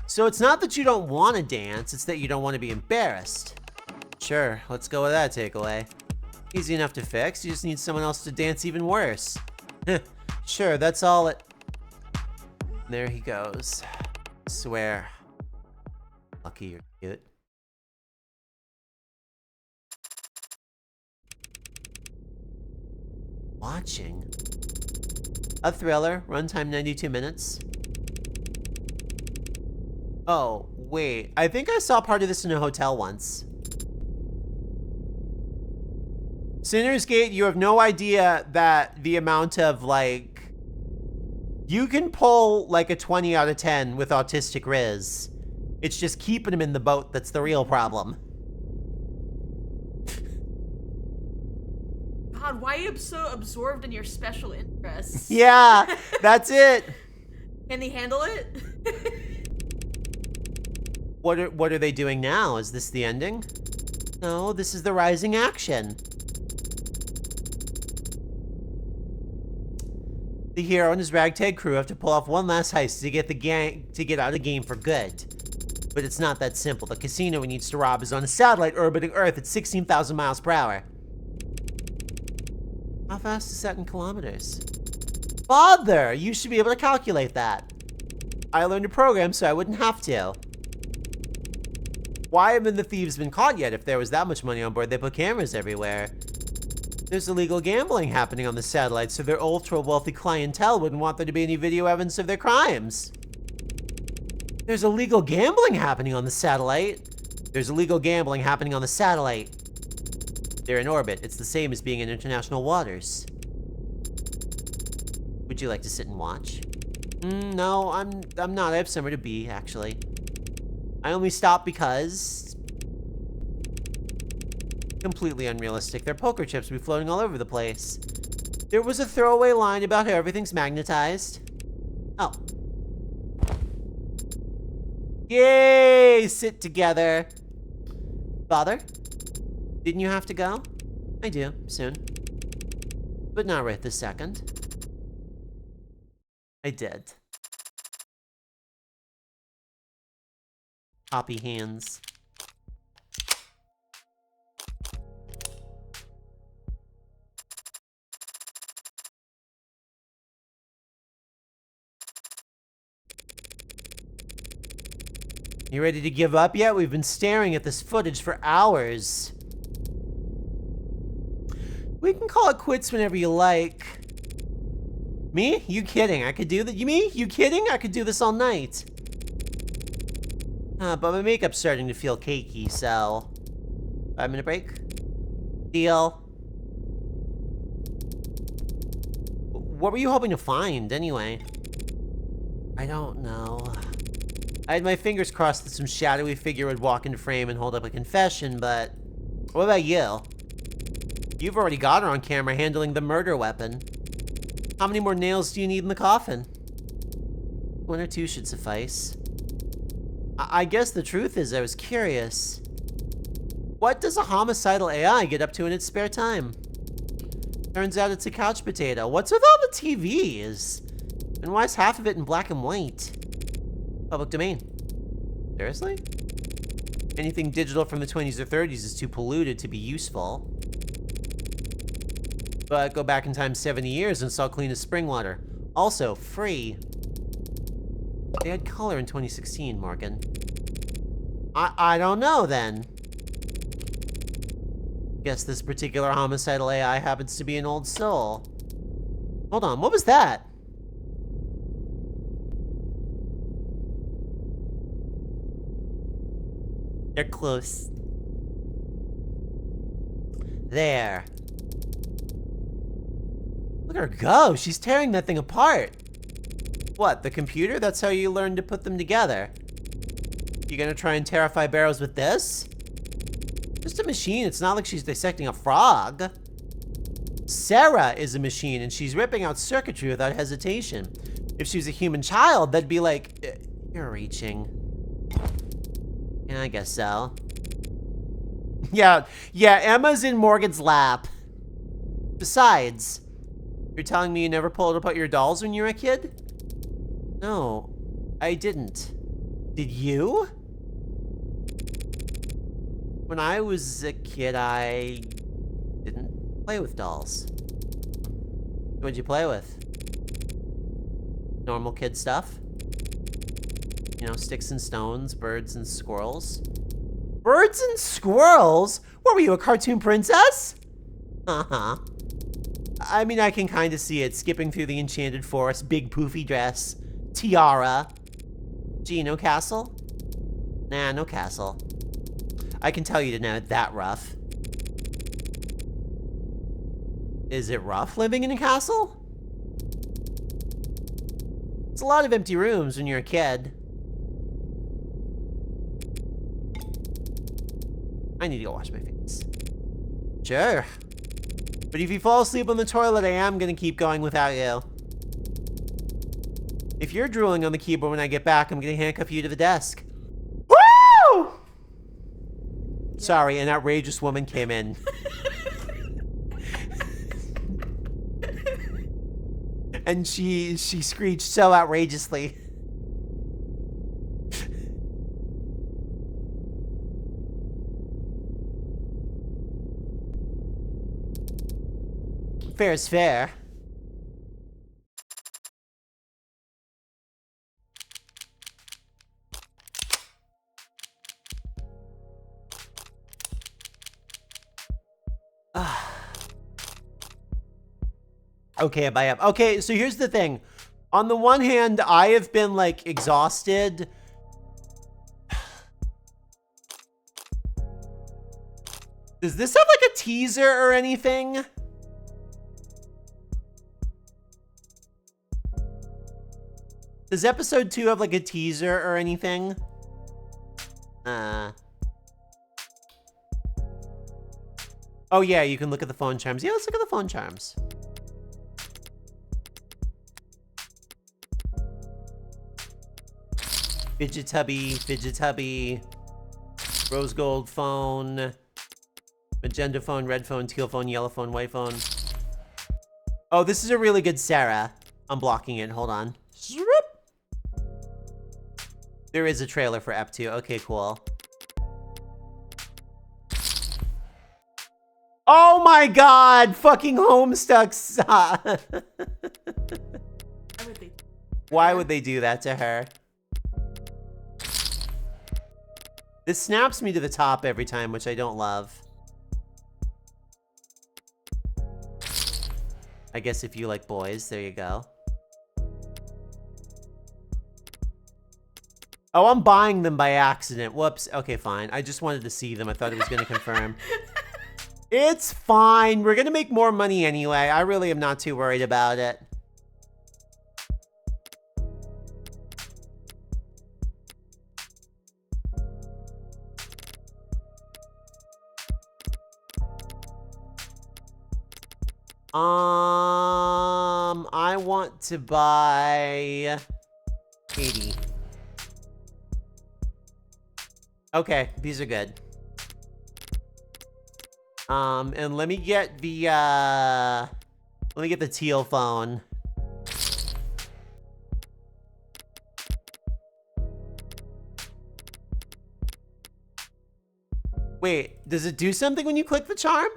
So it's not that you don't want to dance, it's that you don't want to be embarrassed. Sure, let's go with that takeaway. Easy enough to fix, you just need someone else to dance even worse. Sure, that's all it... There he goes. Swear. Lucky you're cute. Watching. A thriller, runtime 92 minutes. Oh, wait. I think I saw part of this in a hotel once. Sinner's Gate, you have no idea that the amount of, like... You can pull, like, a 20 out of 10 with autistic Riz. It's just keeping him in the boat that's the real problem. God, why are you so absorbed in your special interests? Yeah, that's it. Can he handle it? What are they doing now? Is this the ending? No, this is the rising action. The hero and his ragtag crew have to pull off one last heist to get out of the game for good. But it's not that simple. The casino he needs to rob is on a satellite orbiting Earth at 16,000 miles per hour. How fast is that in kilometers? Father, you should be able to calculate that. I learned a program so I wouldn't have to. Why haven't the thieves been caught yet? If there was that much money on board, they put cameras everywhere. There's illegal gambling happening on the satellite, so their ultra-wealthy clientele wouldn't want there to be any video evidence of their crimes. There's illegal gambling happening on the satellite. There's illegal gambling happening on the satellite. They're in orbit. It's the same as being in international waters. Would you like to sit and watch? No, I'm not. I have somewhere to be, actually. I only stopped because... completely unrealistic. Their poker chips will be floating all over the place. There was a throwaway line about how everything's magnetized. Oh. Yay! Sit together. Father? Didn't you have to go? I do, soon. But not right this second. I did. Poppy hands. You ready to give up yet? We've been staring at this footage for hours. We can call it quits whenever you like. Me? You kidding? I could do that. Me? You kidding? I could do this all night. But my makeup's starting to feel cakey, so... 5-minute break? Deal. What were you hoping to find, anyway? I don't know. I had my fingers crossed that some shadowy figure would walk into frame and hold up a confession, but... What about you? You've already got her on camera handling the murder weapon. How many more nails do you need in the coffin? 1 or 2 should suffice. I guess the truth is I was curious. What does a homicidal AI get up to in its spare time? Turns out it's a couch potato. What's with all the TVs? And why is half of it in black and white? Public domain. Seriously? Anything digital from the 20s or 30s is too polluted to be useful. But go back in time 70 years and saw clean as spring water. Also, free. They had color in 2016, Morgan. I don't know, then. Guess this particular homicidal AI happens to be an old soul. Hold on, what was that? They're close. There. Look at her go. She's tearing that thing apart. What, the computer? That's how you learn to put them together. You gonna try and terrify Barrows with this? Just a machine. It's not like she's dissecting a frog. Sarah is a machine, and she's ripping out circuitry without hesitation. If she was a human child, that'd be like, you're reaching. Yeah, I guess so. Yeah, Emma's in Morgan's lap. Besides, you're telling me you never pulled apart your dolls when you were a kid? No, I didn't. Did you? When I was a kid, I didn't play with dolls. What'd you play with? Normal kid stuff? You know, sticks and stones, birds and squirrels. Birds and squirrels? What were you, a cartoon princess? Uh-huh. I mean, I can kind of see it. Skipping through the enchanted forest, big poofy dress, tiara. Gee, no castle? Nah, no castle. I can tell you didn't have it that rough. Is it rough living in a castle? It's a lot of empty rooms when you're a kid. I need to go wash my face. Sure. But if you fall asleep on the toilet, I am gonna keep going without you. If you're drooling on the keyboard when I get back, I'm gonna handcuff you to the desk. Woo! Sorry, an outrageous woman came in. And she screeched so outrageously. Fair is fair. Okay, bye up. Okay, so here's the thing. On the one hand, I have been like exhausted Does this have like a teaser or anything? Does episode 2 have like a teaser or anything? Oh yeah, you can look at the phone charms. Yeah, let's look at the phone charms. Fidget Tubby, rose gold phone, magenta phone, red phone, teal phone, yellow phone, white phone. Oh, this is a really good Sarah. I'm blocking it, hold on. There is a trailer for Ep 2, okay, cool. Oh my god, fucking Homestuck sucks. Why would they do that to her? This snaps me to the top every time, which I don't love. I guess if you like boys, there you go. Oh, I'm buying them by accident. Whoops. Okay, fine. I just wanted to see them. I thought it was going to confirm. It's fine. We're going to make more money anyway. I really am not too worried about it. I want to buy Aidey. Okay, these are good. And let me get the teal phone. Wait, does it do something when you click the charm?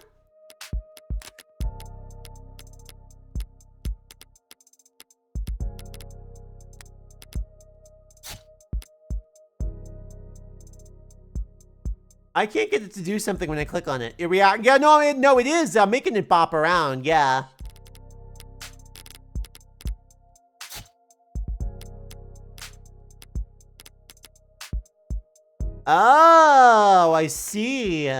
I can't get it to do something when I click on it. It react. Yeah, no, it is. I'm making it bop around. Yeah. Oh, I see.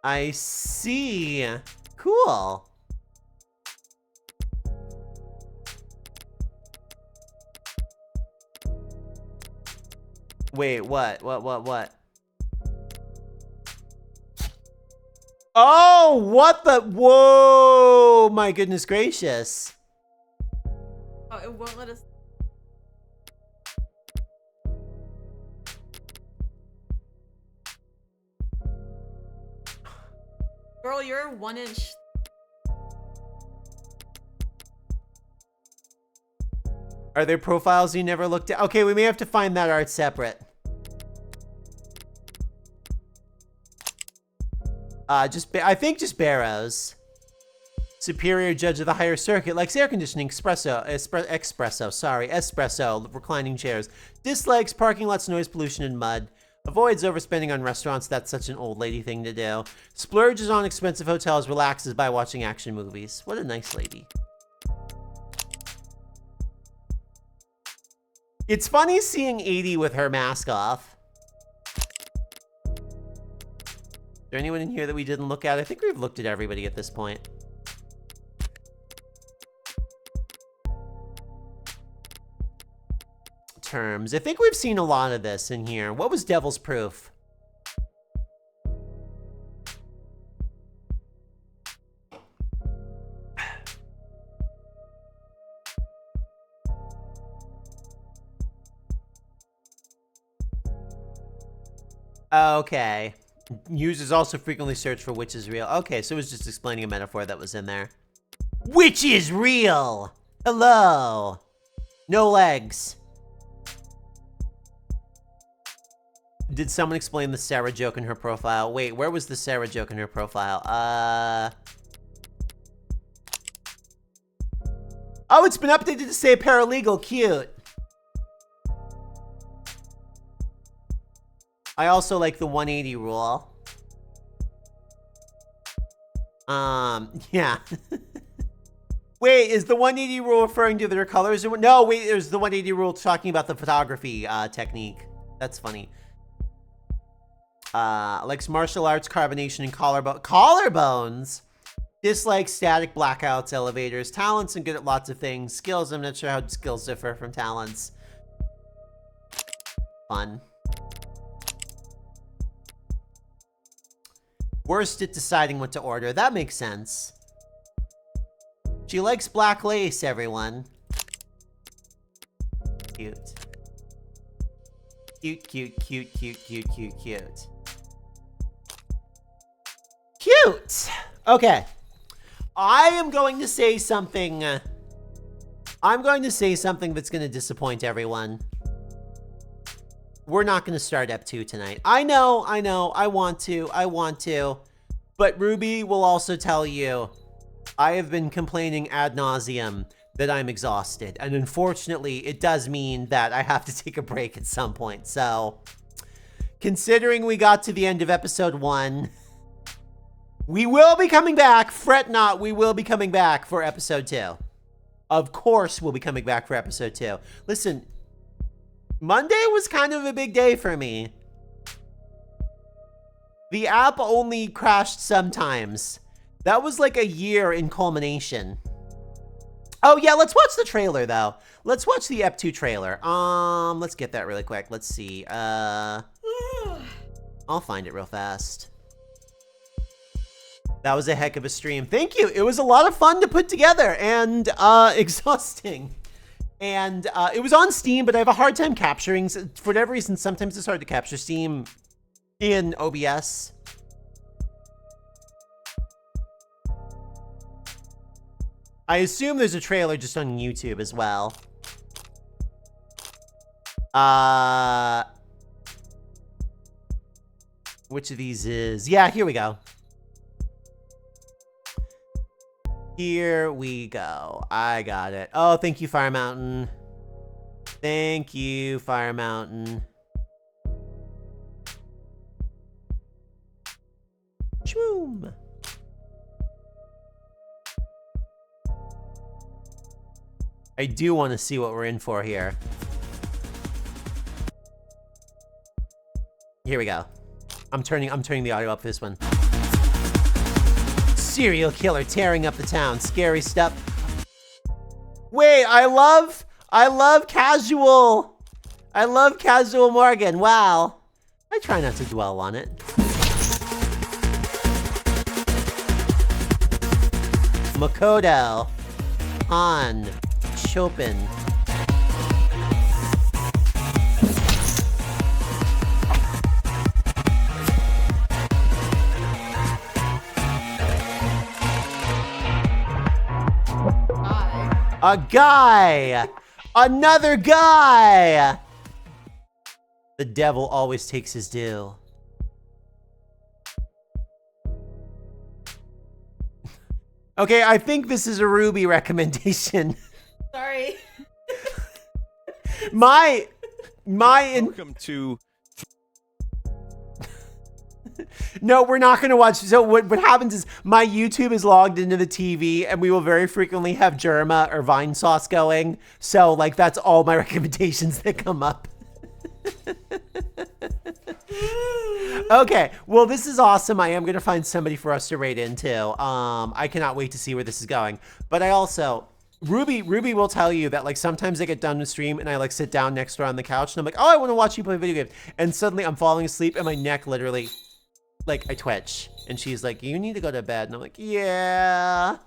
I see. Cool. Wait, what? What? Oh, what the? Whoa, my goodness gracious. Oh, it won't let us. Girl, you're 1 inch. Are there profiles you never looked at? Okay, we may have to find that art separate. I think just Barrows. Superior judge of the higher circuit, likes air conditioning, espresso, reclining chairs. Dislikes parking lots, noise pollution, and mud. Avoids overspending on restaurants, that's such an old lady thing to do. Splurges on expensive hotels, relaxes by watching action movies. What a nice lady. It's funny seeing Aidey with her mask off. Is there anyone in here that we didn't look at? I think we've looked at everybody at this point. Terms. I think we've seen a lot of this in here. What was Devil's Proof? Okay. Users also frequently search for which is real. Okay, so it was just explaining a metaphor that was in there. Which is real? Hello. No legs. Did someone explain the Sarah joke in her profile? Wait, where was the Sarah joke in her profile? Oh, it's been updated to say paralegal. Cute. I also like the 180 rule. Yeah. Wait, is the 180 rule referring to their colors? No, wait, there's the 180 rule talking about the photography technique. That's funny. Likes martial arts, carbonation, and collarbones. Dislikes static blackouts, elevators. Talents and good at lots of things. Skills, I'm not sure how skills differ from talents. Fun. Worst at deciding what to order. That makes sense. She likes black lace, everyone. Cute. Cute, cute, cute, cute, cute, cute, cute. Cute! Okay. I am going to say something. I'm going to say something that's going to disappoint everyone. We're not going to start Ep 2 tonight. I know, I want to. But Ruby will also tell you, I have been complaining ad nauseum that I'm exhausted. And unfortunately, it does mean that I have to take a break at some point. So, considering we got to the end of episode 1, we will be coming back. Fret not, we will be coming back for episode 2. Of course, we'll be coming back for episode 2. Listen, Monday was kind of a big day for me. The app only crashed sometimes. That was like a year in culmination. Oh yeah, let's watch the trailer though. Let's watch the Ep 2 trailer. Let's get that really quick. Let's see. I'll find it real fast. That was a heck of a stream. Thank you. It was a lot of fun to put together and exhausting. And it was on Steam, but I have a hard time capturing. For whatever reason, sometimes it's hard to capture Steam in OBS. I assume there's a trailer just on YouTube as well. Which of these is... Yeah, here we go. Here we go. I got it. Oh, thank you, Fire Mountain. Thank you, Fire Mountain. Shroom. I do want to see what we're in for here. Here we go. I'm turning the audio up for this one. Serial killer tearing up the town. Scary stuff. Wait, I love casual. I love casual Morgan. Wow. I try not to dwell on it. Makoto. Han. Chopin. A guy! Another guy! The devil always takes his due. Okay, I think this is a Ruby recommendation. Sorry. Welcome to... No, we're not going to watch. So what happens is my YouTube is logged into the TV and we will very frequently have Germa or Vine sauce going. So like that's all my recommendations that come up. Okay, well this is awesome. I am going to find somebody for us to raid into. I cannot wait to see where this is going. But I also... Ruby will tell you that like sometimes I get done with stream and I like sit down next to her on the couch and I'm like, oh, I want to watch you play video games. And suddenly I'm falling asleep and my neck literally... like I twitch and she's like, you need to go to bed, and I'm like, yeah.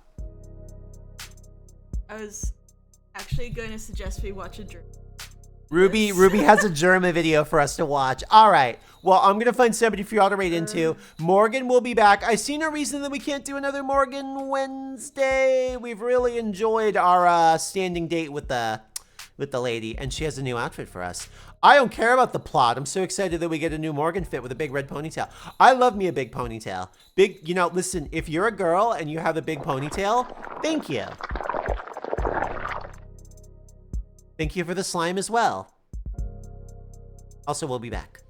I was actually going to suggest we watch a German. Ruby has a German video for us to watch. All right, well, I'm gonna find somebody for y'all to raid into. Morgan will be back. I see no reason that we can't do another Morgan Wednesday. We've really enjoyed our standing date with the lady, and she has a new outfit for us. I don't care about the plot. I'm so excited that we get a new Morgan fit with a big red ponytail. I love me a big ponytail. Big, you know, listen, if you're a girl and you have a big ponytail, thank you. Thank you for the slime as well. Also, we'll be back.